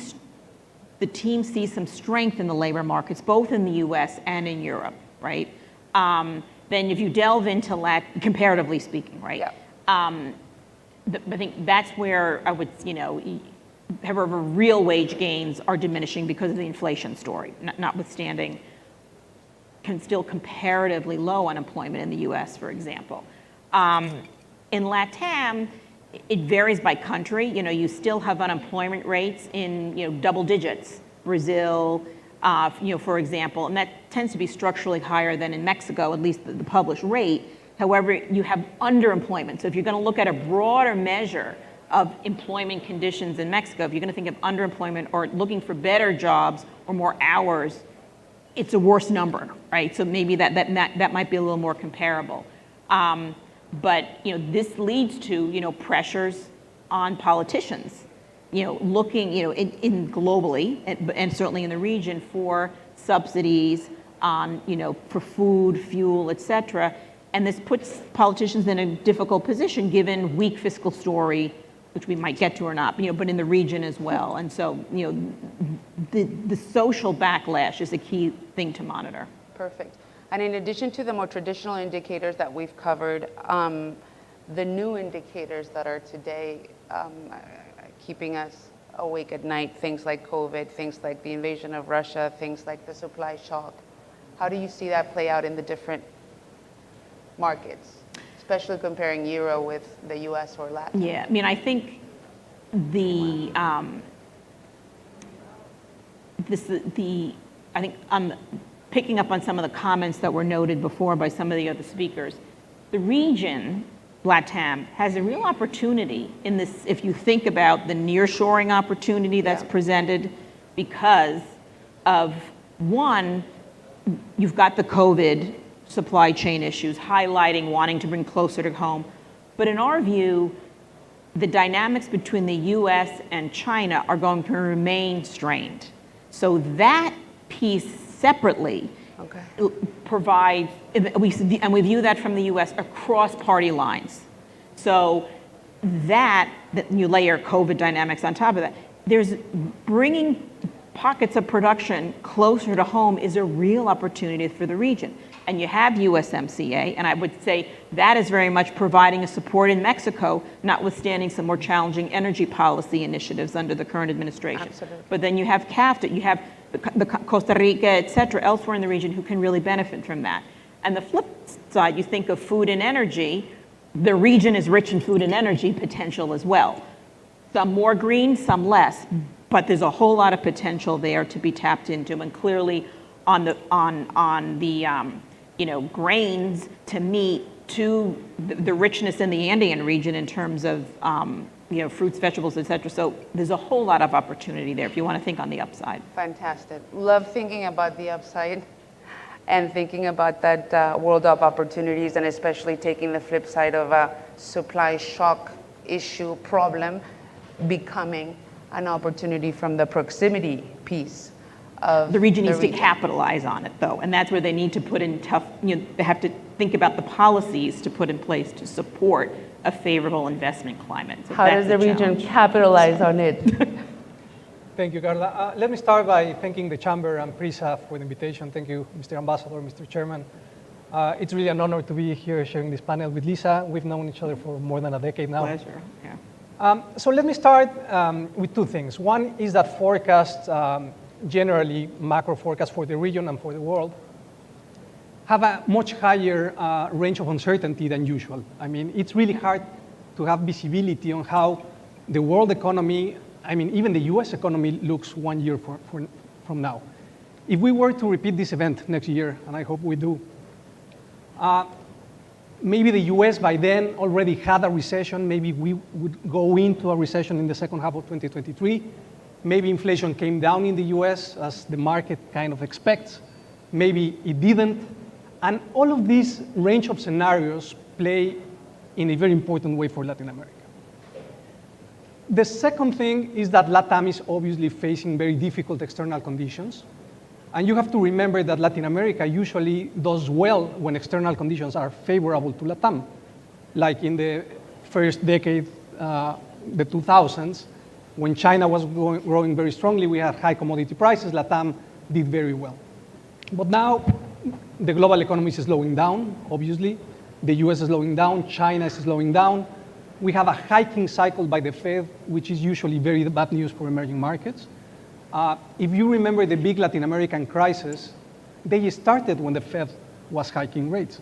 M: the team sees some strength in the labor markets, both in the US and in Europe, right? Then if you delve into comparatively speaking, right?
L: Yeah.
M: I think that's where I would, however, real wage gains are diminishing because of the inflation story, notwithstanding still comparatively low unemployment in the US, for example. In LATAM, it varies by country. You still have unemployment rates in double digits. Brazil, for example, and that tends to be structurally higher than in Mexico, at least the published rate. However, you have underemployment. So if you're going to look at a broader measure of employment conditions in Mexico, if you're going to think of underemployment or looking for better jobs or more hours, it's a worse number, right? So maybe that might be a little more comparable. But this leads to pressures on politicians, looking in globally and certainly in the region for subsidies on for food, fuel, et cetera. And this puts politicians in a difficult position given weak fiscal story, which we might get to or not, but in the region as well. And so the social backlash is a key thing to monitor.
L: Perfect. And in addition to the more traditional indicators that we've covered, the new indicators that are today keeping us awake at night, things like COVID, things like the invasion of Russia, things like the supply shock. How do you see that play out in the different markets, especially comparing Euro with the US or Latin?
M: Yeah, I think picking up on some of the comments that were noted before by some of the other speakers, the region, LATAM, has a real opportunity in this, if you think about the nearshoring opportunity that's presented because of, one, you've got the COVID supply chain issues highlighting wanting to bring closer to home. But in our view, the dynamics between the US and China are going to remain strained. So that piece separately provides, and we view that from the US across party lines. So that you layer COVID dynamics on top of that, there's bringing pockets of production closer to home is a real opportunity for the region. And you have USMCA, and I would say that is very much providing a support in Mexico, notwithstanding some more challenging energy policy initiatives under the current administration.
L: Absolutely.
M: But then you have CAFTA, you have the Costa Rica, et cetera, elsewhere in the region who can really benefit from that. And the flip side, you think of food and energy, the region is rich in food and energy potential as well. Some more green, some less, but there's a whole lot of potential there to be tapped into, and clearly on the grains to meet to the richness in the Andean region in terms of fruits, vegetables, et cetera. So there's a whole lot of opportunity there if you want to think on the upside.
L: Fantastic. Love thinking about the upside and thinking about that world of opportunities, and especially taking the flip side of a supply shock issue problem becoming an opportunity from the proximity piece.
M: The region needs to capitalize on it, though, and that's where they need to put in tough, they have to think about the policies to put in place to support a favorable investment climate. So
L: how does the region capitalize on it?
N: Thank you, Carla. Let me start by thanking the Chamber and PRISA for the invitation. Thank you, Mr. Ambassador, Mr. Chairman. It's really an honor to be here sharing this panel with Lisa. We've known each other for more than a decade now.
M: Pleasure, yeah.
N: So let me start with two things. One is that forecasts, generally macro forecasts for the region and for the world, have a much higher range of uncertainty than usual. I mean, it's really hard to have visibility on how the world economy, I mean, even the US economy looks 1 year from now. If we were to repeat this event next year, and I hope we do, maybe the US by then already had a recession. Maybe we would go into a recession in the second half of 2023. Maybe inflation came down in the US as the market kind of expects. Maybe it didn't. And all of these range of scenarios play in a very important way for Latin America. The second thing is that LATAM is obviously facing very difficult external conditions. And you have to remember that Latin America usually does well when external conditions are favorable to LATAM. Like in the first decade, the 2000s, when China was growing very strongly, we had high commodity prices, LATAM did very well. But now, the global economy is slowing down, obviously. The US is slowing down, China is slowing down. We have a hiking cycle by the Fed, which is usually very bad news for emerging markets. If you remember the big Latin American crisis, they started when the Fed was hiking rates.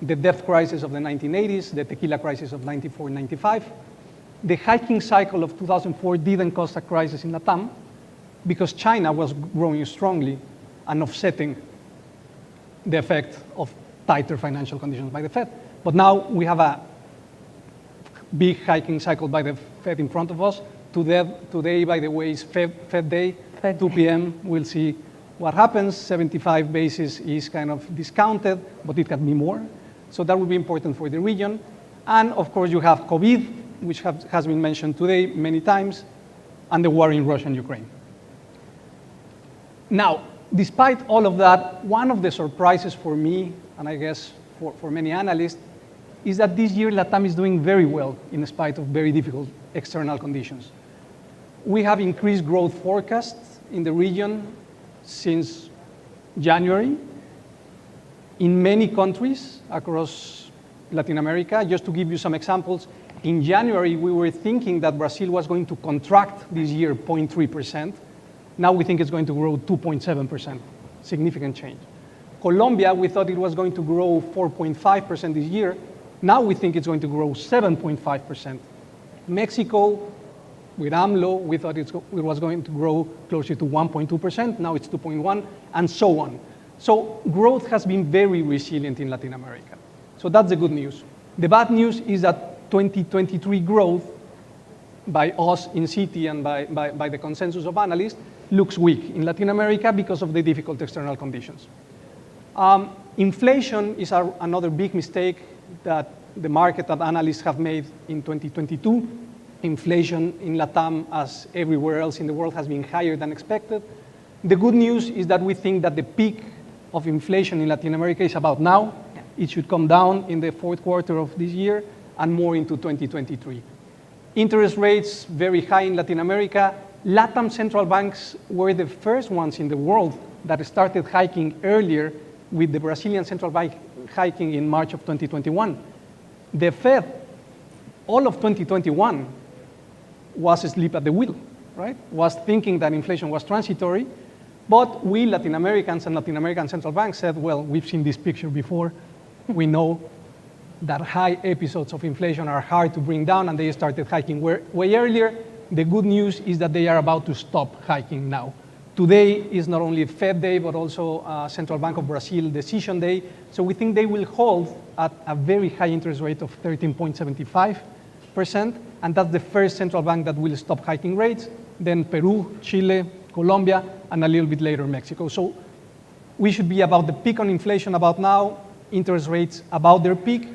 N: The debt crisis of the 1980s, the tequila crisis of 94, 95. The hiking cycle of 2004 didn't cause a crisis in LATAM because China was growing strongly and offsetting the effect of tighter financial conditions by the Fed. But now we have a big hiking cycle by the Fed in front of us. Today, by the way, is Fed Day, 2 p.m. We'll see what happens. 75 basis is kind of discounted, but it can be more. So that will be important for the region. And of course, you have COVID, which has been mentioned today many times, and the war in Russia and Ukraine. Now, despite all of that, one of the surprises for me, and I guess for many analysts, is that this year LATAM is doing very well in spite of very difficult external conditions. We have increased growth forecasts in the region since January in many countries across Latin America. Just to give you some examples, in January, we were thinking that Brazil was going to contract this year 0.3%. Now we think it's going to grow 2.7%, significant change. Colombia, we thought it was going to grow 4.5% this year. Now we think it's going to grow 7.5%. Mexico, with AMLO, we thought it was going to grow closer to 1.2%. Now it's 2.1%, and so on. So growth has been very resilient in Latin America. So that's the good news. The bad news is that 2023 growth by us in Citi and by the consensus of analysts looks weak in Latin America because of the difficult external conditions. Inflation is another big mistake that the market and analysts have made in 2022. Inflation in LATAM, as everywhere else in the world, has been higher than expected. The good news is that we think that the peak of inflation in Latin America is about now. It should come down in the fourth quarter of this year and more into 2023. Interest rates very high in Latin America. LATAM central banks were the first ones in the world that started hiking earlier, with the Brazilian central bank hiking in March of 2021. The Fed, all of 2021, was asleep at the wheel, right? Was thinking that inflation was transitory, but we Latin Americans and Latin American central banks said, well, we've seen this picture before. We know that high episodes of inflation are hard to bring down, and they started hiking way earlier. The good news is that they are about to stop hiking now. Today is not only Fed day, but also Central Bank of Brazil decision day. So we think they will hold at a very high interest rate of 13.75%, and that's the first central bank that will stop hiking rates. Then Peru, Chile, Colombia, and a little bit later Mexico. So we should be about the peak on inflation about now, interest rates about their peak,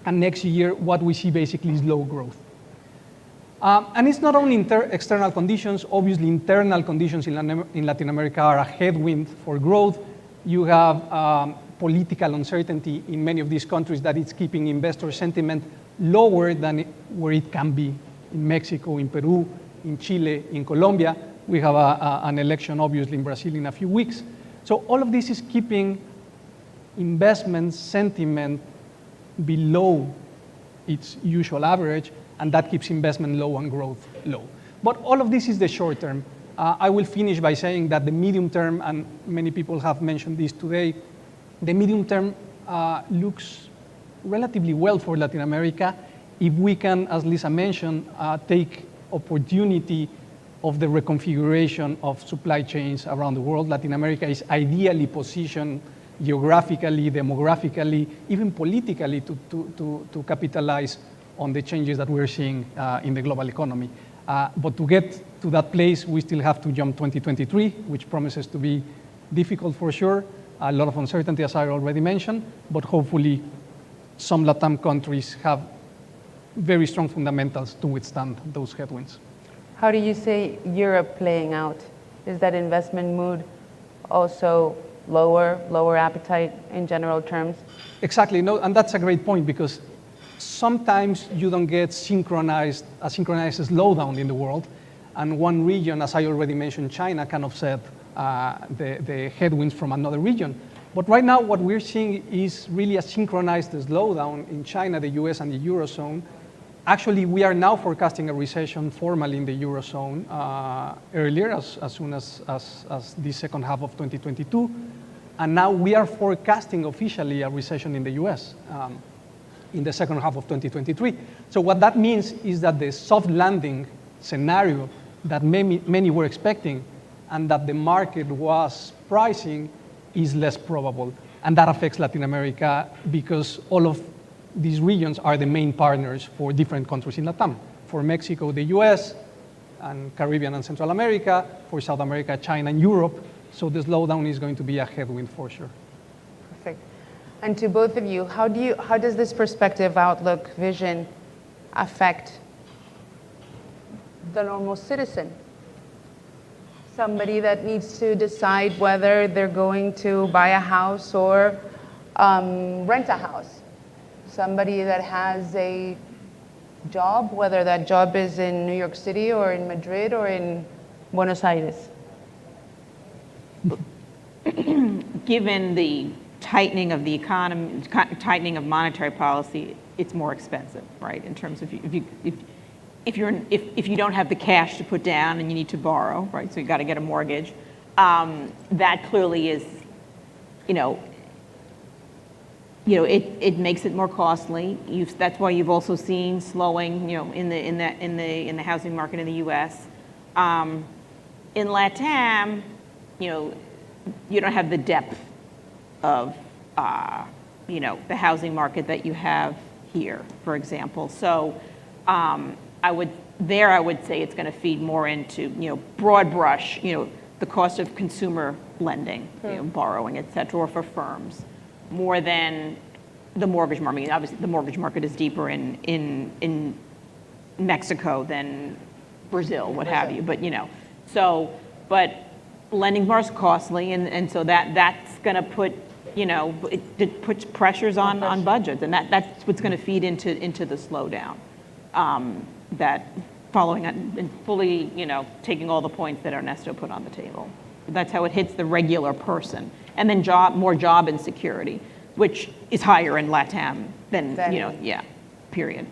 N: and next year what we see basically is low growth. And it's not only external conditions. Obviously, internal conditions in Latin America are a headwind for growth. You have political uncertainty in many of these countries that it's keeping investor sentiment lower than where it can be in Mexico, in Peru, in Chile, in Colombia. We have an election, obviously, in Brazil in a few weeks. So all of this is keeping investment sentiment below its usual average, and that keeps investment low and growth low. But all of this is the short term. I will finish by saying that the medium term, and many people have mentioned this today, the medium term looks relatively well for Latin America if we can, as Lisa mentioned, take opportunity of the reconfiguration of supply chains around the world. Latin America is ideally positioned geographically, demographically, even politically to capitalize on the changes that we're seeing in the global economy. But to get to that place, we still have to jump 2023, which promises to be difficult for sure. A lot of uncertainty, as I already mentioned, but hopefully some LATAM countries have very strong fundamentals to withstand those headwinds.
L: How do you see Europe playing out? Is that investment mood also lower appetite in general terms?
N: Exactly, no, and that's a great point, because sometimes you don't get a synchronized slowdown in the world, and one region, as I already mentioned, China, can offset the headwinds from another region. But right now, what we're seeing is really a synchronized slowdown in China, the US, and the Eurozone. Actually, we are now forecasting a recession formally in the Eurozone earlier, as soon as the second half of 2022. And now we are forecasting officially a recession in the US in the second half of 2023. So what that means is that the soft landing scenario that many were expecting and that the market was pricing is less probable. And that affects Latin America because all of these regions are the main partners for different countries in LATAM. For Mexico, the US, and Caribbean and Central America. For South America, China, and Europe. So the slowdown is going to be a headwind for sure.
L: Perfect. And to both of you, how does this perspective, outlook, vision affect the normal citizen? Somebody that needs to decide whether they're going to buy a house or rent a house. Somebody that has a job, whether that job is in New York City or in Madrid or in Buenos Aires.
M: Given the tightening of the economy, tightening of monetary policy, it's more expensive, right? In terms of if you don't have the cash to put down and you need to borrow, right? So you got to get a mortgage. That clearly is, it makes it more costly. That's why you've also seen slowing, in the housing market in the U.S. In LATAM, you don't have the depth of, the housing market that you have here, for example. So I would say it's going to feed more into, broad brush, the cost of consumer lending, borrowing, et cetera, or for firms, more than the mortgage market. I mean, obviously, the mortgage market is deeper in Mexico than Brazil, what have you. But, lending more is costly, and so that's going to put, it puts pressures on budgets, and that's what's going to feed into the slowdown. That following and fully, taking all the points that Ernesto put on the table. That's how it hits the regular person, and then more job insecurity, which is higher in LATAM than period.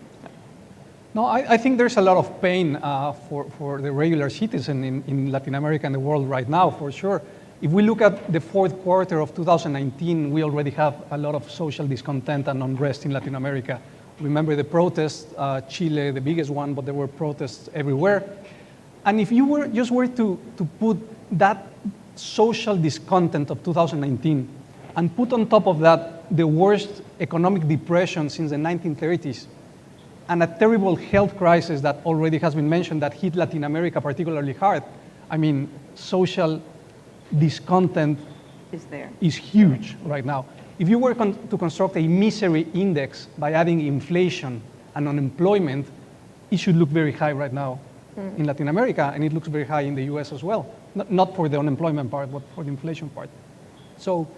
N: No, I think there's a lot of pain for the regular citizen in Latin America and the world right now, for sure. If we look at the fourth quarter of 2019, we already have a lot of social discontent and unrest in Latin America. Remember the protests, Chile, the biggest one, but there were protests everywhere. And if you were to put that social discontent of 2019 and put on top of that the worst economic depression since the 1930s, and a terrible health crisis that already has been mentioned that hit Latin America particularly hard. I mean, social discontent is huge right now. If you were to construct a misery index by adding inflation and unemployment, it should look very high right now in Latin America, and it looks very high in the US as well. Not for the unemployment part, but for the inflation part. So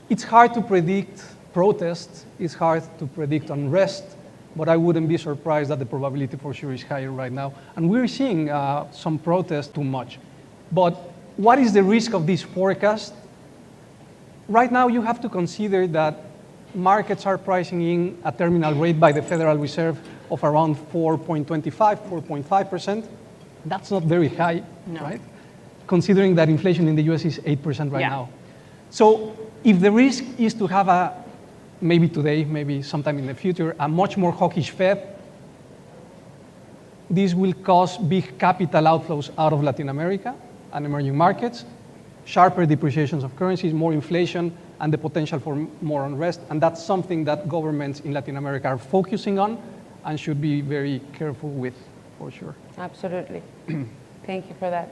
N: it's hard to predict protests, it's hard to predict unrest, but I wouldn't be surprised that the probability for sure is higher right now. And we're seeing some protests too much. But what is the risk of this forecast? Right now, you have to consider that markets are pricing in a terminal rate by the Federal Reserve of around 4.25, 4.5%. That's not very high, right? Considering that inflation in the US is 8% right now. So if the risk is to have maybe today, maybe sometime in the future, a much more hawkish Fed, this will cause big capital outflows out of Latin America and emerging markets, sharper depreciations of currencies, more inflation, and the potential for more unrest. And that's something that governments in Latin America are focusing on and should be very careful with, for sure.
L: Absolutely. Thank you for that.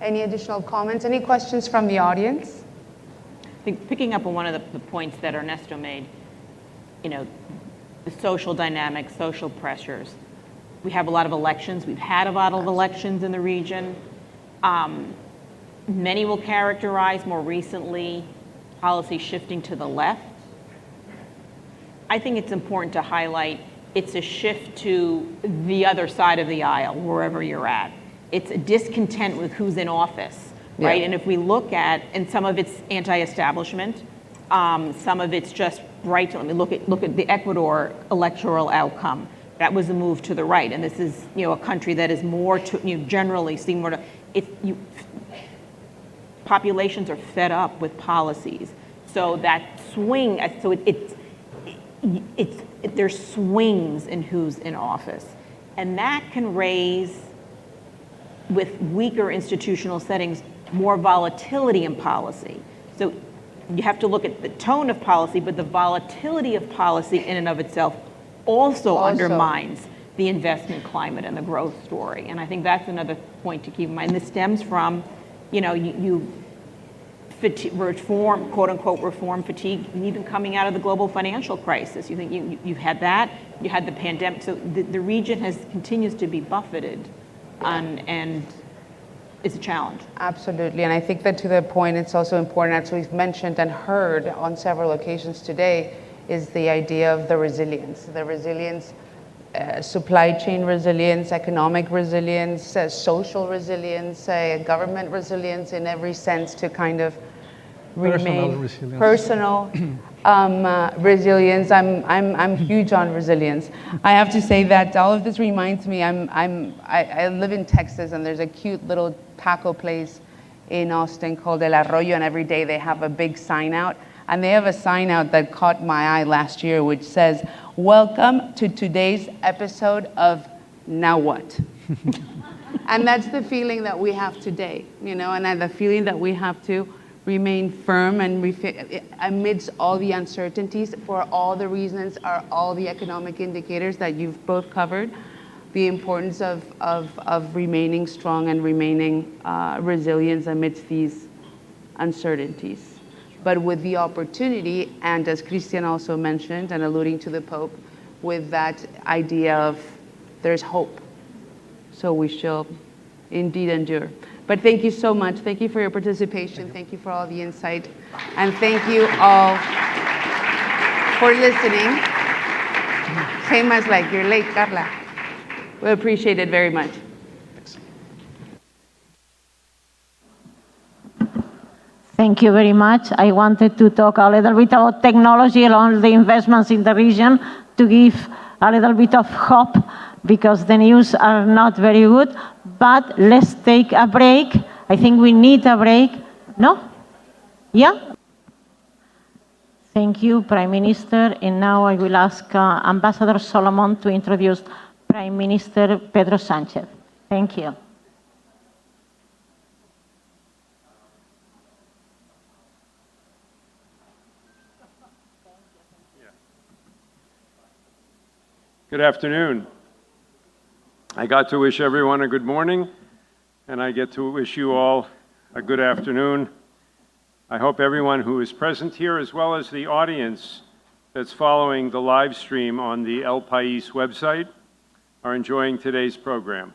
L: Any additional comments? Any questions from the audience?
M: I think picking up on one of the points that Ernesto made, the social dynamics, social pressures. We have a lot of elections. We've had a lot of elections in the region. Many will characterize more recently policy shifting to the left. I think it's important to highlight it's a shift to the other side of the aisle, wherever you're at. It's a discontent with who's in office. Right, and if we look at, and some of it's anti-establishment, some of it's just right. Let me look at the Ecuador electoral outcome. That was a move to the right, and this is a country that is more to generally see more to. Populations are fed up with policies, so that swing. So there's swings in who's in office, and that can raise, with weaker institutional settings, more volatility in policy. So you have to look at the tone of policy, but the volatility of policy in and of itself also undermines the investment climate and the growth story. And I think that's another point to keep in mind. This stems from, reform, quote unquote, reform fatigue, even coming out of the global financial crisis. You think you've had that, you had the pandemic. So the region continues to be buffeted, and it's a challenge. Absolutely, and I think that to the point, it's also important, as we've mentioned and heard on several occasions today, is the idea of the resilience, supply chain resilience, economic resilience, social resilience, government resilience in every sense to kind of remain personal resilience. I'm huge on resilience. I have to say that all of this reminds me. I live in Texas, and there's a cute little taco place in Austin called El Arroyo, and every day they have a big sign out. And they have a sign out that caught my eye last year, which says, "Welcome to today's episode of Now What?" And that's the feeling that we have today, and the feeling that we have to remain firm and amidst all the uncertainties, for all the reasons, are all the economic indicators that you've both covered, the importance of remaining strong and remaining resilient amidst these uncertainties. But with the opportunity, and as Christian also mentioned, and alluding to the Pope, with that idea of there's hope. So we shall indeed endure.
L: But thank you so much. Thank you for your participation. Thank you for all the insight. And thank you all for listening. Same as like you're late, Carla. We appreciate it very much.
A: Thank you very much. I wanted to talk a little bit about technology and all the investments in the region to give a little bit of hope because the news are not very good. But let's take a break. I think we need a break. No? Yeah? Thank you, Prime Minister. And now I will ask Ambassador Solomon to introduce Prime Minister Pedro Sánchez. Thank you.
B: Good afternoon. I got to wish everyone a good morning, and I get to wish you all a good afternoon. I hope everyone who is present here, as well as the audience that's following the live stream on the El País website, are enjoying today's program.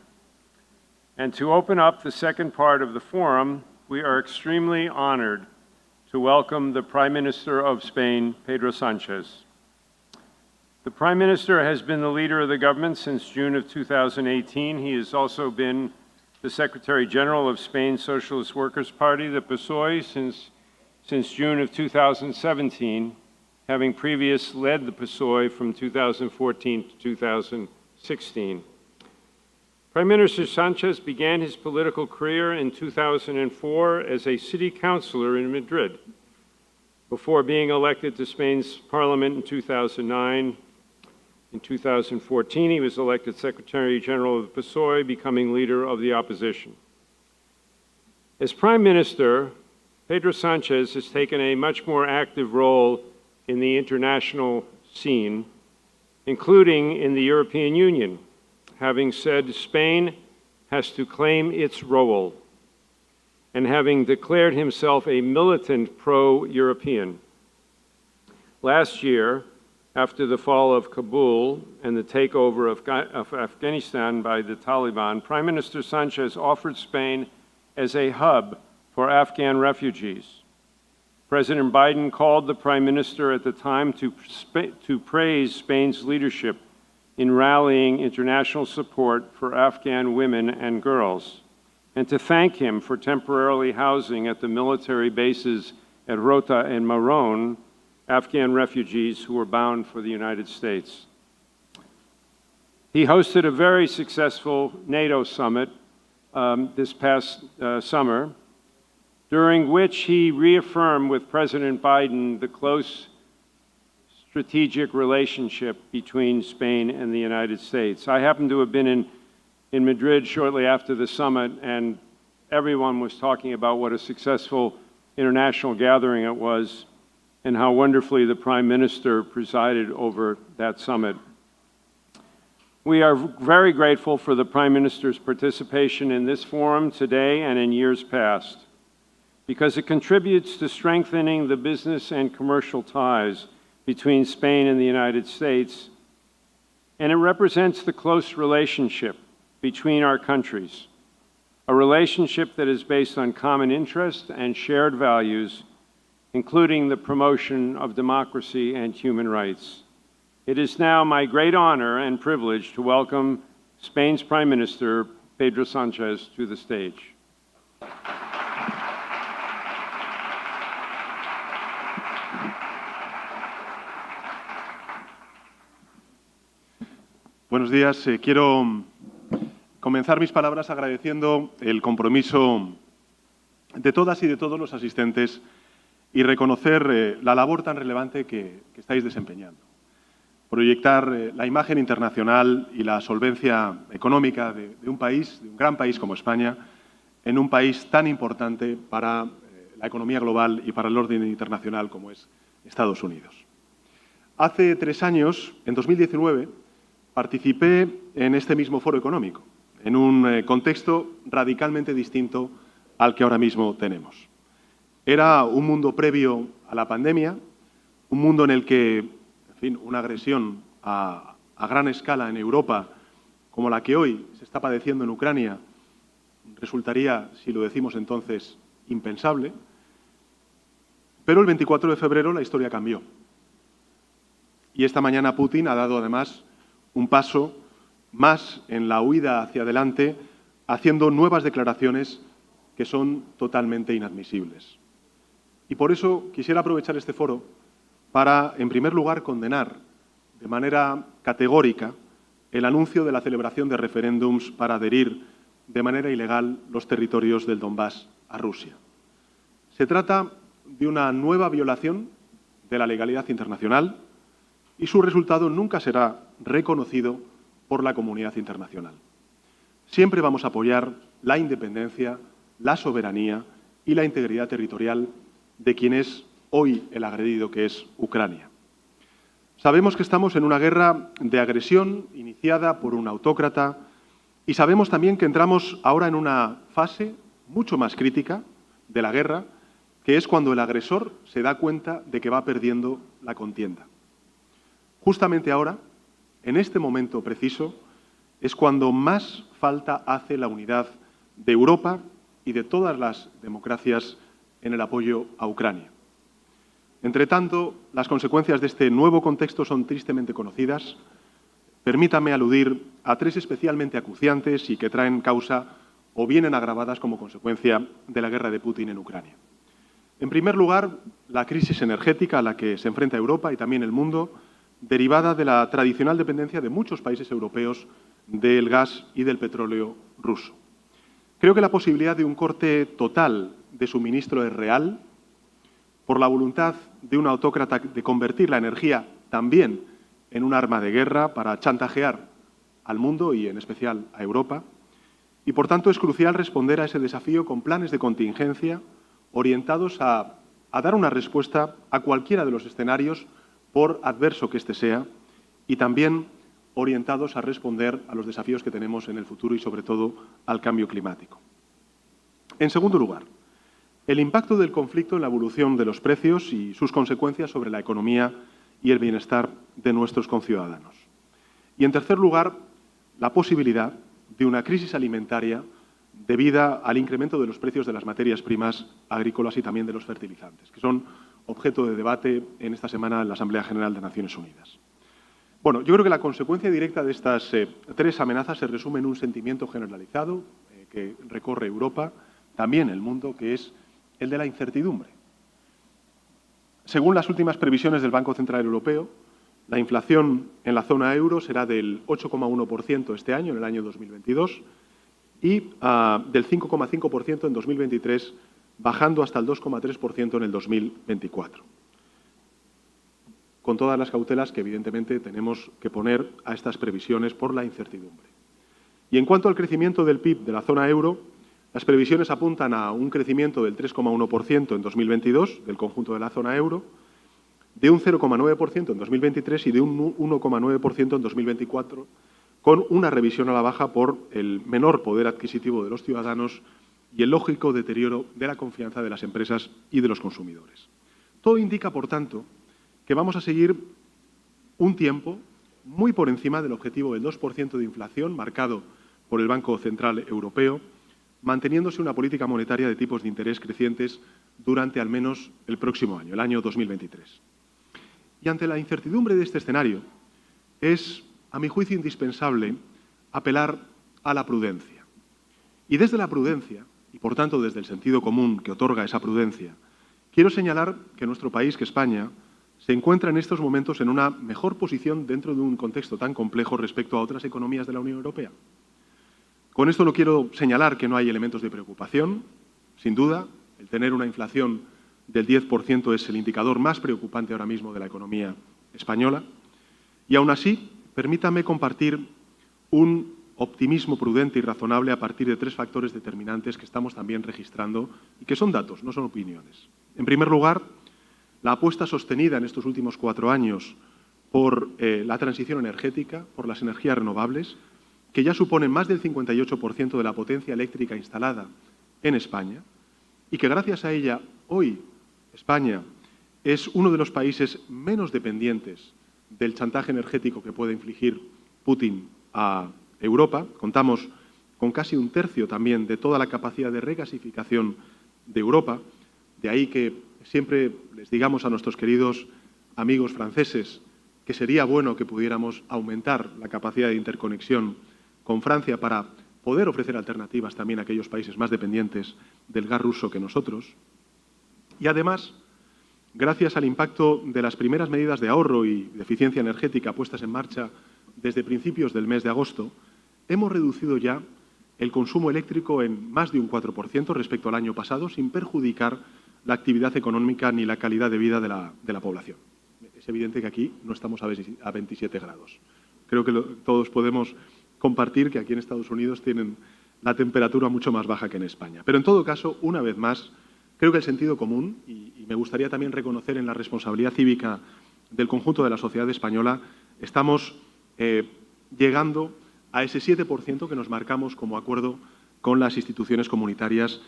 B: And to open up the second part of the forum, we are extremely honored to welcome the Prime Minister of Spain, Pedro Sánchez. The Prime Minister has been the leader of the government since June of 2018. He has also been the Secretary General of Spain's Socialist Workers' Party, the PSOE, since June of 2017, having previously led the PSOE from 2014 to 2016. Prime Minister Sánchez began his political career in 2004 as a city councillor in Madrid, before being elected to Spain's parliament in 2009. In 2014, he was elected Secretary General of the PSOE, becoming leader of the opposition. As Prime Minister, Pedro Sánchez has taken a much more active role in the international scene, including in the European Union, having said Spain has to claim its role, and having declared himself a militant pro-European. Last year, after the fall of Kabul and the takeover of Afghanistan by the Taliban, Prime Minister Sánchez offered Spain as a hub for Afghan refugees. President Biden called the Prime Minister at the time to praise Spain's leadership in rallying international support for Afghan women and girls, and to thank him for temporarily housing at the military bases at Rota and Marón Afghan refugees who were bound for the United States. He hosted a very successful NATO summit this past summer, during which he reaffirmed with President Biden the close strategic relationship between Spain and the United States. I happened to have been in Madrid shortly after the summit, and everyone was talking about what a successful international gathering it was and how wonderfully the Prime Minister presided over that summit. We are very grateful for the Prime Minister's participation in this forum today and in years past, because it contributes to strengthening the business and commercial ties between Spain and the United States, and it represents the close relationship between our countries, a relationship that is based on common interests and shared values, including the promotion of democracy and human rights. It is now my great honor and privilege to welcome Spain's Prime Minister, Pedro Sánchez, to the stage.
O: Buenos días. Quiero comenzar mis palabras agradeciendo el compromiso de todas y de todos los asistentes y reconocer la labor tan relevante que estáis desempeñando. Proyectar la imagen internacional y la solvencia económica de un país, de un gran país como España, en un país tan importante para la economía global y para el orden internacional como es Estados Unidos. Hace 3 años, en 2019, participé en este mismo foro económico, en un contexto radicalmente distinto al que ahora mismo tenemos. Era un mundo previo a la pandemia, un mundo en el que, en fin, una agresión a gran escala en Europa, como la que hoy se está padeciendo en Ucrania, resultaría, si lo decimos entonces, impensable. Pero el 24 de febrero la historia cambió. Y esta mañana Putin ha dado además un paso más en la huida hacia adelante, haciendo nuevas declaraciones que son totalmente inadmisibles. Y por eso quisiera aprovechar este foro para, en primer lugar, condenar de manera categórica el anuncio de la celebración de referéndums para adherir de manera ilegal los territorios del Donbass a Rusia. Se trata de una nueva violación de la legalidad internacional y su resultado nunca será reconocido por la comunidad internacional. Siempre vamos a apoyar la independencia, la soberanía y la integridad territorial de quien es hoy el agredido, que es Ucrania. Sabemos que estamos en una guerra de agresión iniciada por un autócrata y sabemos también que entramos ahora en una fase mucho más crítica de la guerra, que es cuando el agresor se da cuenta de que va perdiendo la contienda. Justamente ahora, en este momento preciso, es cuando más falta hace la unidad de Europa y de todas las democracias en el apoyo a Ucrania. Entre tanto, las consecuencias de este nuevo contexto son tristemente conocidas. Permítame aludir a tres especialmente acuciantes y que traen causa o vienen agravadas como consecuencia de la guerra de Putin en Ucrania. En primer lugar, la crisis energética a la que se enfrenta Europa y también el mundo, derivada de la tradicional dependencia de muchos países europeos del gas y del petróleo ruso. Creo que la posibilidad de un corte total de suministro es real, por la voluntad de un autócrata de convertir la energía también en un arma de guerra para chantajear al mundo y en especial a Europa. Y por tanto es crucial responder a ese desafío con planes de contingencia orientados a dar una respuesta a cualquiera de los escenarios, por adverso que éste sea, y también orientados a responder a los desafíos que tenemos en el futuro y sobre todo al cambio climático. En segundo lugar, el impacto del conflicto en la evolución de los precios y sus consecuencias sobre la economía y el bienestar de nuestros conciudadanos. Y en tercer lugar, la posibilidad de una crisis alimentaria debida al incremento de los precios de las materias primas agrícolas y también de los fertilizantes, que son objeto de debate en esta semana en la Asamblea General de Naciones Unidas. Bueno, yo creo que la consecuencia directa de estas tres amenazas se resume en un sentimiento generalizado que recorre Europa, también el mundo, que es el de la incertidumbre. Según las últimas previsiones del Banco Central Europeo, la inflación en la zona euro será del 8,1% este año, en el año 2022, y del 5,5% en 2023, bajando hasta el 2,3% en el 2024. Con todas las cautelas que evidentemente tenemos que poner a estas previsiones por la incertidumbre. Y en cuanto al crecimiento del PIB de la zona euro, las previsiones apuntan a un crecimiento del 3,1% en 2022 del conjunto de la zona euro, de un 0,9% en 2023 y de un 1,9% en 2024, con una revisión a la baja por el menor poder adquisitivo de los ciudadanos y el lógico deterioro de la confianza de las empresas y de los consumidores. Todo indica, por tanto, que vamos a seguir un tiempo muy por encima del objetivo del 2% de inflación marcado por el Banco Central Europeo, manteniéndose una política monetaria de tipos de interés crecientes durante al menos el próximo año, el año 2023. Y ante la incertidumbre de este escenario, es, a mi juicio, indispensable apelar a la prudencia. Y desde la prudencia, y por tanto desde el sentido común que otorga esa prudencia, quiero señalar que nuestro país, que España, se encuentra en estos momentos en una mejor posición dentro de un contexto tan complejo respecto a otras economías de la Unión Europea. Con esto no quiero señalar que no hay elementos de preocupación. Sin duda, el tener una inflación del 10% es el indicador más preocupante ahora mismo de la economía española. Y aún así, permítame compartir un optimismo prudente y razonable a partir de tres factores determinantes que estamos también registrando y que son datos, no son opiniones. En primer lugar, la apuesta sostenida en estos últimos 4 años por la transición energética, por las energías renovables, que ya suponen más del 58% de la potencia eléctrica instalada en España y que gracias a ella hoy España es uno de los países menos dependientes del chantaje energético que puede infligir Putin a Europa. Contamos con casi un tercio también de toda la capacidad de regasificación de Europa. De ahí que siempre les digamos a nuestros queridos amigos franceses que sería bueno que pudiéramos aumentar la capacidad de interconexión con Francia para poder ofrecer alternativas también a aquellos países más dependientes del gas ruso que nosotros. Y además, gracias al impacto de las primeras medidas de ahorro y de eficiencia energética puestas en marcha desde principios del mes de agosto, hemos reducido ya el consumo eléctrico en más de un 4% respecto al año pasado, sin perjudicar la actividad económica ni la calidad de vida de la población. Es evidente que aquí no estamos a 27 grados. Creo que todos podemos compartir que aquí en Estados Unidos tienen la temperatura mucho más baja que en España. Pero en todo caso, una vez más, creo que el sentido común, y me gustaría también reconocer en la responsabilidad cívica del conjunto de la sociedad española, estamos llegando a ese 7% que nos marcamos como acuerdo con las instituciones comunitarias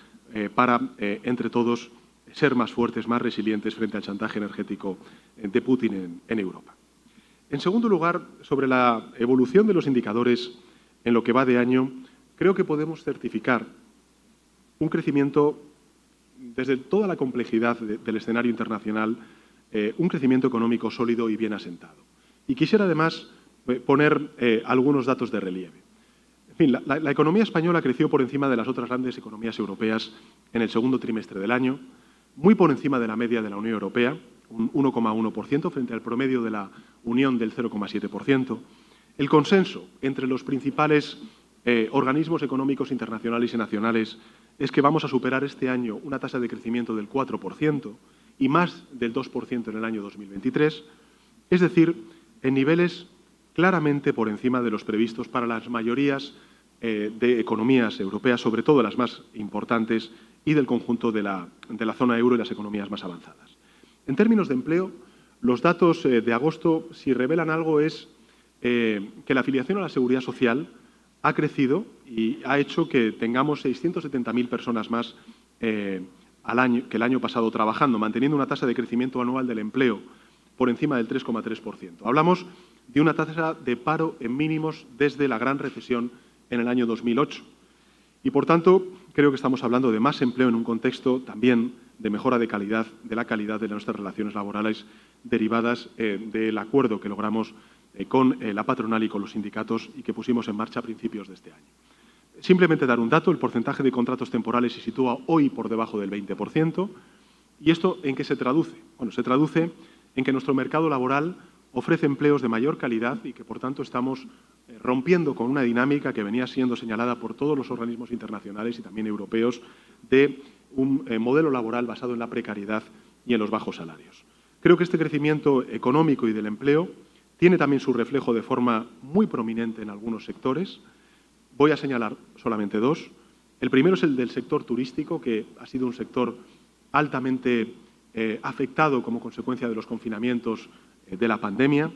O: para, entre todos, ser más fuertes, más resilientes frente al chantaje energético de Putin en Europa. En segundo lugar, sobre la evolución de los indicadores en lo que va de año, creo que podemos certificar un crecimiento, desde toda la complejidad del escenario internacional, un crecimiento económico sólido y bien asentado. Y quisiera además poner algunos datos de relieve. En fin, la economía española creció por encima de las otras grandes economías europeas en el segundo trimestre del año, muy por encima de la media de la Unión Europea, un 1,1% frente al promedio de la Unión del 0,7%. El consenso entre los principales organismos económicos internacionales y nacionales es que vamos a superar este año una tasa de crecimiento del 4% y más del 2% en el año 2023, es decir, en niveles claramente por encima de los previstos para las mayorías de economías europeas, sobre todo las más importantes, y del conjunto de la zona euro y las economías más avanzadas. En términos de empleo, los datos de agosto, si revelan algo, es que la afiliación a la Seguridad Social ha crecido y ha hecho que tengamos 670.000 personas más al año, que el año pasado trabajando, manteniendo una tasa de crecimiento anual del empleo por encima del 3,3%. Hablamos de una tasa de paro en mínimos desde la gran recesión en el año 2008. Y, por tanto, creo que estamos hablando de más empleo en un contexto también de mejora de la calidad de nuestras relaciones laborales derivadas del acuerdo que logramos con la patronal y con los sindicatos y que pusimos en marcha a principios de este año. Simplemente dar un dato, el porcentaje de contratos temporales se sitúa hoy por debajo del 20%. ¿Y esto en qué se traduce? Bueno, se traduce en que nuestro mercado laboral ofrece empleos de mayor calidad y que, por tanto, estamos rompiendo con una dinámica que venía siendo señalada por todos los organismos internacionales y también europeos de un modelo laboral basado en la precariedad y en los bajos salarios. Creo que este crecimiento económico y del empleo tiene también su reflejo de forma muy prominente en algunos sectores. Voy a señalar solamente dos. El primero es el del sector turístico, que ha sido un sector altamente afectado como consecuencia de los confinamientos de la pandemia,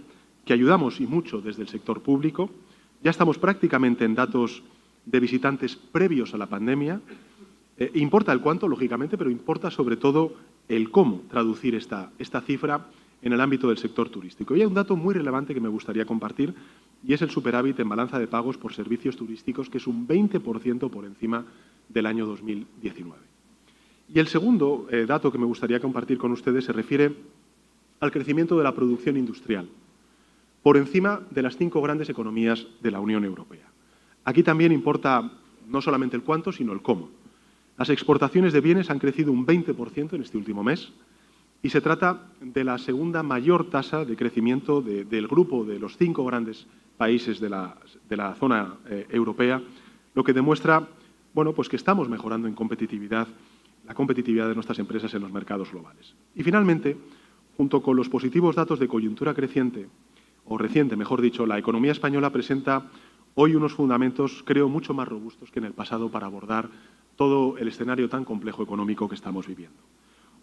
O: que ayudamos y mucho desde el sector público. Ya estamos prácticamente en datos de visitantes previos a la pandemia. Importa el cuánto, lógicamente, pero importa sobre todo el cómo traducir esta cifra en el ámbito del sector turístico. Y hay un dato muy relevante que me gustaría compartir y es el superávit en balanza de pagos por servicios turísticos, que es un 20% por encima del año 2019. Y el segundo dato que me gustaría compartir con ustedes se refiere al crecimiento de la producción industrial, por encima de las 5 grandes economías de la Unión Europea. Aquí también importa no solamente el cuánto, sino el cómo. Las exportaciones de bienes han crecido un 20% en este último mes y se trata de la segunda mayor tasa de crecimiento del grupo de los 5 grandes países de la zona europea, lo que demuestra, bueno, pues que estamos mejorando en competitividad, la competitividad de nuestras empresas en los mercados globales. Y finalmente, junto con los positivos datos de coyuntura creciente, o reciente, mejor dicho, la economía española presenta hoy unos fundamentos, creo, mucho más robustos que en el pasado para abordar todo el escenario tan complejo económico que estamos viviendo.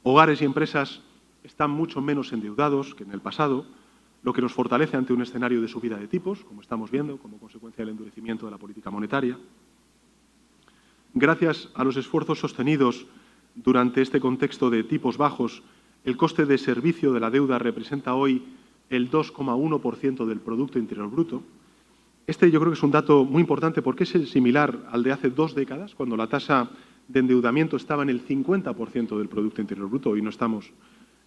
O: Hogares y empresas están mucho menos endeudados que en el pasado, lo que nos fortalece ante un escenario de subida de tipos, como estamos viendo, como consecuencia del endurecimiento de la política monetaria. Gracias a los esfuerzos sostenidos durante este contexto de tipos bajos, el coste de servicio de la deuda representa hoy el 2,1% del Producto Interior Bruto Este yo creo que es un dato muy importante porque es similar al de hace 2 décadas, cuando la tasa de endeudamiento estaba en el 50% del Producto Interior Bruto. Hoy no estamos,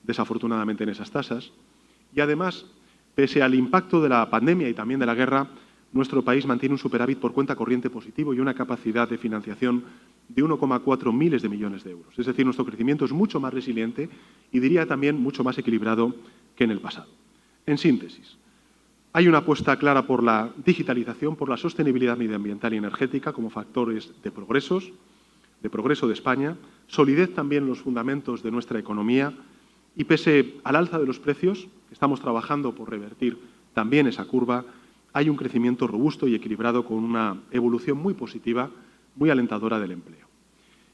O: desafortunadamente, en esas tasas. Y además, pese al impacto de la pandemia y también de la guerra, nuestro país mantiene un superávit por cuenta corriente positivo y una capacidad de financiación de 1,4 miles de millones de euros. Es decir, nuestro crecimiento es mucho más resiliente y diría también mucho más equilibrado que en el pasado. En síntesis, hay una apuesta clara por la digitalización, por la sostenibilidad medioambiental y energética como factores de progreso de España, solidez también en los fundamentos de nuestra economía y pese al alza de los precios, estamos trabajando por revertir también esa curva, hay un crecimiento robusto y equilibrado con una evolución muy positiva, muy alentadora del empleo.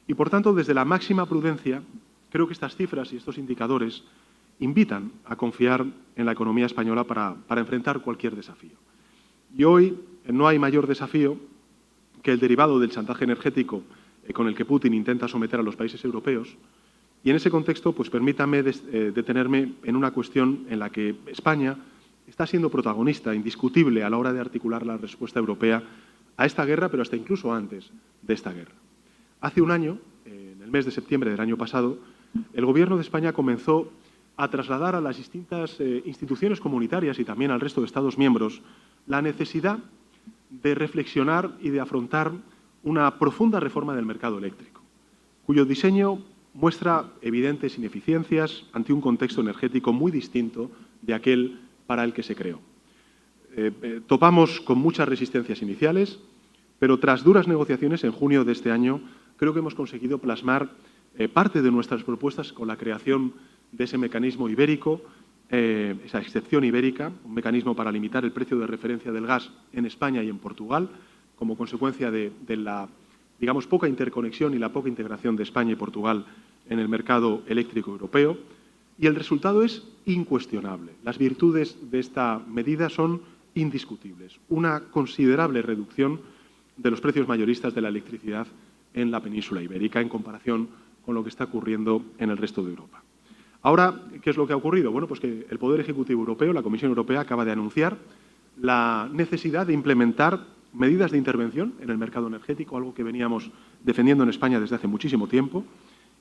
O: Y, por tanto, desde la máxima prudencia, creo que estas cifras y estos indicadores invitan a confiar en la economía española para enfrentar cualquier desafío. Y hoy no hay mayor desafío que el derivado del chantaje energético con el que Putin intenta someter a los países europeos. Y en ese contexto, pues permítame detenerme en una cuestión en la que España está siendo protagonista indiscutible a la hora de articular la respuesta europea a esta guerra, pero hasta incluso antes de esta guerra. Hace un año, en el mes de septiembre del año pasado, el Gobierno de España comenzó a trasladar a las distintas instituciones comunitarias y también al resto de Estados miembros la necesidad de reflexionar y de afrontar una profunda reforma del mercado eléctrico, cuyo diseño muestra evidentes ineficiencias ante un contexto energético muy distinto de aquel para el que se creó. Topamos con muchas resistencias iniciales, pero tras duras negociaciones en junio de este año, creo que hemos conseguido plasmar parte de nuestras propuestas con la creación de ese mecanismo ibérico, esa excepción ibérica, un mecanismo para limitar el precio de referencia del gas en España y en Portugal, como consecuencia de la, digamos, poca interconexión y la poca integración de España y Portugal en el mercado eléctrico europeo. Y el resultado es incuestionable. Las virtudes de esta medida son indiscutibles. Una considerable reducción de los precios mayoristas de la electricidad en la península ibérica en comparación con lo que está ocurriendo en el resto de Europa. Ahora, ¿qué es lo que ha ocurrido? Bueno, pues que el Poder Ejecutivo Europeo, la Comisión Europea, acaba de anunciar la necesidad de implementar medidas de intervención en el mercado energético, algo que veníamos defendiendo en España desde hace muchísimo tiempo.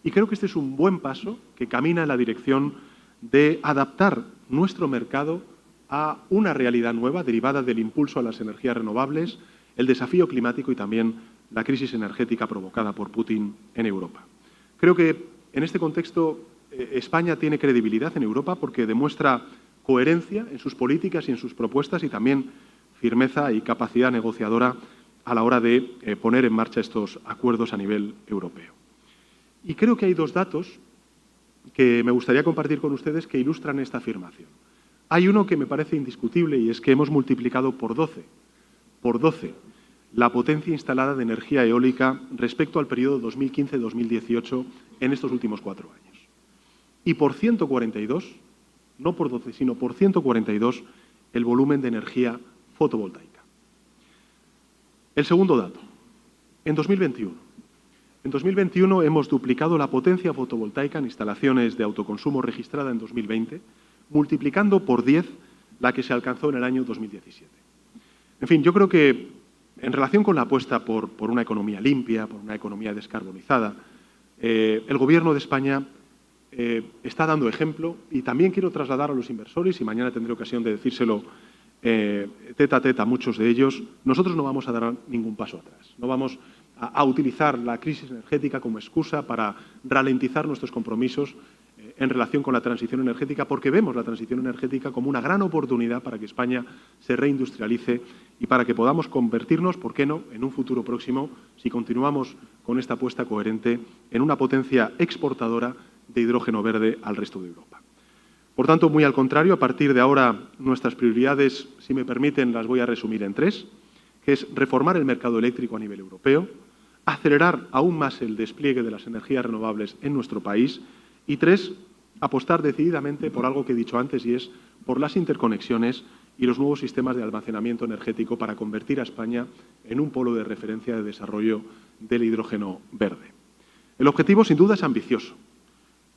O: Y creo que este es un buen paso que camina en la dirección de adaptar nuestro mercado a una realidad nueva derivada del impulso a las energías renovables, el desafío climático y también la crisis energética provocada por Putin en Europa. Creo que en este contexto España tiene credibilidad en Europa porque demuestra coherencia en sus políticas y en sus propuestas y también firmeza y capacidad negociadora a la hora de poner en marcha estos acuerdos a nivel europeo. Y creo que hay 2 datos que me gustaría compartir con ustedes que ilustran esta afirmación. Hay uno que me parece indiscutible y es que hemos multiplicado por 12 la potencia instalada de energía eólica respecto al periodo 2015-2018 en estos últimos 4 años. Y por 142, no por 12, sino por 142, el volumen de energía fotovoltaica. El segundo dato, en 2021 hemos duplicado la potencia fotovoltaica en instalaciones de autoconsumo registrada en 2020, multiplicando por 10 la que se alcanzó en el año 2017. En fin, yo creo que en relación con la apuesta por una economía limpia, por una economía descarbonizada, el Gobierno de España está dando ejemplo y también quiero trasladar a los inversores, y mañana tendré ocasión de decírselo tete a tete a muchos de ellos, nosotros no vamos a dar ningún paso atrás. No vamos a utilizar la crisis energética como excusa para ralentizar nuestros compromisos en relación con la transición energética, porque vemos la transición energética como una gran oportunidad para que España se reindustrialice y para que podamos convertirnos, ¿por qué no?, en un futuro próximo, si continuamos con esta apuesta coherente, en una potencia exportadora de hidrógeno verde al resto de Europa. Por tanto, muy al contrario, a partir de ahora nuestras prioridades, si me permiten, las voy a resumir en 3, que es reformar el mercado eléctrico a nivel europeo, acelerar aún más el despliegue de las energías renovables en nuestro país y 3, apostar decididamente por algo que he dicho antes y es por las interconexiones y los nuevos sistemas de almacenamiento energético para convertir a España en un polo de referencia de desarrollo del hidrógeno verde. El objetivo, sin duda, es ambicioso,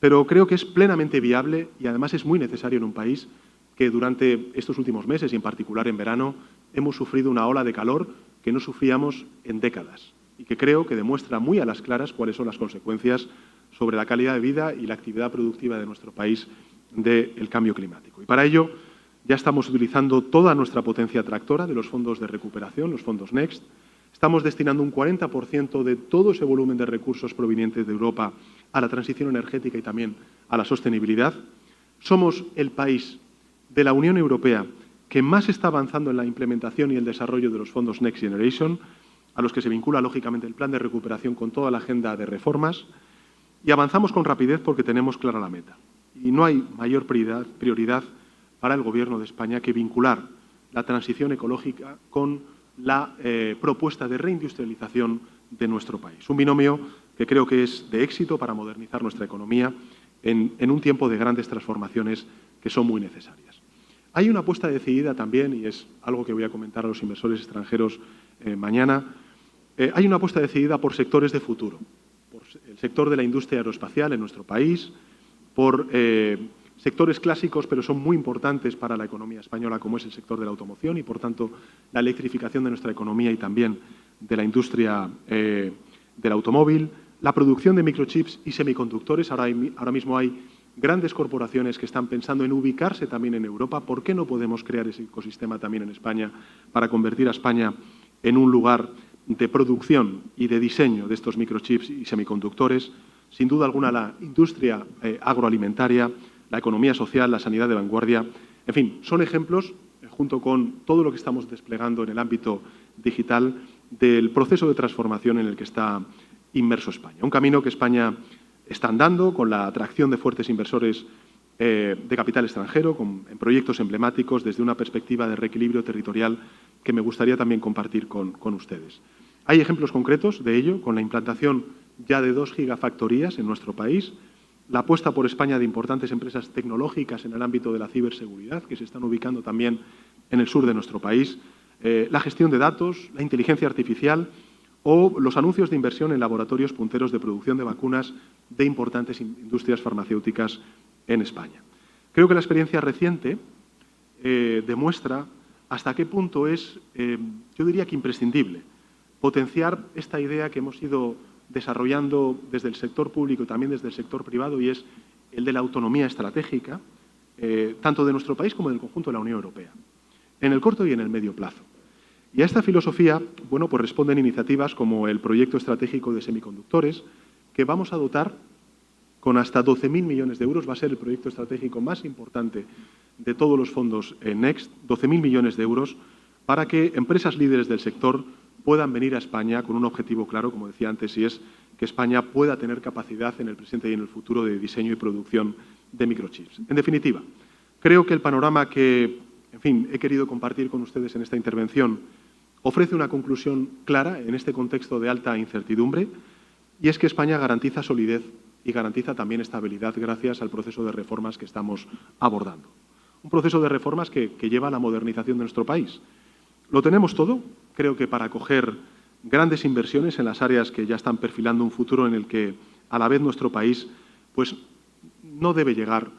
O: pero creo que es plenamente viable y además es muy necesario en un país que durante estos últimos meses y en particular en verano hemos sufrido una ola de calor que no sufríamos en décadas y que creo que demuestra muy a las claras cuáles son las consecuencias sobre la calidad de vida y la actividad productiva de nuestro país del cambio climático. Y para ello ya estamos utilizando toda nuestra potencia tractora de los fondos de recuperación, los fondos Next. Estamos destinando un 40% de todo ese volumen de recursos provenientes de Europa a la transición energética y también a la sostenibilidad. Somos el país de la Unión Europea que más está avanzando en la implementación y el desarrollo de los fondos Next Generation, a los que se vincula lógicamente el plan de recuperación con toda la agenda de reformas, y avanzamos con rapidez porque tenemos clara la meta. Y no hay mayor prioridad para el Gobierno de España que vincular la transición ecológica con la propuesta de reindustrialización de nuestro país. Un binomio que creo que es de éxito para modernizar nuestra economía en un tiempo de grandes transformaciones que son muy necesarias. Hay una apuesta decidida también, y es algo que voy a comentar a los inversores extranjeros mañana, hay una apuesta decidida por sectores de futuro, por el sector de la industria aeroespacial en nuestro país, por sectores clásicos, pero son muy importantes para la economía española, como es el sector de la automoción y, por tanto, la electrificación de nuestra economía y también de la industria del automóvil, la producción de microchips y semiconductores. Ahora mismo hay grandes corporaciones que están pensando en ubicarse también en Europa. ¿Por qué no podemos crear ese ecosistema también en España para convertir a España en un lugar de producción y de diseño de estos microchips y semiconductores? Sin duda alguna, la industria agroalimentaria, la economía social, la sanidad de vanguardia. En fin, son ejemplos, junto con todo lo que estamos desplegando en el ámbito digital, del proceso de transformación en el que está inmerso España. Un camino que España está andando con la atracción de fuertes inversores de capital extranjero, en proyectos emblemáticos desde una perspectiva de reequilibrio territorial que me gustaría también compartir con ustedes. Hay ejemplos concretos de ello, con la implantación ya de 2 gigafactorías en nuestro país, la apuesta por España de importantes empresas tecnológicas en el ámbito de la ciberseguridad, que se están ubicando también en el sur de nuestro país, la gestión de datos, la inteligencia artificial o los anuncios de inversión en laboratorios punteros de producción de vacunas de importantes industrias farmacéuticas en España. Creo que la experiencia reciente demuestra hasta qué punto es, yo diría que imprescindible, potenciar esta idea que hemos ido desarrollando desde el sector público y también desde el sector privado, y es el de la autonomía estratégica, tanto de nuestro país como del conjunto de la Unión Europea, en el corto y en el medio plazo. Y a esta filosofía, bueno, pues responden iniciativas como el proyecto estratégico de semiconductores, que vamos a dotar con hasta 12.000 millones de euros. Va a ser el proyecto estratégico más importante de todos los fondos Next, 12.000 millones de euros, para que empresas líderes del sector puedan venir a España con un objetivo claro, como decía antes, y es que España pueda tener capacidad en el presente y en el futuro de diseño y producción de microchips. En definitiva, creo que el panorama que, en fin, he querido compartir con ustedes en esta intervención ofrece una conclusión clara en este contexto de alta incertidumbre, y es que España garantiza solidez y garantiza también estabilidad gracias al proceso de reformas que estamos abordando. Un proceso de reformas que lleva a la modernización de nuestro país. Lo tenemos todo, creo que para acoger grandes inversiones en las áreas que ya están perfilando un futuro en el que a la vez nuestro país pues, no debe llegar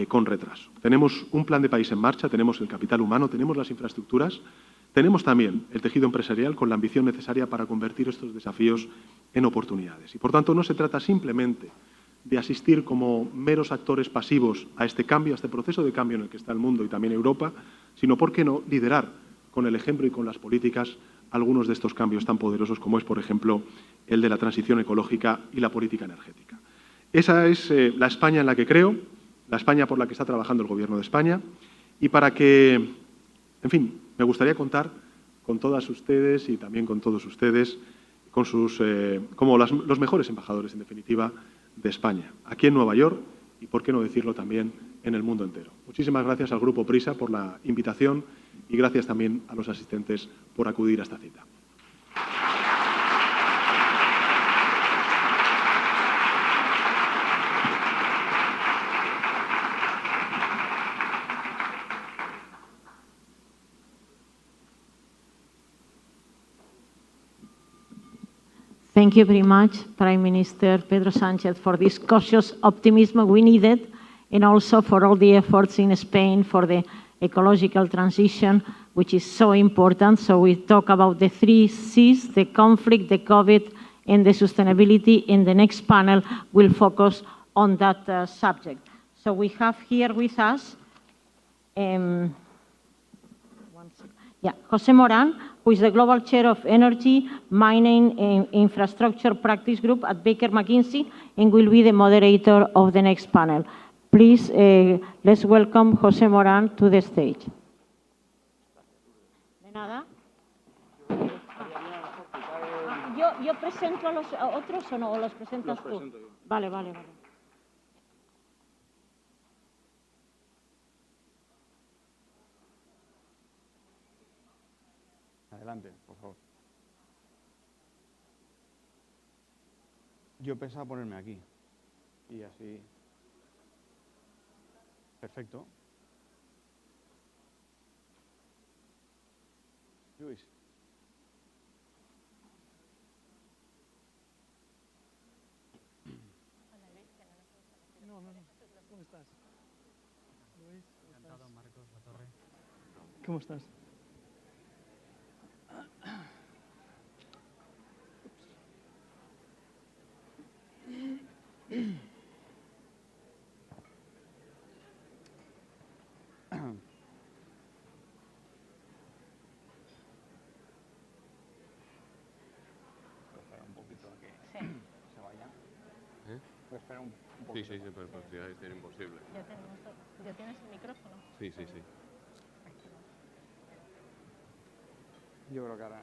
O: con retraso. Tenemos un plan de país en marcha, tenemos el capital humano, tenemos las infraestructuras, tenemos también el tejido empresarial con la ambición necesaria para convertir estos desafíos en oportunidades. Y, por tanto, no se trata simplemente de asistir como meros actores pasivos a este cambio, a este proceso de cambio en el que está el mundo y también Europa, sino, ¿por qué no?, liderar con el ejemplo y con las políticas algunos de estos cambios tan poderosos como es, por ejemplo, el de la transición ecológica y la política energética. Esa es la España en la que creo, la España por la que está trabajando el Gobierno de España, y para que, en fin, me gustaría contar con todas ustedes y también con todos ustedes con como los mejores embajadores, en definitiva, de España, aquí en Nueva York y, por qué no decirlo, también en el mundo entero. Muchísimas gracias al Grupo Prisa por la invitación y gracias también a los asistentes por acudir a esta cita.
A: Thank you very much, Prime Minister Pedro Sánchez, for this cautious optimism we needed, and also for all the efforts in Spain for the ecological transition which is so important. So we talk about the 3 Cs, the conflict, the COVID, and the sustainability. In the next panel, we'll focus on that subject. So we have here with us José Morán, who is the Global Chair of Energy, Mining and Infrastructure Practice Group at Baker&McKenzie, and will be the moderator of the next panel. Please, let's welcome José Morán to the stage. De nada. ¿Yo presento a los otros o no? ¿O los presentas tú? Vale, vale, vale.
J: Adelante, por favor. Yo pensaba ponerme aquí y así. Perfecto. Luis.
N: No. ¿Cómo estás? Luis,
P: Encantado, Marcos, La Torre.
N: ¿Cómo estás?
E: Sí, pero es imposible.
A: ¿Ya tienes el micrófono?
E: Sí.
J: Yo creo que ahora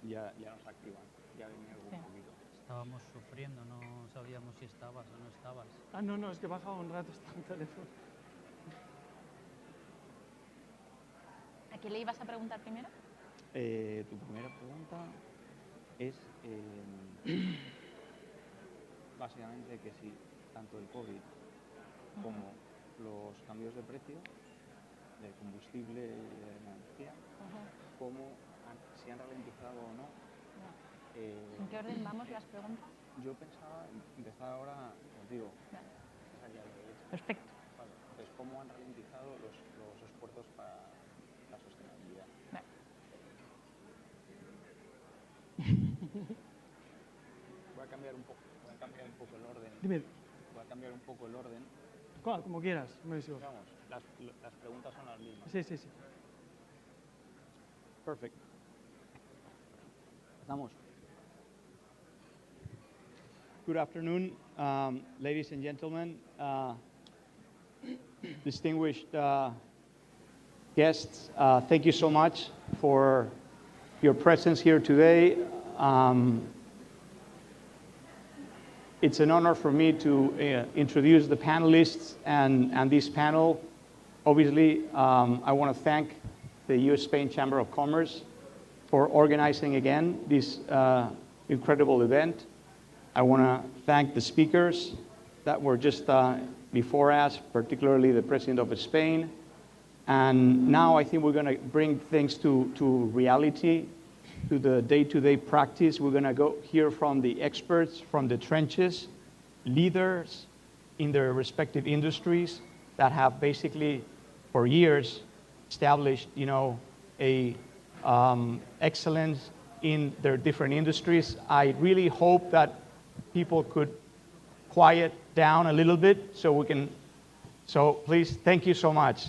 J: ya nos activan, ya venía algún poquito.
P: Estábamos sufriendo, no sabíamos si estabas o no estabas.
N: Ah, no, es que bajaba un rato, está en teléfono.
Q: ¿A quién le ibas a preguntar primero?
J: Tu primera pregunta es básicamente que si tanto el COVID como los cambios de precio de combustible y de energía, como si han ralentizado o no.
Q: ¿En qué orden vamos las preguntas?
J: Yo pensaba empezar ahora contigo.
Q: Perfecto.
J: Vale. Entonces, ¿cómo han ralentizado los esfuerzos para la sostenibilidad?
Q: Vale.
J: Voy a cambiar un poco el orden.
N: Dime.
J: Voy a cambiar un poco el orden.
N: Como quieras, me digo.
J: Vamos, las preguntas son las mismas.
N: Sí.
J: Perfect. Estamos. Good afternoon, ladies and gentlemen, distinguished guests. Thank you so much for your presence here today. It's an honor for me to introduce the panelists and this panel. Obviously, I want to thank the U.S.-Spain Chamber of Commerce for organizing again this incredible event. I want to thank the speakers that were just before us, particularly the President of Spain. And now I think we're going to bring things to reality, to the day-to-day practice. We're going to go hear from the experts, from the trenches, leaders in their respective industries that have basically, for years, established, a excellence in their different industries. I really hope that people could quiet down a little bit so please, thank you so much.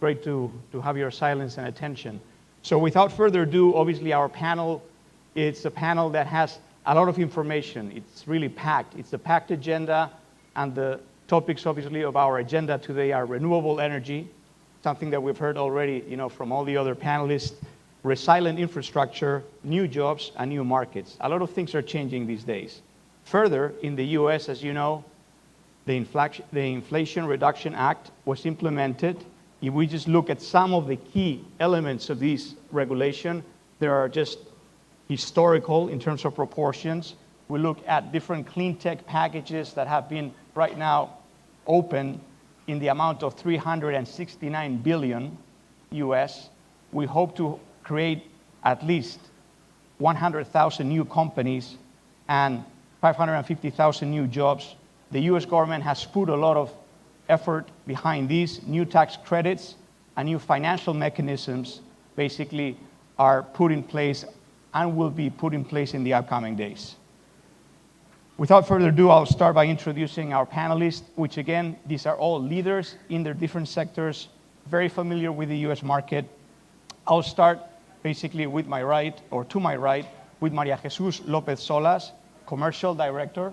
J: Great to have your silence and attention. So without further ado, obviously our panel, it's a panel that has a lot of information. It's really packed. It's a packed agenda, and the topics obviously of our agenda today are renewable energy, something that we've heard already, from all the other panelists, resilient infrastructure, new jobs, and new markets. A lot of things are changing these days. Further, in the US, as you know, the Inflation Reduction Act was implemented. If we just look at some of the key elements of this regulation, they are just historical in terms of proportions. We look at different clean tech packages that have been right now open in the amount of 369 billion US. We hope to create at least 100,000 new companies and 550,000 new jobs. The US government has put a lot of effort behind these new tax credits and new financial mechanisms
R: basically are put in place and will be put in place in the upcoming days. Without further ado, I'll start by introducing our panelists, which again, these are all leaders in their different sectors, very familiar with the US market. I'll start basically with my right, or to my right, with Maria Jesus Lopez Solas, Commercial Director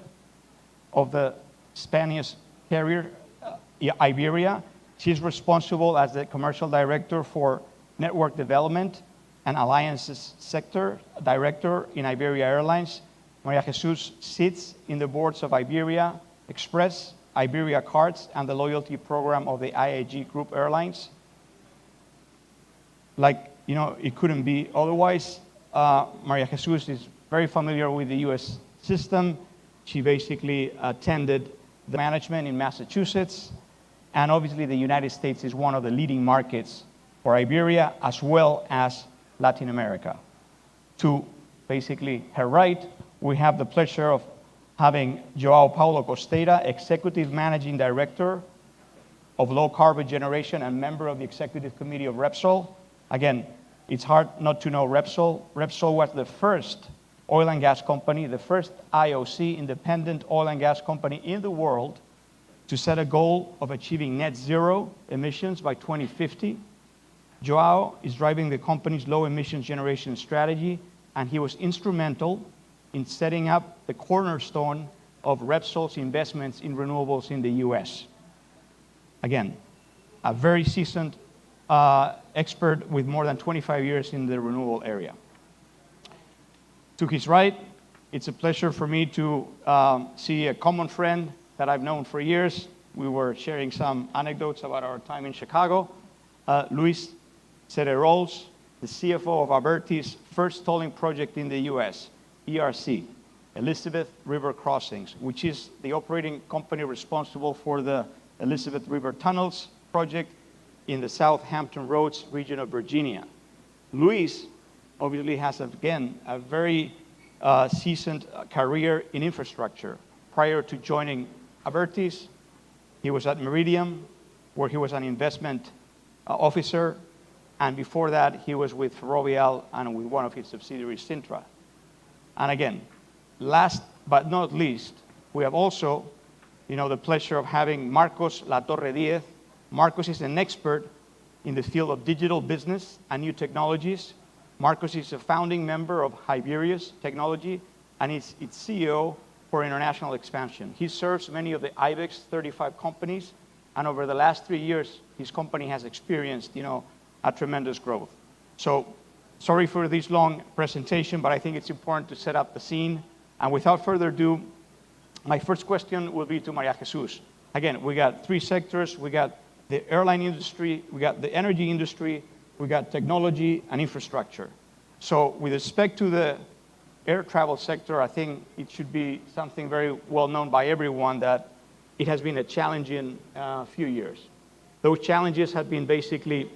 R: of the Spanish carrier Iberia. She's responsible as the Commercial Director for Network Development and Alliances Sector Director in Iberia Airlines. Maria Jesus sits in the boards of Iberia Express, Iberia Cards, and the loyalty program of the IAG Group Airlines. Like, you know, it couldn't be otherwise. Maria Jesus is very familiar with the US system. She basically attended the management in Massachusetts. And obviously, the United States is one of the leading markets for Iberia, as well as Latin America. To basically her right, we have the pleasure of having Joao Paulo Costeira, Executive Managing Director of Low Carbon Generation and member of the Executive Committee of Repsol. Again, it's hard not to know Repsol. Repsol was the first oil and gas company, the first IOC, independent oil and gas company in the world to set a goal of achieving net zero emissions by 2050. Joao is driving the company's low emissions generation strategy, and he was instrumental in setting up the cornerstone of Repsol's investments in renewables in the US. Again, a very seasoned expert with more than 25 years in the renewable area. To his right, it's a pleasure for me to see a common friend that I've known for years. We were sharing some anecdotes about our time in Chicago. Luis Cererols, the CFO of Abertis' first tolling project in the US, ERC, Elizabeth River Crossings, which is the operating company responsible for the Elizabeth River Tunnels project in the Southampton Roads region of Virginia. Luis obviously has, again, a very seasoned career in infrastructure. Prior to joining Abertis, he was at Meridian, where he was an investment officer, and before that, he was with Ferrovial and with one of his subsidiaries, Sintra. And again, last but not least, we have also, the pleasure of having Marcos Latorre Diez. Marcos is an expert in the field of digital business and new technologies. Marcos is a founding member of Hiberius Technology and is its CEO for international expansion. He serves many of the IBEX 35 companies, and over the last 3 years, his company has experienced, a tremendous growth. So, sorry for this long presentation, but I think it's important to set up the scene. And without further ado, my first question will be to Maria Jesus. Again, we got 3 sectors. We got the airline industry, we got the energy industry, we got technology and infrastructure. So with respect to the air travel sector, I think it should be something very well known by everyone that it has been a challenging few years. Those challenges have been basically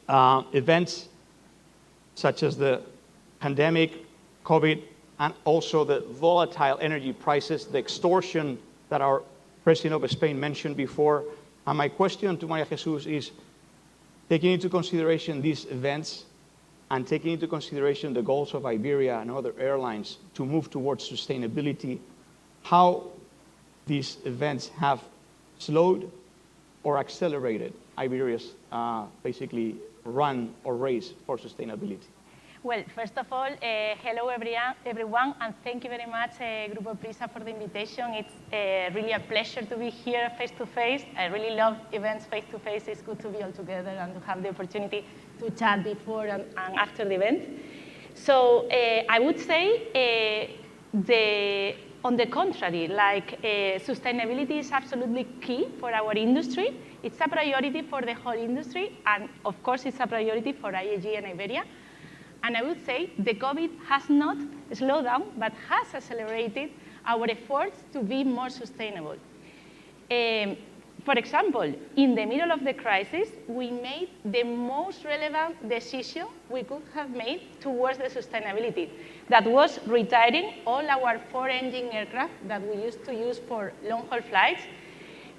R: events such as the pandemic, COVID, and also the volatile energy prices, the extortion that our President of Spain mentioned before. And my question to Maria Jesus is, taking into consideration these events and taking into consideration the goals of Iberia and other airlines to move towards sustainability, how these events have slowed or accelerated Iberia's basically run or race for sustainability?
Q: Well, first of all, hello everyone, and thank you very much, Grupo Prisa, for the invitation. It's really a pleasure to be here face-to-face. I really love events face-to-face. It's good to be all together and to have the opportunity to chat before and after the event. So I would say on the contrary, sustainability is absolutely key for our industry. It's a priority for the whole industry, and of course, it's a priority for IAG and Iberia. And I would say the COVID has not slowed down, but has accelerated our efforts to be more sustainable. For example, in the middle of the crisis, we made the most relevant decision we could have made towards the sustainability. That was retiring all our 4-engine aircraft that we used to use for long-haul flights.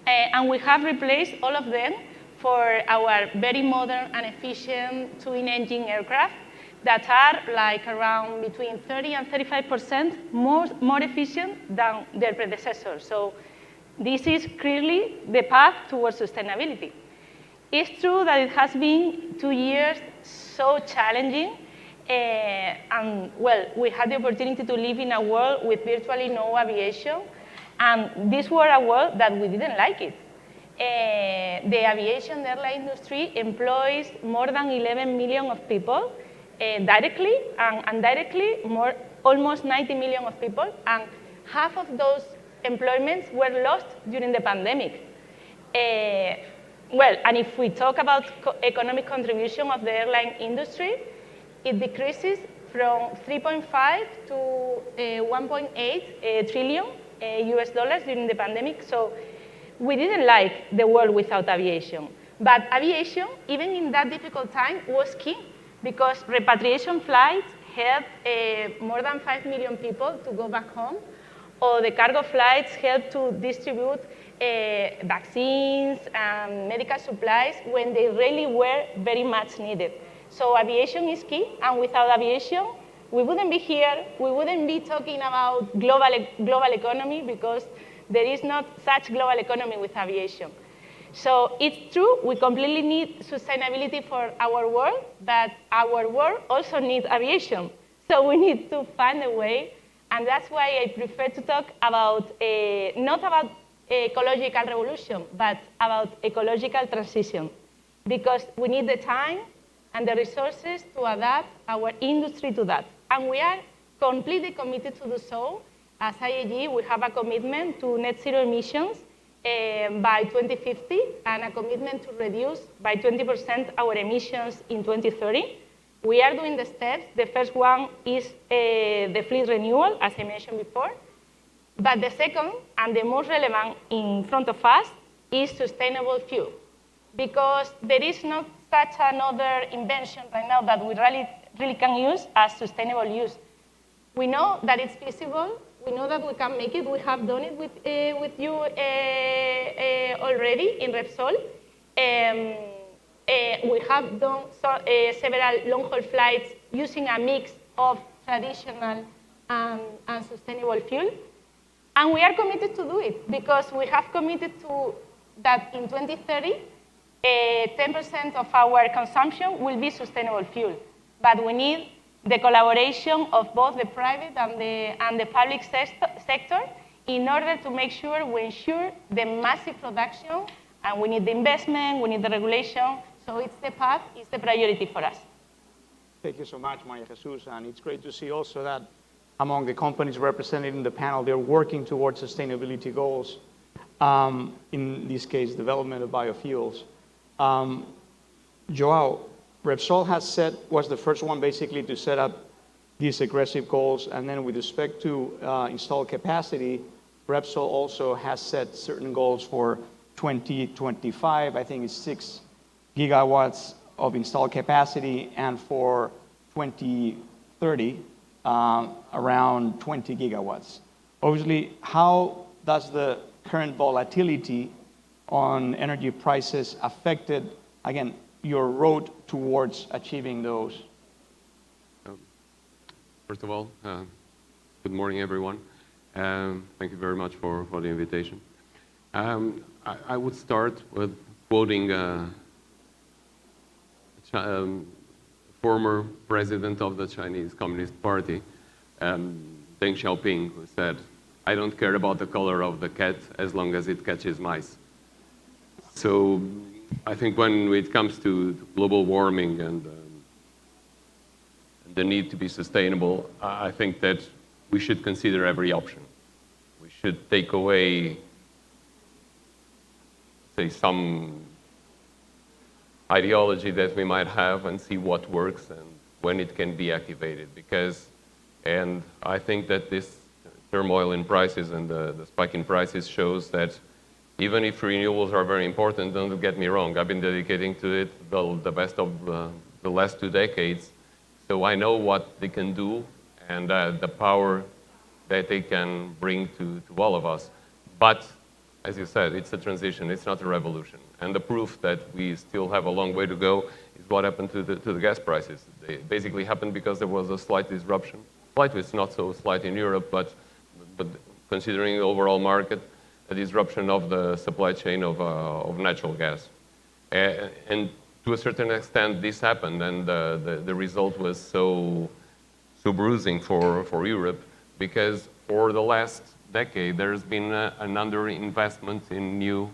Q: And we have replaced all of them for our very modern and efficient twin-engine aircraft that are like around between 30 and 35% more efficient than their predecessors. So this is clearly the path towards sustainability. It's true that it has been 2 years so challenging, and well, we had the opportunity to live in a world with virtually no aviation, and this was a world that we didn't like it. The aviation, the airline industry employs more than 11 million of people, directly and indirectly, almost 90 million of people, and half of those employments were lost during the pandemic. Well, and if we talk about economic contribution of the airline industry, it decreases from 3.5 to 1.8 trillion US dollars during the pandemic. So we didn't like the world without aviation. But aviation, even in that difficult time, was key because repatriation flights helped more than 5 million people to go back home, or the cargo flights helped to distribute vaccines and medical supplies when they really were very much needed. So aviation is key, and without aviation, we wouldn't be here, we wouldn't be talking about global economy because there is not such global economy with aviation. So it's true, we completely need sustainability for our world, but our world also needs aviation. So we need to find a way, and that's why I prefer to talk about, not about ecological revolution, but about ecological transition, because we need the time and the resources to adapt our industry to that. And we are completely committed to do so. As IAG, we have a commitment to net zero emissions by 2050 and a commitment to reduce by 20% our emissions in 2030. We are doing the steps. The first one is the fleet renewal, as I mentioned before. But the second, and the most relevant in front of us, is sustainable fuel. Because there is not such another invention right now that we really can use as sustainable use. We know that it's feasible. We know that we can make it. We have done it with you already in Repsol. We have done several long-haul flights using a mix of traditional and sustainable fuel. And we are committed to do it because we have committed to that in 2030, 10% of our consumption will be sustainable fuel. But we need the collaboration of both the private and the public sector in order to make sure we ensure the massive production, and we need the investment, we need the regulation, so it's the path, it's the priority for us.
R: Thank you so much, Maria Jesus, and it's great to see also that among the companies represented in the panel, they're working towards sustainability goals, in this case, development of biofuels. Joao, Repsol was the first one basically to set up these aggressive goals, and then with respect to installed capacity, Repsol also has set certain goals for 2025. I think it's 6 gigawatts of installed capacity, and for 2030, around 20 gigawatts. Obviously, how does the current volatility on energy prices affected, again, your road towards achieving those?
S: First of all, good morning, everyone. Thank you very much for the invitation. I would start with quoting former president of the Chinese Communist Party, Deng Xiaoping, who said, "I don't care about the color of the cat as long as it catches mice." So I think when it comes to global warming and the need to be sustainable, I think that we should consider every option. We should take away, say, some ideology that we might have and see what works and when it can be activated. And I think that this turmoil in prices and the spike in prices shows that even if renewables are very important, don't get me wrong, I've been dedicating to it the best of the last 2 decades. So I know what they can do and the power that they can bring to all of us. But as you said, it's a transition, it's not a revolution. And the proof that we still have a long way to go is what happened to the gas prices. They basically happened because there was a slight disruption. Slight is not so slight in Europe, but considering the overall market, a disruption of the supply chain of natural gas. And to a certain extent, this happened, and the result was so bruising for Europe, because for the last decade, there's been an underinvestment in new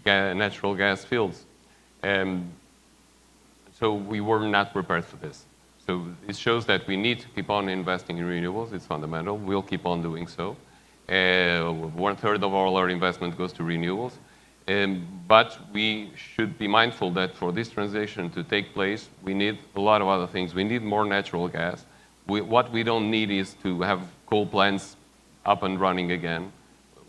S: natural gas fields. So we were not prepared for this. So it shows that we need to keep on investing in renewables. It's fundamental. We'll keep on doing so. 1/3 of all our investment goes to renewables. But we should be mindful that for this transition to take place, we need a lot of other things. We need more natural gas. What we don't need is to have coal plants up and running again.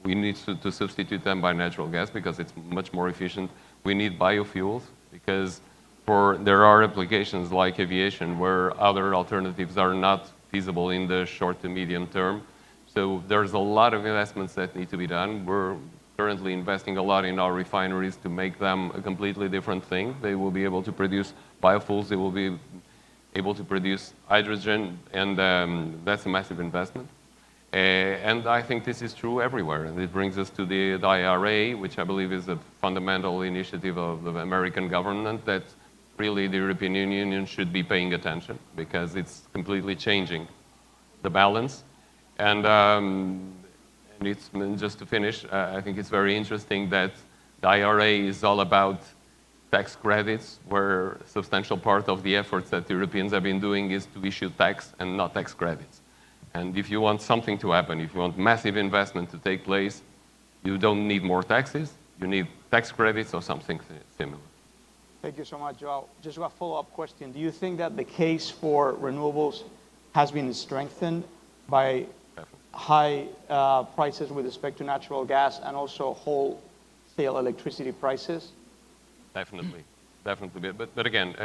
S: We need to substitute them by natural gas because it's much more efficient. We need biofuels because there are applications like aviation where other alternatives are not feasible in the short to medium term. So there's a lot of investments that need to be done. We're currently investing a lot in our refineries to make them a completely different thing. They will be able to produce biofuels, they will be able to produce hydrogen, and that's a massive investment. And I think this is true everywhere. And it brings us to the IRA, which I believe is a fundamental initiative of the American government that really the European Union should be paying attention because it's completely changing the balance. And it's, just to finish, I think it's very interesting that the IRA is all about tax credits, where a substantial part of the efforts that Europeans have been doing is to issue tax and not tax credits. And if you want something to happen, if you want massive investment to take place, you don't need more taxes, you need tax credits or something similar.
R: Thank you so much, Joao. Just a follow-up question. Do you think that the case for renewables has been strengthened by high prices with respect to natural gas and also wholesale electricity prices?
S: Definitely, definitely. But again,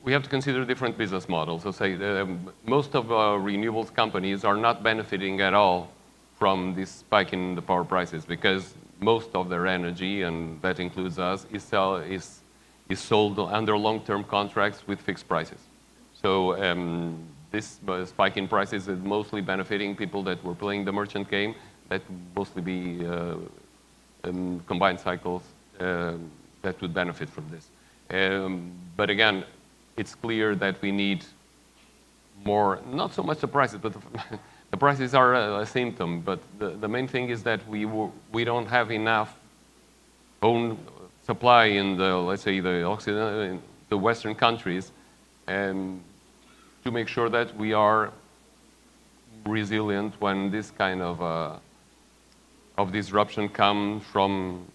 S: we have to consider different business models. So say most of renewables companies are not benefiting at all from this spike in the power prices because most of their energy, and that includes us, is sold under long-term contracts with fixed prices. So this spike in prices is mostly benefiting people that were playing the merchant game, that mostly be combined cycles that would benefit from this. But again, it's clear that we need more, not so much the prices, but the prices are a symptom, but the main thing is that we don't have enough own supply in the, let's say, the Western countries, to make sure that we are resilient when this kind of disruption comes from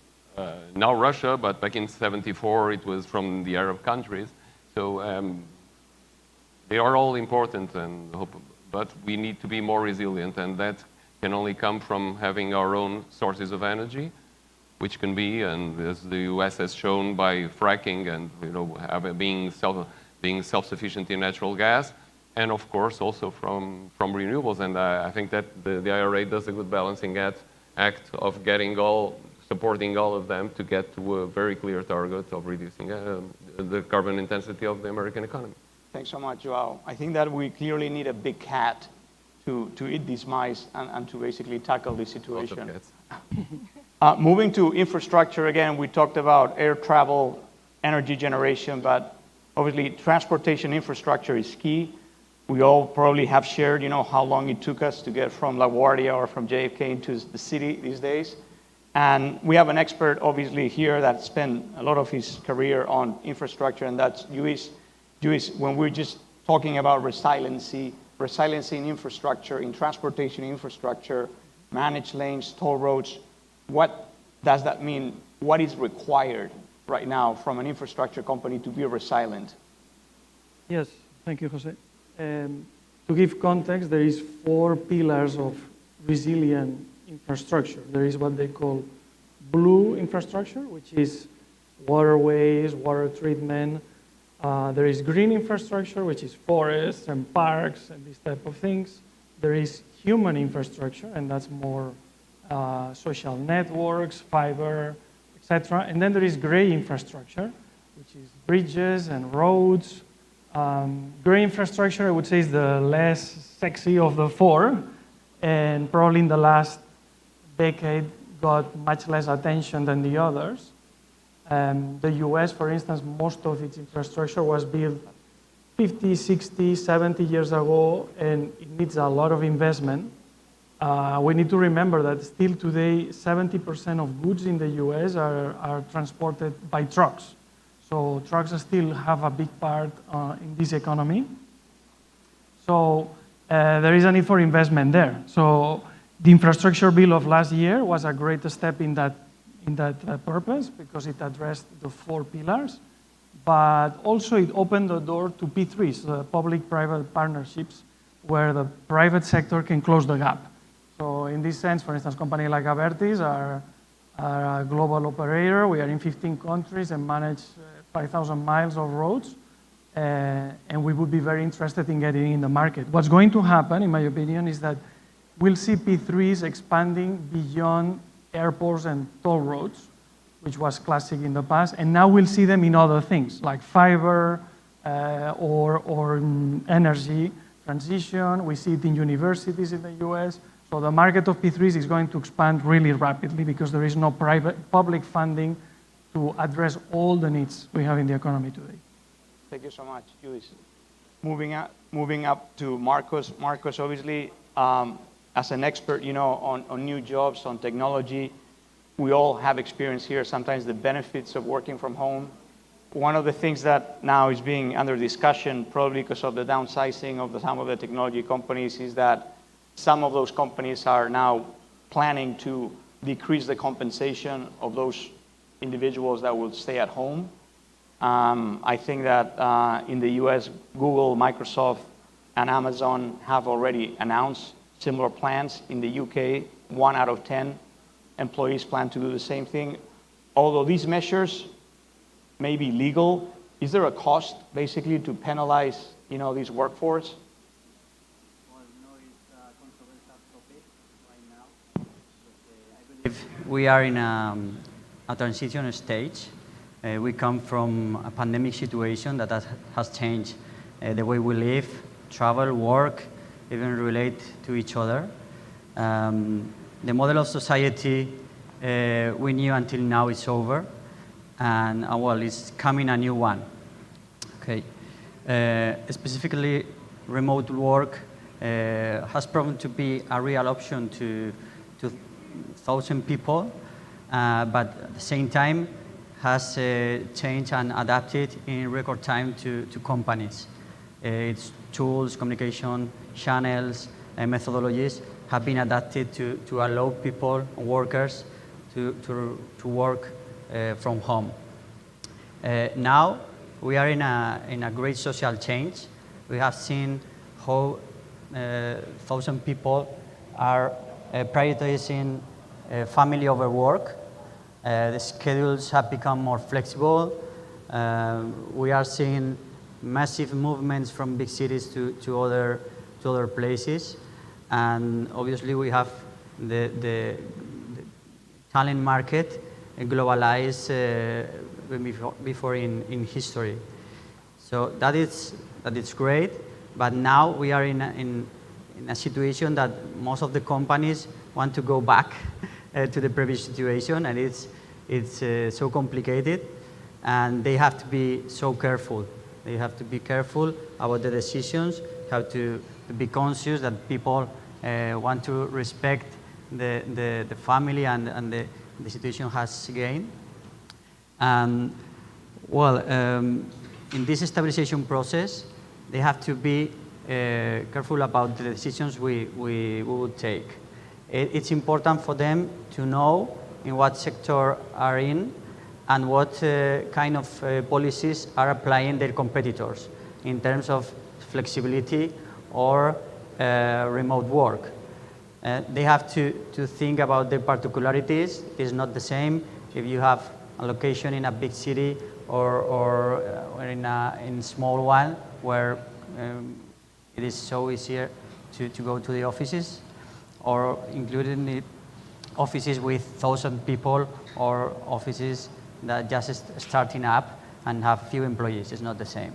S: now Russia, but back in '74 it was from the Arab countries. So they are all important, but we need to be more resilient, and that can only come from having our own sources of energy, which can be, and as the US has shown, by fracking and being self-sufficient in natural gas, and of course also from renewables. And I think that the IRA does a good balancing act of supporting all of them to get to a very clear target of reducing the carbon intensity of the American economy.
R: Thanks so much, Joao. I think that we clearly need a big cat to eat these mice and to basically tackle this situation. Moving to infrastructure, again, we talked about air travel, energy generation, but obviously transportation infrastructure is key. We all probably have shared, how long it took us to get from LaGuardia or from JFK into the city these days. And we have an expert, obviously, here that spent a lot of his career on infrastructure, and that's Luis. When we're just talking about resiliency in infrastructure, in transportation infrastructure, managed lanes, toll roads, what does that mean? What is required right now from an infrastructure company to be resilient?
T: Yes, thank you, Jose. To give context, there is 4 pillars of resilient infrastructure. There is what they call blue infrastructure, which is waterways, water treatment. There is green infrastructure, which is forests and parks and these type of things. There is human infrastructure, and that's more social networks, fiber, etc. And then there is gray infrastructure, which is bridges and roads. Gray infrastructure, I would say, is the less sexy of the four, and probably in the last decade got much less attention than the others. The US, for instance, most of its infrastructure was built 50, 60, 70 years ago, and it needs a lot of investment. We need to remember that still today, 70% of goods in the US are transported by trucks. So trucks still have a big part in this economy. So there is a need for investment there. So the infrastructure bill of last year was a great step in that purpose because it addressed the 4 pillars, but also it opened the door to P3s, the public-private partnerships, where the private sector can close the gap. So in this sense, for instance, companies like Abertis are a global operator. We are in 15 countries and manage 5,000 miles of roads, and we would be very interested in getting in the market. What's going to happen, in my opinion, is that we'll see P3s expanding beyond airports and toll roads, which was classic in the past, and now we'll see them in other things, like fiber or energy transition. We see it in universities in the US. So the market of P3s is going to expand really rapidly because there is no public funding to address all the needs we have in the economy today.
R: Thank you so much, Luis. Moving up to Marcos. Marcos, obviously, as an expert, on new jobs, on technology, we all have experience here, sometimes the benefits of working from home. One of the things that now is being under discussion, probably because of the downsizing of some of the technology companies, is that some of those companies are now planning to decrease the compensation of those individuals that will stay at home. I think that in the US, Google, Microsoft, and Amazon have already announced similar plans. In the UK, 1 out of 10 employees plan to do the same thing. Although these measures may be legal, is there a cost basically to penalize this workforce?
P: We are in a transition stage. We come from a pandemic situation that has changed the way we live, travel, work, even relate to each other. The model of society we knew until now is over, and well, it's coming a new one. Okay, specifically, remote work has proven to be a real option to 1,000 people, but at the same time has changed and adapted in record time to companies. Its tools, communication channels, and methodologies have been adapted to allow people, workers, to work from home. Now we are in a great social change. We have seen how 1,000 people are prioritizing family over work. The schedules have become more flexible. We are seeing massive movements from big cities to other places, and obviously we have the talent market globalized before in history. So that is great, but now we are in a situation that most of the companies want to go back to the previous situation, and it's so complicated, and they have to be so careful. They have to be careful about the decisions, have to be conscious that people want to respect the family and the situation has gained. Well, in this stabilization process, they have to be careful about the decisions we would take. It's important for them to know in what sector are in and what kind of policies are applying their competitors in terms of flexibility or remote work. They have to think about their particularities. It's not the same if you have a location in a big city or in a small one where it is so easier to go to the offices, or including offices with 1,000 people or offices that just starting up and have few employees. It's not the same.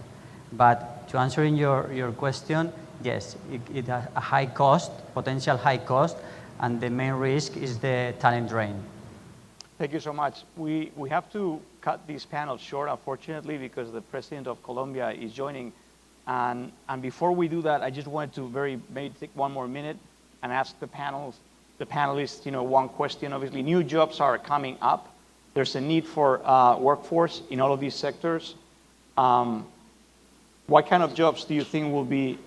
P: But to answering your question, yes, it has a high cost, potential high cost, and the main risk is the talent drain.
R: Thank you so much. We have to cut this panel short, unfortunately, because the president of Colombia is joining. And before we do that, I just wanted to maybe take one more minute and ask the panelists, one question. Obviously, new jobs are coming up. There's a need for workforce in all of these sectors. What kind of jobs do you think will be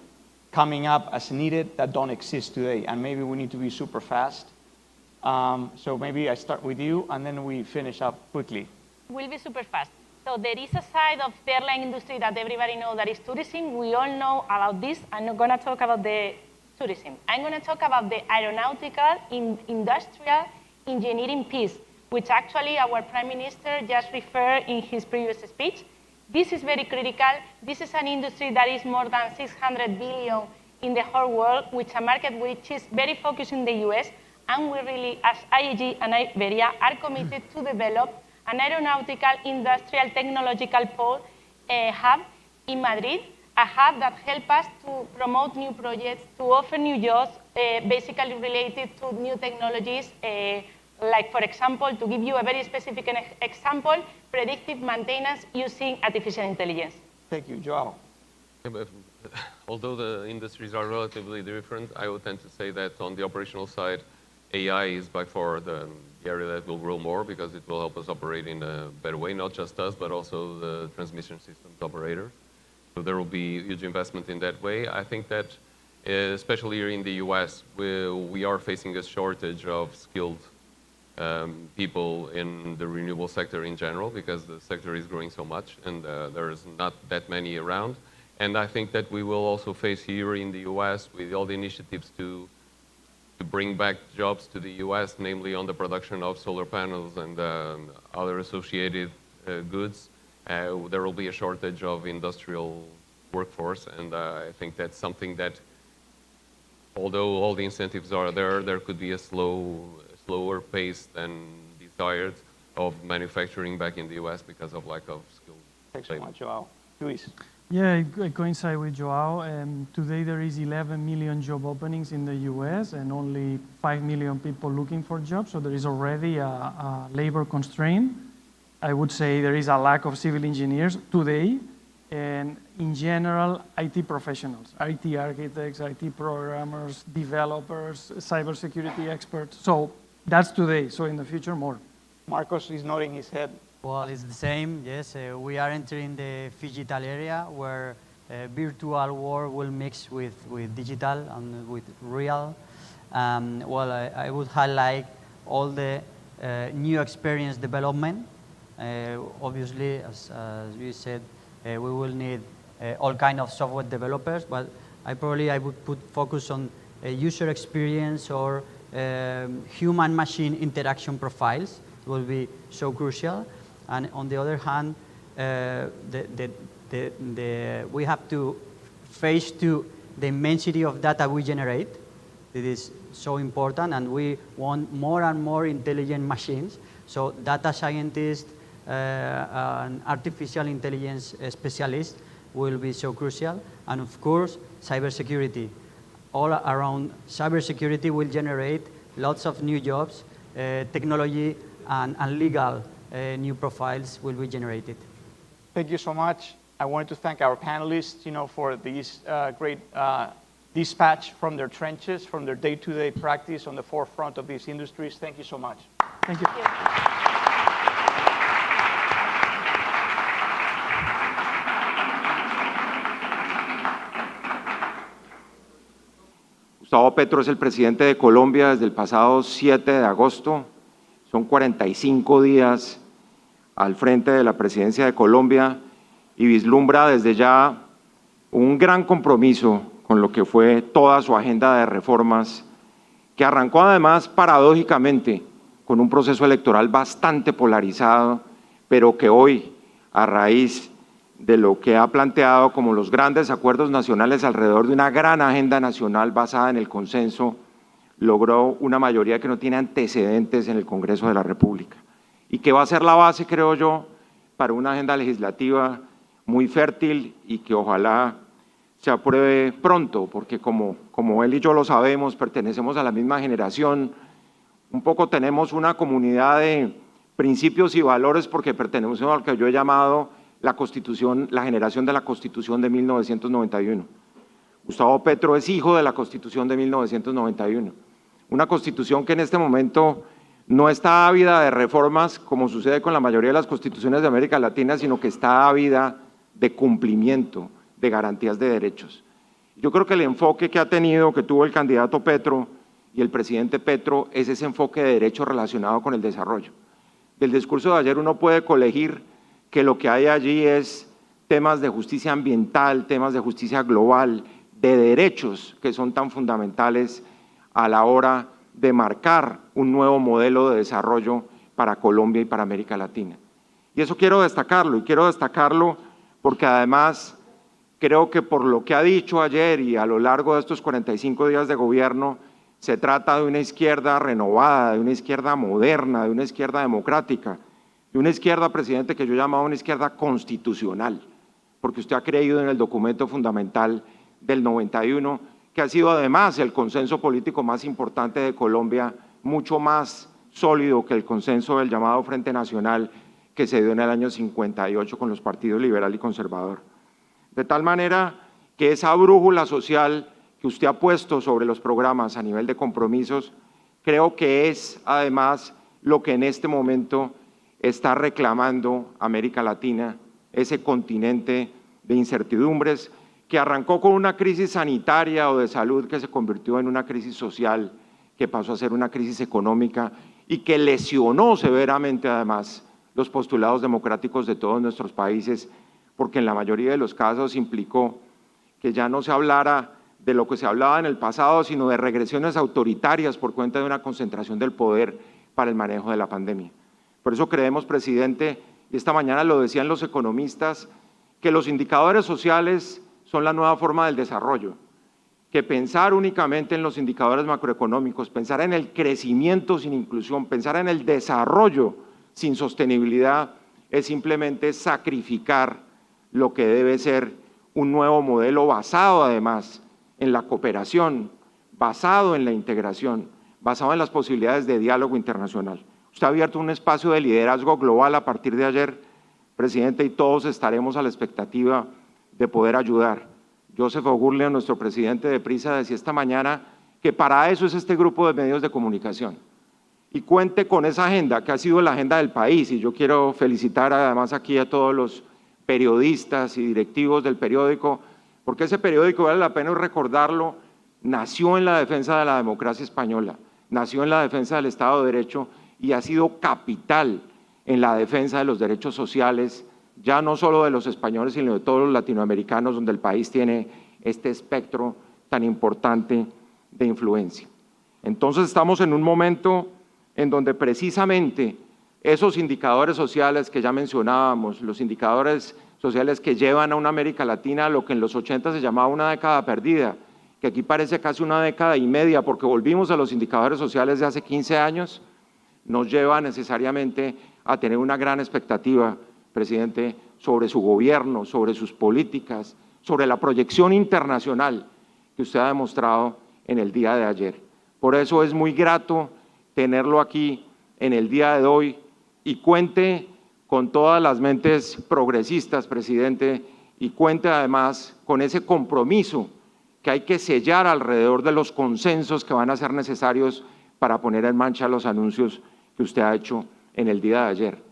R: coming up as needed that don't exist today? And maybe we need to be super fast. So maybe I start with you, and then we finish up quickly.
Q: We'll be super fast. So there is a side of the airline industry that everybody knows, that is tourism. We all know about this. I'm not going to talk about the tourism. I'm going to talk about the aeronautical, industrial engineering piece, which actually our Prime Minister just referred in his previous speech. This is very critical. This is an industry that is more than 600 billion in the whole world, which is a market which is very focused in the US. And we really, as IAG and Iberia, are committed to develop an aeronautical, industrial, technological hub in Madrid, a hub that helps us to promote new projects, to offer new jobs, basically related to new technologies, like, for example, to give you a very specific example, predictive maintenance using artificial intelligence.
R: Thank you. Joao.
S: Although the industries are relatively different, I would tend to say that on the operational side, AI is by far the area that will grow more, because it will help us operate in a better way, not just us, but also the transmission systems operator. So there will be huge investment in that way. I think that, especially here in the US, we are facing a shortage of skilled people in the renewable sector in general, because the sector is growing so much, and there's not that many around. And I think that we will also face here in the US, with all the initiatives to bring back jobs to the US, namely on the production of solar panels and other associated goods, there will be a shortage of industrial workforce. And I think that's something that, although all the incentives are there could be a slower pace than desired of manufacturing back in the US because of lack of skilled labor.
R: Thanks so much, Joao. Luis.
T: Yeah, I coincide with Joao. Today there is 11 million job openings in the US and only 5 million people looking for jobs. So there is already a labor constraint. I would say there is a lack of civil engineers today, and in general, IT professionals, IT architects, IT programmers, developers, cybersecurity experts. So that's today. So in the future, more.
R: Marcos is nodding his head.
P: Well, it's the same, yes. We are entering the phygital area where virtual world will mix with digital and with real. Well, I would highlight all the new experience development. Obviously, as you said, we will need all kind of software developers, but I would put focus on user experience or human-machine interaction profiles. It will be so crucial. And on the other hand, we have to face to the immensity of data we generate. It is so important, and we want more and more intelligent machines. So data scientists and artificial intelligence specialists will be so crucial. And of course, cybersecurity. All around cybersecurity will generate lots of new jobs, technology and legal new profiles will be generated.
R: Thank you so much. I wanted to thank our panelists, for this great dispatch from their trenches, from their day-to-day practice on the forefront of these industries. Thank you so much.
T: Thank you.
U: Gustavo Petro es el presidente de Colombia desde el pasado 7 de agosto. Son 45 días al frente de la presidencia de Colombia y vislumbra desde ya un gran compromiso con lo que fue toda su agenda de reformas, que arrancó además paradójicamente con un proceso electoral bastante polarizado, pero que hoy, a raíz de lo que ha planteado como los grandes acuerdos nacionales alrededor de una gran agenda nacional basada en el consenso, logró una mayoría que no tiene antecedentes en el Congreso de la República y que va a ser la base, creo yo, para una agenda legislativa muy fértil y que ojalá se apruebe pronto, porque como él y yo lo sabemos, pertenecemos a la misma generación, un poco tenemos una comunidad de principios y valores porque pertenecemos a lo que yo he llamado la Constitución, la generación de la Constitución de 1991. Gustavo Petro es hijo de la Constitución de 1991, una Constitución que en este momento no está ávida de reformas, como sucede con la mayoría de las constituciones de América Latina, sino que está ávida de cumplimiento, de garantías de derechos. Yo creo que el enfoque que tuvo el candidato Petro y el presidente Petro es ese enfoque de derecho relacionado con el desarrollo. Del discurso de ayer uno puede colegir que lo que hay allí es temas de justicia ambiental, temas de justicia global, de derechos que son tan fundamentales a la hora de marcar un nuevo modelo de desarrollo para Colombia y para América Latina. Y eso quiero destacarlo porque además creo que por lo que ha dicho ayer y a lo largo de estos 45 días de gobierno, se trata de una izquierda renovada, de una izquierda moderna, de una izquierda democrática, de una izquierda, presidente, que yo llamaba una izquierda constitucional, porque usted ha creído en el documento fundamental del 91, que ha sido además el consenso político más importante de Colombia, mucho más sólido que el consenso del llamado Frente Nacional que se dio en el año 58 con los partidos liberal y conservador. De tal manera que esa brújula social que usted ha puesto sobre los programas a nivel de compromisos, creo que es además lo que en este momento está reclamando América Latina, ese continente de incertidumbres que arrancó con una crisis sanitaria o de salud que se convirtió en una crisis social, que pasó a ser una crisis económica y que lesionó severamente además los postulados democráticos de todos nuestros países, porque en la mayoría de los casos implicó que ya no se hablara de lo que se hablaba en el pasado, sino de regresiones autoritarias por cuenta de una concentración del poder para el manejo de la pandemia. Por eso creemos, presidente, y esta mañana lo decían los economistas, que los indicadores sociales son la nueva forma del desarrollo, que pensar únicamente en los indicadores macroeconómicos, pensar en el crecimiento sin inclusión, pensar en el desarrollo sin sostenibilidad, es simplemente sacrificar lo que debe ser un nuevo modelo basado además en la cooperación, basado en la integración, basado en las posibilidades de diálogo internacional. Usted ha abierto un espacio de liderazgo global a partir de ayer, presidente, y todos estaremos a la expectativa de poder ayudar. Joseph O'Gurley, nuestro presidente de Prisa, decía esta mañana que para eso es este grupo de medios de comunicación. Y cuente con esa agenda, que ha sido la agenda del país, y yo quiero felicitar además aquí a todos los periodistas y directivos del periódico, porque ese periódico, vale la pena recordarlo, nació en la defensa de la democracia española, nació en la defensa del Estado de Derecho y ha sido capital en la defensa de los derechos sociales, ya no solo de los españoles, sino de todos los latinoamericanos, donde el país tiene este espectro tan importante de influencia. Entonces estamos en un momento en donde precisamente esos indicadores sociales que ya mencionábamos, los indicadores sociales que llevan a una América Latina a lo que en los 80 se llamaba una década perdida, que aquí parece casi una década y media porque volvimos a los indicadores sociales de hace 15 años, nos lleva necesariamente a tener una gran expectativa, presidente, sobre su gobierno, sobre sus políticas, sobre la proyección internacional que usted ha demostrado en el día de ayer. Por eso es muy grato tenerlo aquí en el día de hoy y cuente con todas las mentes progresistas, presidente, y cuente además con ese compromiso que hay que sellar alrededor de los consensos que van a ser necesarios para poner en marcha los anuncios que usted ha hecho en el día de ayer.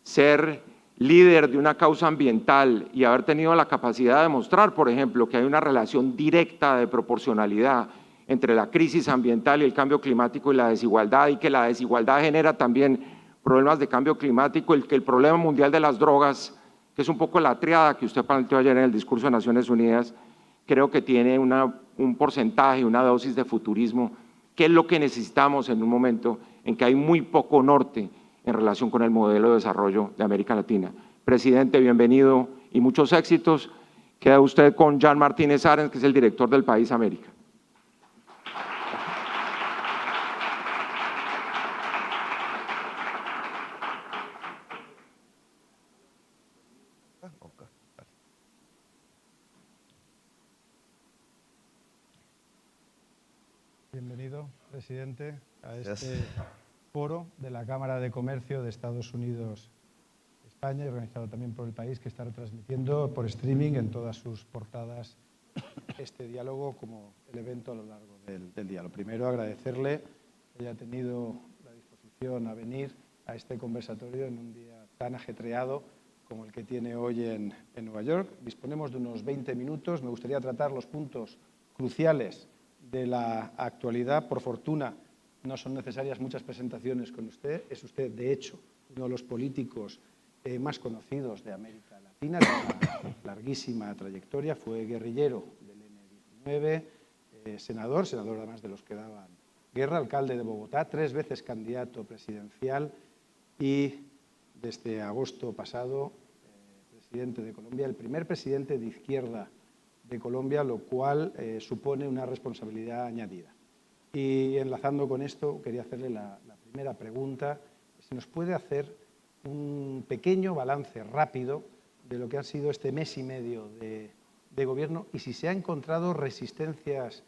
U: Ser líder de una causa ambiental y haber tenido la capacidad de demostrar, por ejemplo, que hay una relación directa de proporcionalidad entre la crisis ambiental y el cambio climático y la desigualdad, y que la desigualdad genera también problemas de cambio climático, que el problema mundial de las drogas, que es un poco la triada que usted planteó ayer en el discurso de Naciones Unidas, creo que tiene un porcentaje, una dosis de futurismo, que es lo que necesitamos en un momento en que hay muy poco norte en relación con el modelo de desarrollo de América Latina. Presidente, bienvenido y muchos éxitos. Queda usted con Martínez-Ahrens, que es el director del PAÍS América.
C: presidente, a este foro de la Cámara de Comercio de Estados Unidos y España, organizado también por el país, que está retransmitiendo por streaming en todas sus portadas este diálogo como el evento a lo largo del día. Lo primero, agradecerle que haya tenido la disposición a venir a este conversatorio en un día tan ajetreado como el que tiene hoy en Nueva York. Disponemos de unos 20 minutos. Me gustaría tratar los puntos cruciales de la actualidad. Por fortuna, no son necesarias muchas presentaciones con usted. Es usted, de hecho, uno de los políticos más conocidos de América Latina, de una larguísima trayectoria. Fue guerrillero del N-19, senador además de los que daban guerra, alcalde de Bogotá, 3 veces candidato presidencial y desde agosto pasado presidente de Colombia, el primer presidente de izquierda de Colombia, lo cual supone una responsabilidad añadida. Y enlazando con esto, quería hacerle la primera pregunta. Si nos puede hacer un pequeño balance rápido de lo que ha sido este mes y medio de gobierno y si se ha encontrado resistencias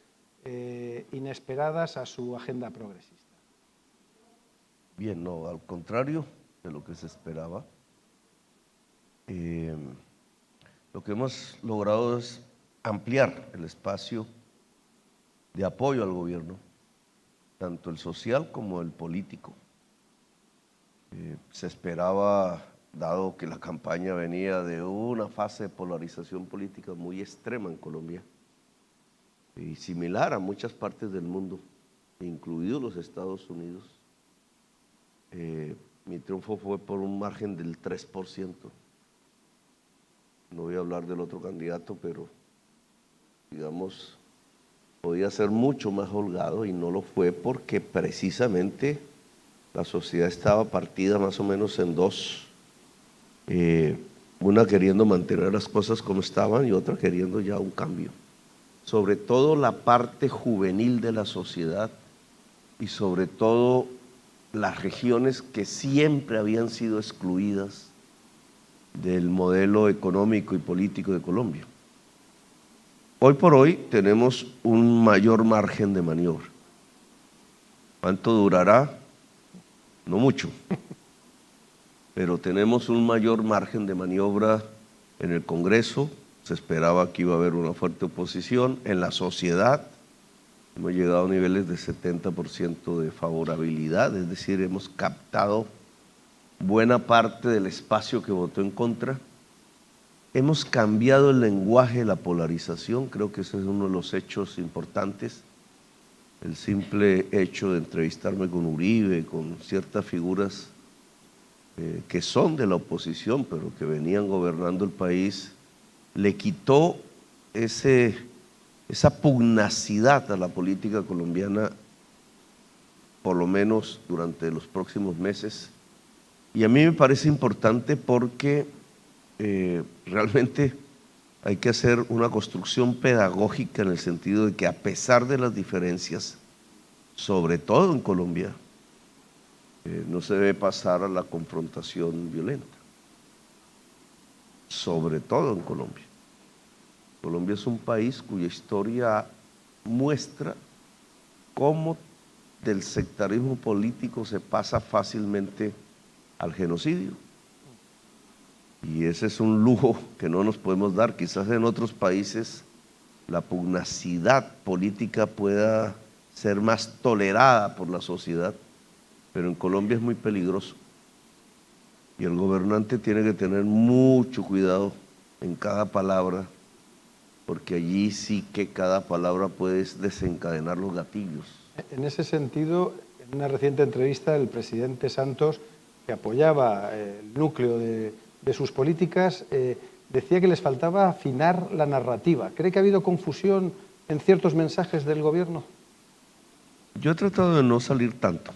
C: inesperadas a su agenda progresista.
V: Bien, no, al contrario de lo que se esperaba. Lo que hemos logrado es ampliar el espacio de apoyo al gobierno, tanto el social como el político. Se esperaba, dado que la campaña venía de una fase de polarización política muy extrema en Colombia, y similar a muchas partes del mundo, incluidos los Estados Unidos, mi triunfo fue por un margen del 3%. No voy a hablar del otro candidato, pero digamos, podía ser mucho más holgado y no lo fue porque precisamente la sociedad estaba partida más o menos en dos, una queriendo mantener las cosas como estaban y otra queriendo ya un cambio. Sobre todo la parte juvenil de la sociedad y sobre todo las regiones que siempre habían sido excluidas del modelo económico y político de Colombia. Hoy por hoy tenemos un mayor margen de maniobra. ¿Cuánto durará? No mucho, pero tenemos un mayor margen de maniobra en el Congreso. Se esperaba que iba a haber una fuerte oposición. En la sociedad hemos llegado a niveles de 70% de favorabilidad, es decir, hemos captado buena parte del espacio que votó en contra. Hemos cambiado el lenguaje de la polarización, creo que ese es uno de los hechos importantes. El simple hecho de entrevistarme con Uribe, con ciertas figuras que son de la oposición, pero que venían gobernando el país, le quitó esa pugnacidad a la política colombiana, por lo menos durante los próximos meses. Y a mí me parece importante porque realmente hay que hacer una construcción pedagógica en el sentido de que a pesar de las diferencias, sobre todo en Colombia, no se debe pasar a la confrontación violenta, sobre todo en Colombia. Colombia es un país cuya historia muestra cómo del sectarismo político se pasa fácilmente al genocidio. Y ese es un lujo que no nos podemos dar. Quizás en otros países la pugnacidad política pueda ser más tolerada por la sociedad, pero en Colombia es muy peligroso. Y el gobernante tiene que tener mucho cuidado en cada palabra, porque allí sí que cada palabra puede desencadenar los gatillos.
C: En ese sentido, en una reciente entrevista, el presidente Santos, que apoyaba el núcleo de sus políticas, decía que les faltaba afinar la narrativa. ¿Cree que ha habido confusión en ciertos mensajes del gobierno?
V: Yo he tratado de no salir tanto.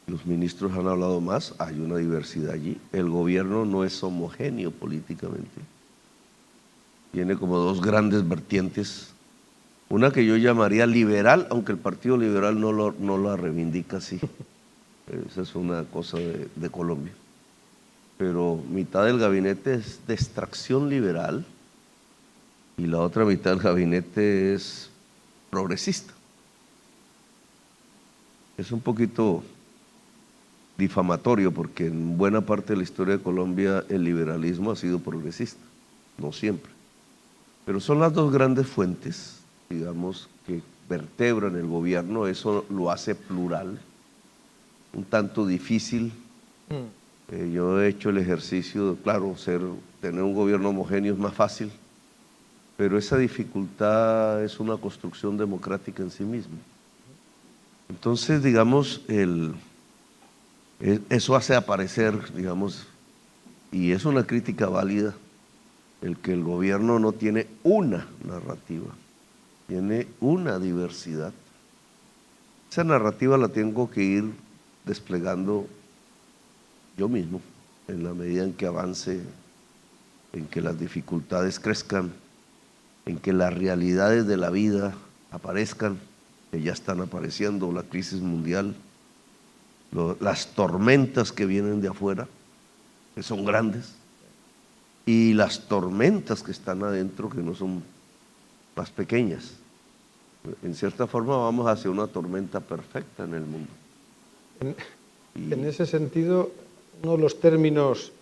V: Los ministros han hablado más, hay una diversidad allí. El gobierno no es homogéneo políticamente. Tiene como dos grandes vertientes. Una que yo llamaría liberal, aunque el Partido Liberal no la reivindica así. Esa es una cosa de Colombia. Pero mitad del gabinete es de extracción liberal y la otra mitad del gabinete es progresista. es un poquito difamatorio porque en buena parte de la historia de Colombia el liberalismo ha sido progresista, no siempre. Pero son las dos grandes fuentes, digamos, que vertebran el gobierno, eso lo hace plural, un tanto difícil. Yo he hecho el ejercicio, claro, tener un gobierno homogéneo es más fácil, pero esa dificultad es una construcción democrática en sí misma. Entonces, digamos, eso hace aparecer, digamos, y es una crítica válida, el que el gobierno no tiene una narrativa, tiene una diversidad. Esa narrativa la tengo que ir desplegando yo mismo, en la medida en que avance, en que las dificultades crezcan, en que las realidades de la vida aparezcan, que ya están apareciendo, la crisis mundial, las tormentas que vienen de afuera, que son grandes, y las tormentas que están adentro, que no son más pequeñas. En cierta forma vamos hacia una tormenta perfecta en el mundo.
C: En ese sentido, uno de los términos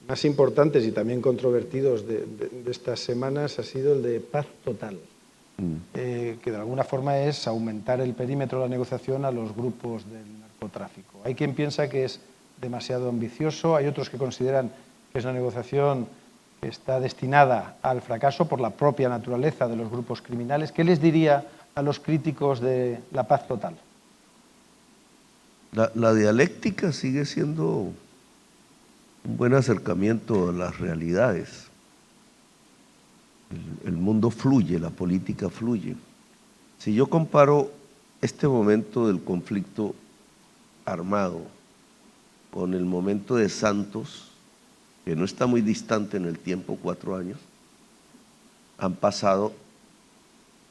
C: más importantes y también controvertidos de estas semanas ha sido el de paz total, que de alguna forma es aumentar el perímetro de la negociación a los grupos del narcotráfico. Hay quien piensa que es demasiado ambicioso, hay otros que consideran que es una negociación que está destinada al fracaso por la propia naturaleza de los grupos criminales. ¿Qué les diría a los críticos de la paz total?
V: La dialéctica sigue siendo un buen acercamiento a las realidades. El mundo fluye, la política fluye. Si yo comparo este momento del conflicto armado con el momento de Santos, que no está muy distante en el tiempo, 4 años, han pasado,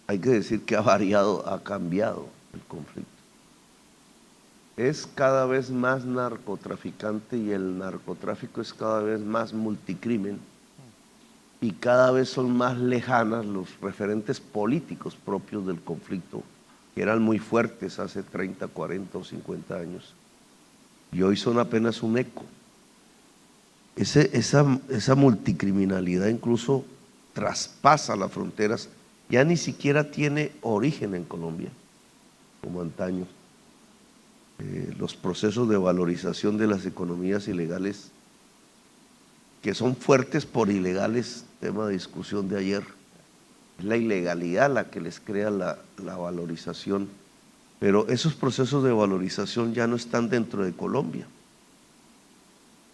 V: hay que decir que ha variado, ha cambiado el conflicto. Es cada vez más narcotraficante y el narcotráfico es cada vez más multicrimen y cada vez son más lejanas los referentes políticos propios del conflicto, que eran muy fuertes hace 30, 40 o 50 años, y hoy son apenas un eco. Esa multicriminalidad incluso traspasa las fronteras, ya ni siquiera tiene origen en Colombia, como antaño. Los procesos de valorización de las economías ilegales, que son fuertes por ilegales, tema de discusión de ayer, es la ilegalidad la que les crea la valorización, pero esos procesos de valorización ya no están dentro de Colombia.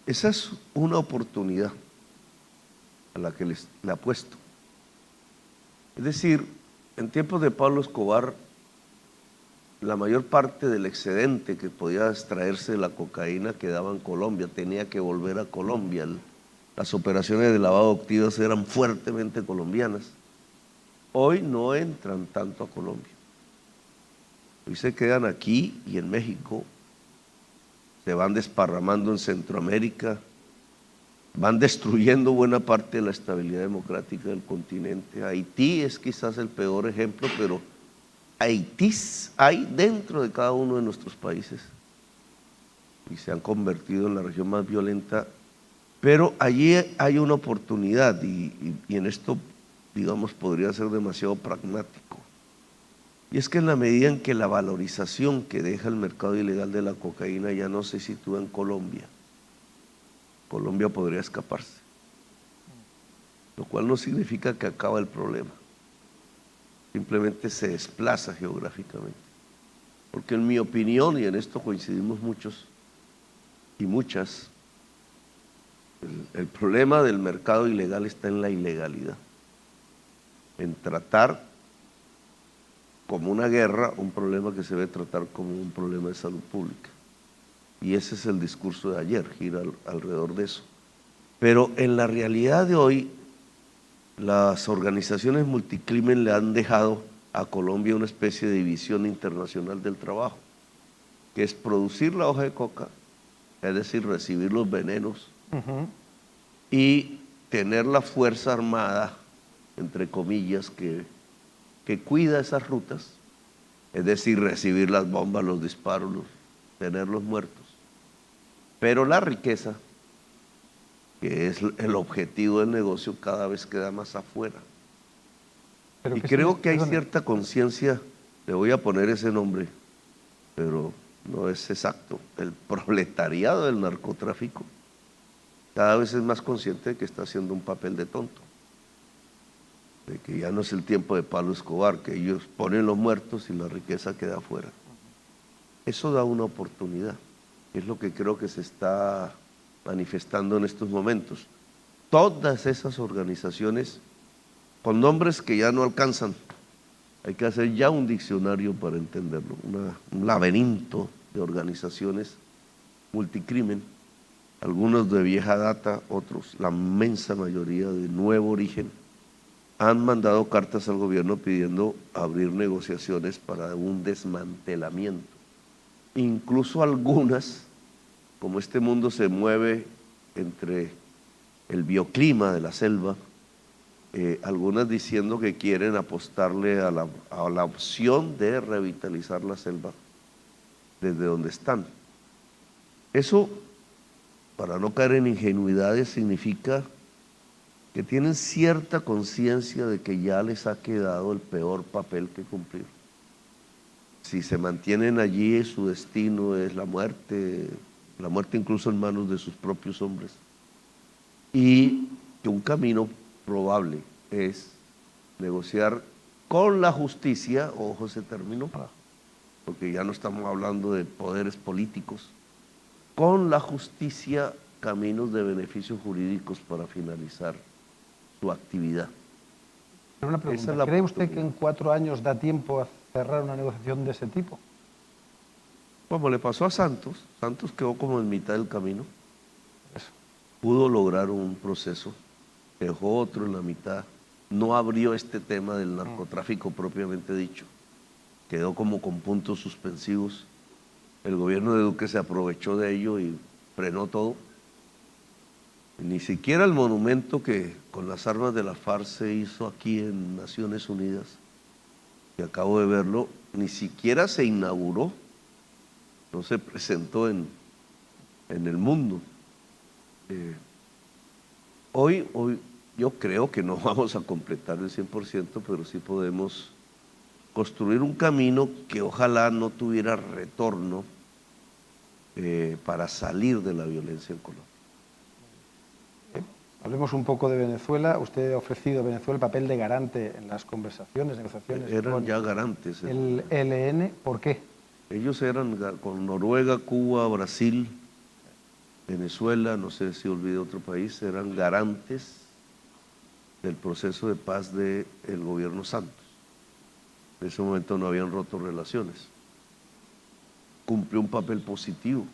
V: Esa es una oportunidad a la que le apuesto. Es decir, en tiempos de Pablo Escobar, la mayor parte del excedente que podía extraerse de la cocaína quedaba en Colombia, tenía que volver a Colombia. Las operaciones de lavado de activos eran fuertemente colombianas. Hoy no entran tanto a Colombia. Hoy se quedan aquí y en México, se van desparramando en Centroamérica, van destruyendo buena parte de la estabilidad democrática del continente. Haití es quizás el peor ejemplo, pero Haití hay dentro de cada uno de nuestros países y se han convertido en la región más violenta, pero allí hay una oportunidad y en esto, digamos, podría ser demasiado pragmático. Y es que en la medida en que la valorización que deja el mercado ilegal de la cocaína ya no se sitúa en Colombia, Colombia podría escaparse, lo cual no significa que acaba el problema. Simplemente se desplaza geográficamente. Porque en mi opinión, y en esto coincidimos muchos y muchas, el problema del mercado ilegal está en la ilegalidad, en tratar como una guerra un problema que se debe tratar como un problema de salud pública. Y ese es el discurso de ayer, gira alrededor de eso. Pero en la realidad de hoy, las organizaciones multicrimen le han dejado a Colombia una especie de división internacional del trabajo, que es producir la hoja de coca, es decir, recibir los venenos, y tener la fuerza armada, entre comillas, que cuida esas rutas es decir, recibir las bombas, los disparos, tener los muertos. Pero la riqueza, que es el objetivo del negocio, cada vez queda más afuera. Y creo que hay cierta conciencia, le voy a poner ese nombre, pero no es exacto, el proletariado del narcotráfico cada vez es más consciente de que está haciendo un papel de tonto, de que ya no es el tiempo de Pablo Escobar, que ellos ponen los muertos y la riqueza queda afuera. Eso da una oportunidad, es lo que creo que se está manifestando en estos momentos. Todas esas organizaciones con nombres que ya no alcanzan, hay que hacer ya un diccionario para entenderlo, un laberinto de organizaciones multicrimen, algunos de vieja data, otros, la inmensa mayoría de nuevo origen, han mandado cartas al gobierno pidiendo abrir negociaciones para un desmantelamiento. Incluso algunas, como este mundo se mueve entre el bioclima de la selva, algunas diciendo que quieren apostarle a la opción de revitalizar la selva desde donde están. Eso, para no caer en ingenuidades, significa que tienen cierta conciencia de que ya les ha quedado el peor papel que cumplir. Si se mantienen allí, su destino es la muerte incluso en manos de sus propios hombres. Y que un camino probable es negociar con la justicia, ojo ese término, porque ya no estamos hablando de poderes políticos, con la justicia caminos de beneficios jurídicos para finalizar su actividad.
C: Pero una pregunta, ¿cree usted que en 4 años da tiempo a cerrar una negociación de ese tipo?
V: Como le pasó a Santos, Santos quedó como en mitad del camino, pudo lograr un proceso, dejó otro en la mitad, no abrió este tema del narcotráfico propiamente dicho, quedó como con puntos suspensivos. El gobierno de Duque se aprovechó de ello y frenó todo. Ni siquiera el monumento que con las armas de la FARC se hizo aquí en Naciones Unidas, que acabo de verlo, ni siquiera se inauguró, no se presentó en el mundo. Hoy yo creo que no vamos a completar el 100%, pero sí podemos construir un camino que ojalá no tuviera retorno para salir de la violencia en Colombia.
C: Hablemos un poco de Venezuela. Usted ha ofrecido a Venezuela el papel de garante en las conversaciones, negociaciones.
V: Eran ya garantes.
C: El ELN, ¿por qué?
V: Ellos eran con Noruega, Cuba, Brasil, Venezuela, no sé si olvidé otro país, eran garantes del proceso de paz del gobierno Santos. En ese momento no habían roto relaciones. Cumplió un papel positivo.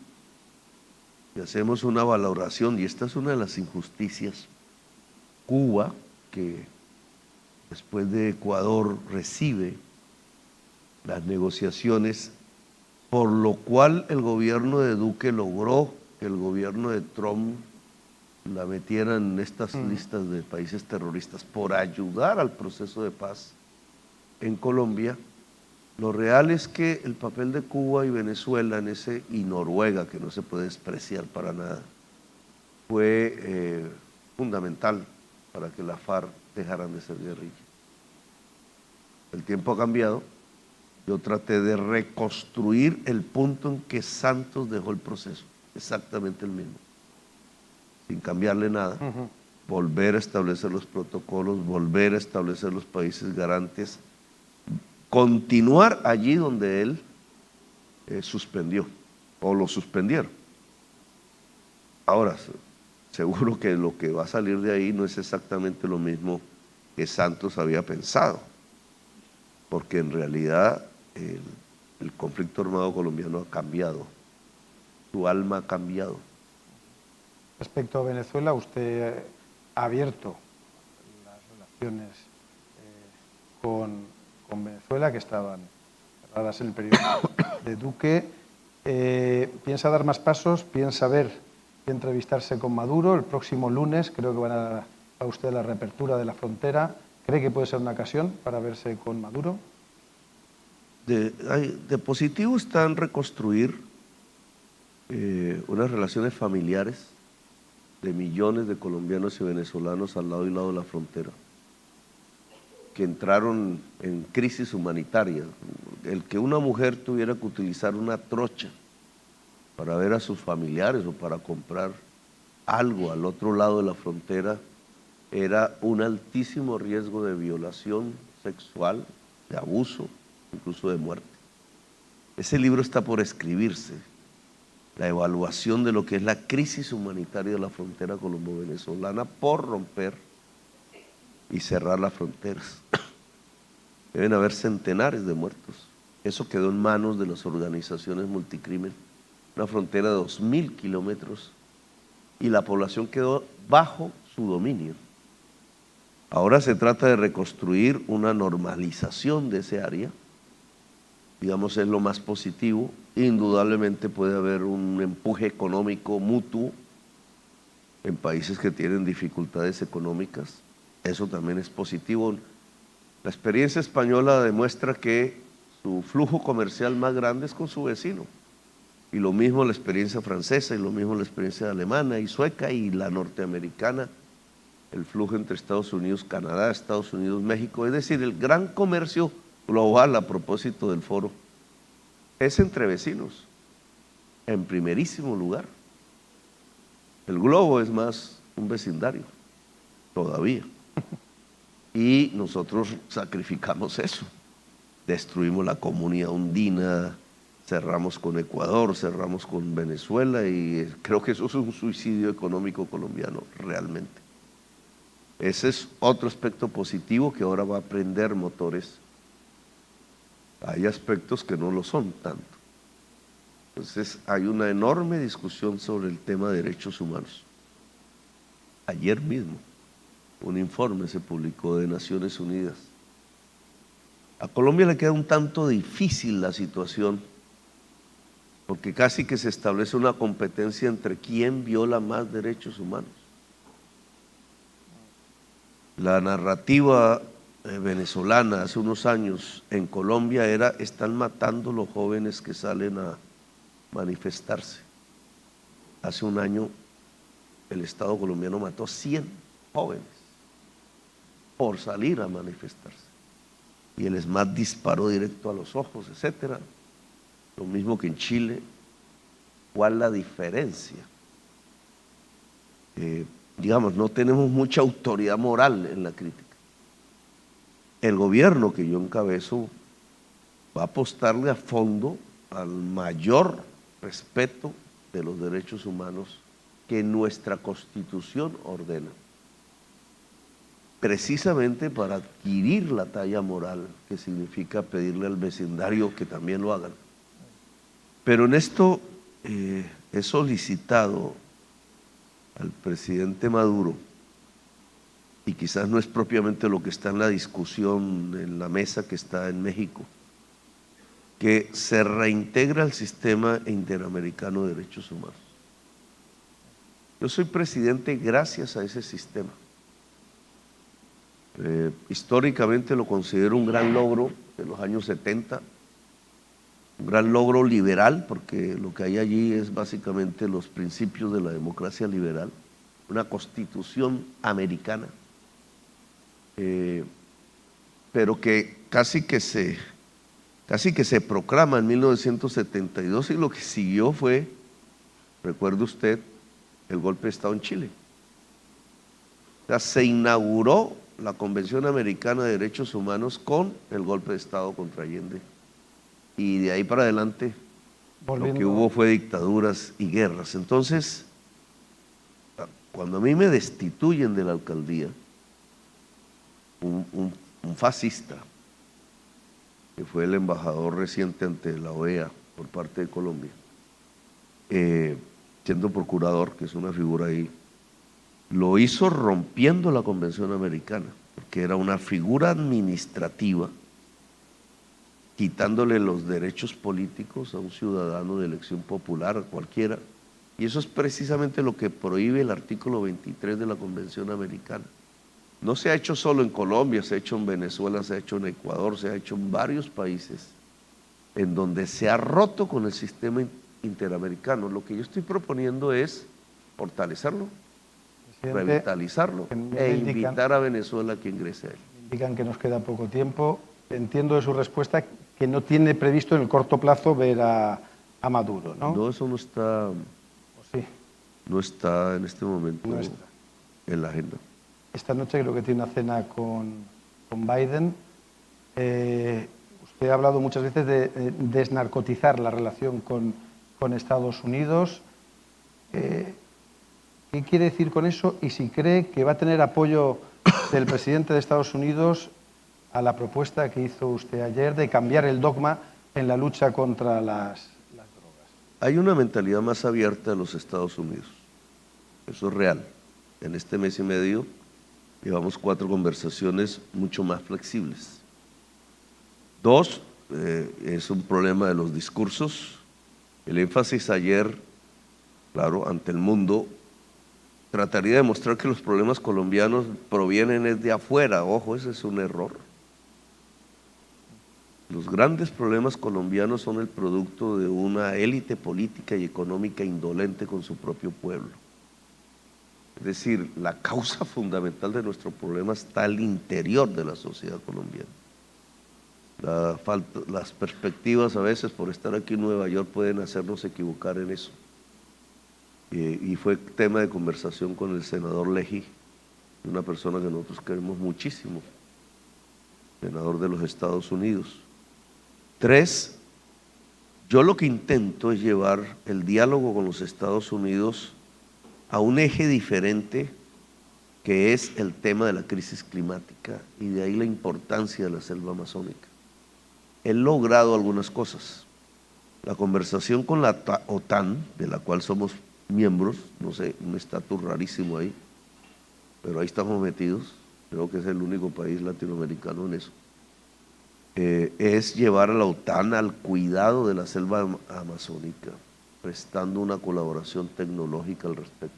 V: Y hacemos una valoración, y esta es una de las injusticias. Cuba, que después de Ecuador recibe las negociaciones, por lo cual el gobierno de Duque logró que el gobierno de Trump la metiera en estas listas de países terroristas por ayudar al proceso de paz en Colombia. Lo real es que el papel de Cuba y Venezuela en ese, y Noruega, que no se puede despreciar para nada, fue fundamental para que la FARC dejaran de ser guerrilla. El tiempo ha cambiado. Yo traté de reconstruir el punto en que Santos dejó el proceso, exactamente el mismo, sin cambiarle nada. Volver a establecer los protocolos, volver a establecer los países garantes, continuar allí donde él suspendió, o lo suspendieron. Ahora, seguro que lo que va a salir de ahí no es exactamente lo mismo que Santos había pensado, porque en realidad el conflicto armado colombiano ha cambiado, su alma ha cambiado.
C: Respecto a Venezuela, usted ha abierto las relaciones con Venezuela, que estaban cerradas en el periodo de Duque. ¿Piensa dar más pasos? ¿Piensa entrevistarse con Maduro? El próximo lunes creo que van a dar a usted la reapertura de la frontera. ¿Cree que puede ser una ocasión para verse con Maduro?
V: De positivo está en reconstruir unas relaciones familiares de millones de colombianos y venezolanos al lado y lado de la frontera, que entraron en crisis humanitaria. El que una mujer tuviera que utilizar una trocha para ver a sus familiares o para comprar algo al otro lado de la frontera era un altísimo riesgo de violación sexual, de abuso, incluso de muerte. Ese libro está por escribirse, la evaluación de lo que es la crisis humanitaria de la frontera colombo-venezolana por romper y cerrar las fronteras. Deben haber centenares de muertos. Eso quedó en manos de las organizaciones multicrimen, una frontera de 2.000 kilómetros, y la población quedó bajo su dominio. Ahora se trata de reconstruir una normalización de ese área, digamos, es lo más positivo. Indudablemente puede haber un empuje económico mutuo en países que tienen dificultades económicas, eso también es positivo. La experiencia española demuestra que su flujo comercial más grande es con su vecino, y lo mismo la experiencia francesa, y lo mismo la experiencia alemana y sueca y la norteamericana, el flujo entre Estados Unidos, Canadá, Estados Unidos, México, es decir, el gran comercio global, a propósito del foro, es entre vecinos, en primerísimo lugar. El globo es más un vecindario, todavía. Y nosotros sacrificamos eso, destruimos la comunidad andina, cerramos con Ecuador, cerramos con Venezuela, y creo que eso es un suicidio económico colombiano, realmente. Ese es otro aspecto positivo que ahora va a prender motores. Hay aspectos que no lo son tanto. Entonces hay una enorme discusión sobre el tema de derechos humanos. Ayer mismo un informe se publicó de Naciones Unidas. A Colombia le queda un tanto difícil la situación, porque casi que se establece una competencia entre quién viola más derechos humanos. La narrativa venezolana hace unos años en Colombia era: están matando los jóvenes que salen a manifestarse. Hace un año el Estado colombiano mató 100 jóvenes por salir a manifestarse, y el ESMAD disparó directo a los ojos, etcétera. Lo mismo que en Chile. ¿Cuál la diferencia? Digamos, no tenemos mucha autoridad moral en la crítica. El gobierno que yo encabezo va a apostarle a fondo al mayor respeto de los derechos humanos que nuestra Constitución ordena, precisamente para adquirir la talla moral que significa pedirle al vecindario que también lo hagan. Pero en esto he solicitado al presidente Maduro, y quizás no es propiamente lo que está en la discusión en la mesa que está en México, que se reintegra al sistema interamericano de derechos humanos. Yo soy presidente gracias a ese sistema. Históricamente lo considero un gran logro de los años 70, un gran logro liberal, porque lo que hay allí es básicamente los principios de la democracia liberal, una constitución americana, pero que casi que se proclama en 1972, y lo que siguió fue, recuerde usted, el golpe de Estado en Chile. O sea, se inauguró la Convención Americana de Derechos Humanos con el golpe de Estado contra Allende, y de ahí para adelante lo que hubo fue dictaduras y guerras. Entonces, cuando a mí me destituyen de la alcaldía, un fascista, que fue el embajador reciente ante la OEA por parte de Colombia, siendo procurador, que es una figura ahí, lo hizo rompiendo la Convención Americana, porque era una figura administrativa, quitándole los derechos políticos a un ciudadano de elección popular, a cualquiera, y eso es precisamente lo que prohíbe el artículo 23 de la Convención Americana. No se ha hecho solo en Colombia, se ha hecho en Venezuela, se ha hecho en Ecuador, se ha hecho en varios países en donde se ha roto con el sistema interamericano. Lo que yo estoy proponiendo es fortalecerlo, revitalizarlo e invitar a Venezuela a que ingrese a él.
C: Indican que nos queda poco tiempo. Entiendo de su respuesta que no tiene previsto en el corto plazo ver a Maduro, ¿no?
V: No, eso no está,
C: sí.
V: No está en este momento en la agenda.
C: Esta noche creo que tiene una cena con Biden. Usted ha hablado muchas veces de desnarcotizar la relación con Estados Unidos. ¿Qué quiere decir con eso? Y si cree que va a tener apoyo del presidente de Estados Unidos a la propuesta que hizo usted ayer de cambiar el dogma en la lucha contra las drogas.
V: Hay una mentalidad más abierta en los Estados Unidos. Eso es real. En este mes y medio llevamos 4 conversaciones mucho más flexibles. 2, es un problema de los discursos. El énfasis ayer, claro, ante el mundo, trataría de mostrar que los problemas colombianos provienen de afuera. Ojo, ese es un error. Los grandes problemas colombianos son el producto de una élite política y económica indolente con su propio pueblo. Es decir, la causa fundamental de nuestro problema está al interior de la sociedad colombiana. Las perspectivas a veces por estar aquí en Nueva York pueden hacernos equivocar en eso. Y fue tema de conversación con el senador Leahy, una persona que nosotros queremos muchísimo, senador de los Estados Unidos. 3, yo lo que intento es llevar el diálogo con los Estados Unidos a un eje diferente, que es el tema de la crisis climática, y de ahí la importancia de la selva amazónica. He logrado algunas cosas. La conversación con la OTAN, de la cual somos miembros, no sé, un estatus rarísimo ahí, pero ahí estamos metidos, creo que es el único país latinoamericano en eso. Es llevar a la OTAN al cuidado de la selva amazónica, prestando una colaboración tecnológica al respecto.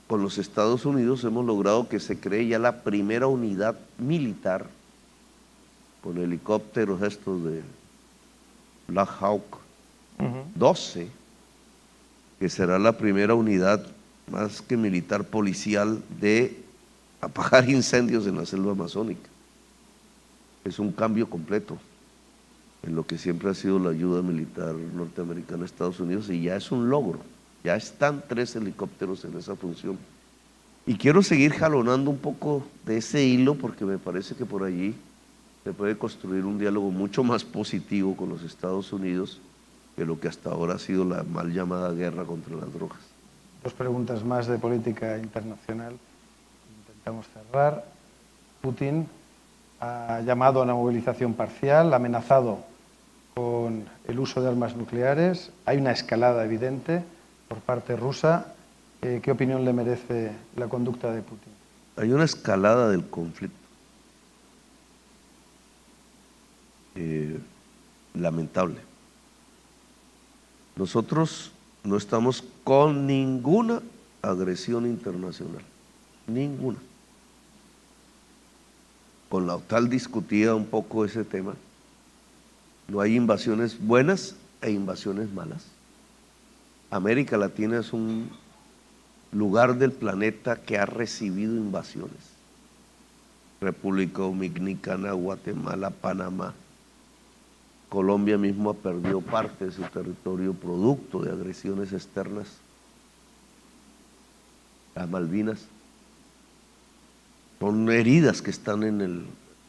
V: Con los Estados Unidos hemos logrado que se cree ya la primera unidad militar con helicópteros estos de Black Hawk 12, que será la primera unidad más que militar policial de apagar incendios en la selva amazónica. Es un cambio completo en lo que siempre ha sido la ayuda militar norteamericana a Estados Unidos, y ya es un logro. Ya están 3 helicópteros en esa función. Y quiero seguir jalonando un poco de ese hilo, porque me parece que por allí se puede construir un diálogo mucho más positivo con los Estados Unidos que lo que hasta ahora ha sido la mal llamada guerra contra las drogas.
C: 2 preguntas más de política internacional. Intentamos cerrar. Putin ha llamado a una movilización parcial, ha amenazado con el uso de armas nucleares. Hay una escalada evidente por parte rusa. ¿Qué opinión le merece la conducta de Putin?
V: Hay una escalada del conflicto. Lamentable. Nosotros no estamos con ninguna agresión internacional, ninguna. Con la OTAN discutía un poco ese tema. No hay invasiones buenas e invasiones malas. América Latina es un lugar del planeta que ha recibido invasiones. República Dominicana, Guatemala, Panamá. Colombia mismo ha perdido parte de su territorio producto de agresiones externas. Las Malvinas. Son heridas que están en el...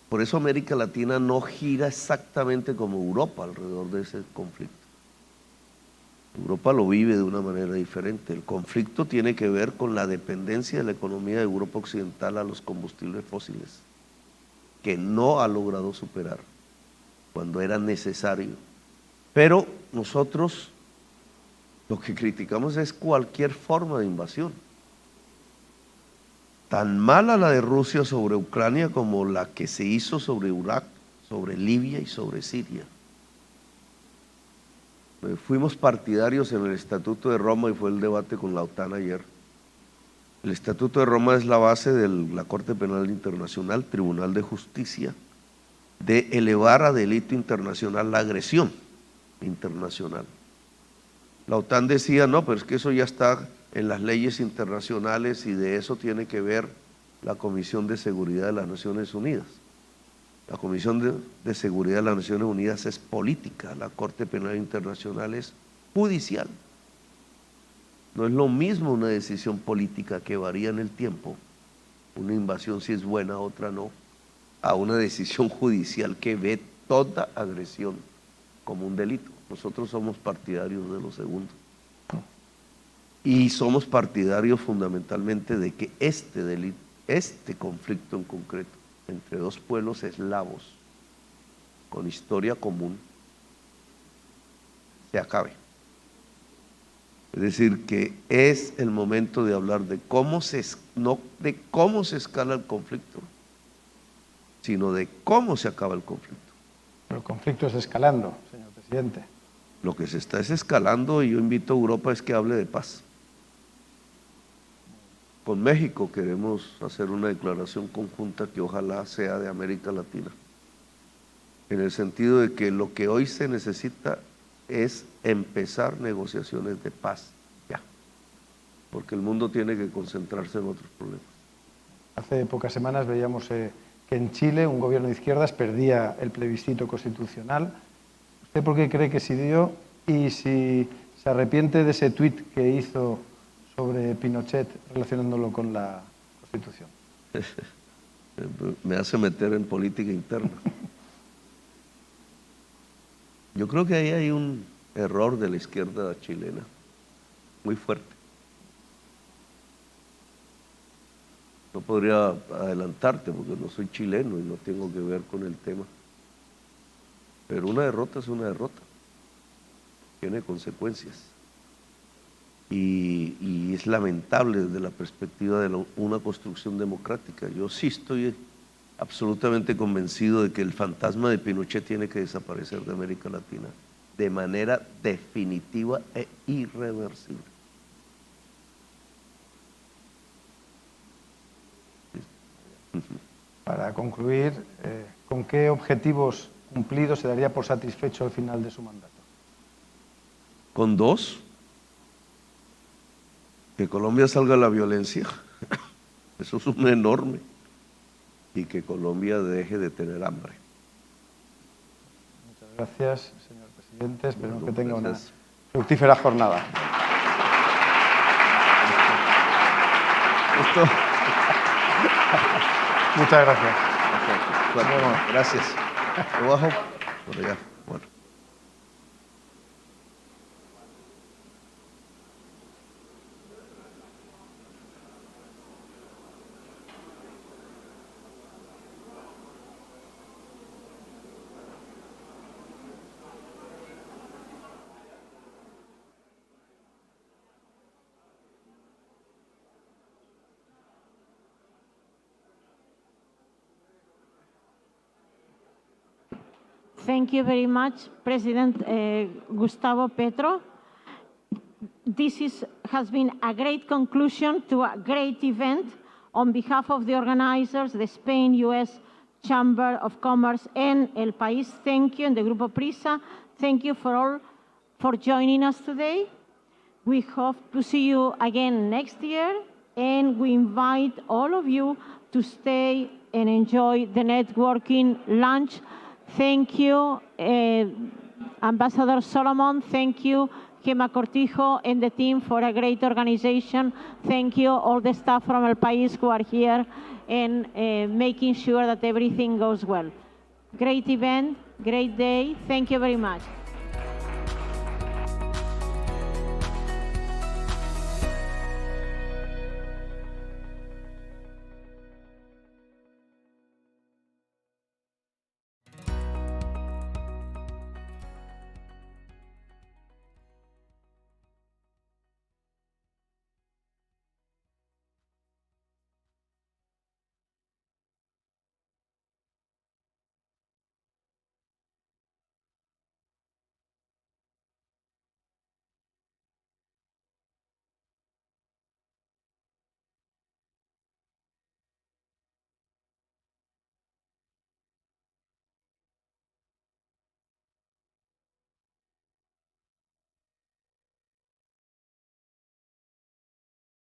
V: Por eso América Latina no gira exactamente como Europa alrededor de ese conflicto. Europa lo vive de una manera diferente. El conflicto tiene que ver con la dependencia de la economía de Europa Occidental a los combustibles fósiles, que no ha logrado superar cuando era necesario. Pero nosotros lo que criticamos es cualquier forma de invasión. Tan mala la de Rusia sobre Ucrania como la que se hizo sobre Irak, sobre Libia y sobre Siria. Fuimos partidarios en el Estatuto de Roma y fue el debate con la OTAN ayer. El Estatuto de Roma es la base de la Corte Penal Internacional, Tribunal de Justicia, de elevar a delito internacional la agresión internacional. La OTAN decía, no, pero es que eso ya está en las leyes internacionales y de eso tiene que ver la Comisión de Seguridad de las Naciones Unidas. La Comisión de Seguridad de las Naciones Unidas es política, la Corte Penal Internacional es judicial. No es lo mismo una decisión política que varía en el tiempo, una invasión si es buena, otra no, a una decisión judicial que ve toda agresión como un delito. Nosotros somos partidarios de lo segundo. Y somos partidarios fundamentalmente de que este delito, este conflicto en concreto, entre dos pueblos eslavos con historia común, se acabe. Es decir, que es el momento de hablar de cómo no de cómo se escala el conflicto, sino de cómo se acaba el conflicto.
C: Pero el conflicto está escalando, señor presidente.
V: Lo que se está es escalando y yo invito a Europa es que hable de paz. Con México queremos hacer una declaración conjunta que ojalá sea de América Latina, en el sentido de que lo que hoy se necesita es empezar negociaciones de paz, ya, porque el mundo tiene que concentrarse en otros problemas.
C: Hace pocas semanas veíamos que en Chile un gobierno de izquierdas perdía el plebiscito constitucional. ¿Usted por qué cree que sí dio? Y si se arrepiente de ese tuit que hizo sobre Pinochet relacionándolo con la Constitución.
V: Me hace meter en política interna. Yo creo que ahí hay un error de la izquierda chilena, muy fuerte. No podría adelantarte porque no soy chileno y no tengo que ver con el tema. Pero una derrota es una derrota, tiene consecuencias. Y es lamentable desde la perspectiva de una construcción democrática. Yo sí estoy absolutamente convencido de que el fantasma de Pinochet tiene que desaparecer de América Latina de manera definitiva e irreversible.
C: Para concluir, ¿con qué objetivos cumplidos se daría por satisfecho al final de su mandato?
V: Con dos: que Colombia salga de la violencia, eso es un enorme, y que Colombia deje de tener hambre.
C: Muchas gracias, señor presidente. Esperemos que tenga una fructífera jornada. Muchas gracias.
V: Gracias. Abajo, por allá. Bueno.
A: Thank you very much, President Gustavo Petro. This has been a great conclusion to a great event. On behalf of the organizers, the Spain-US Chamber of Commerce and El País, thank you, and the Grupo Prisa, thank you for all for joining us today. We hope to see you again next year, and we invite all of you to stay and enjoy the networking lunch. Thank you, Ambassador Solomon. Thank you, Gema Cortijo and the team for a great organization. Thank you, all the staff from El País who are here and making sure that everything goes well. Great event, great day. Thank you very much.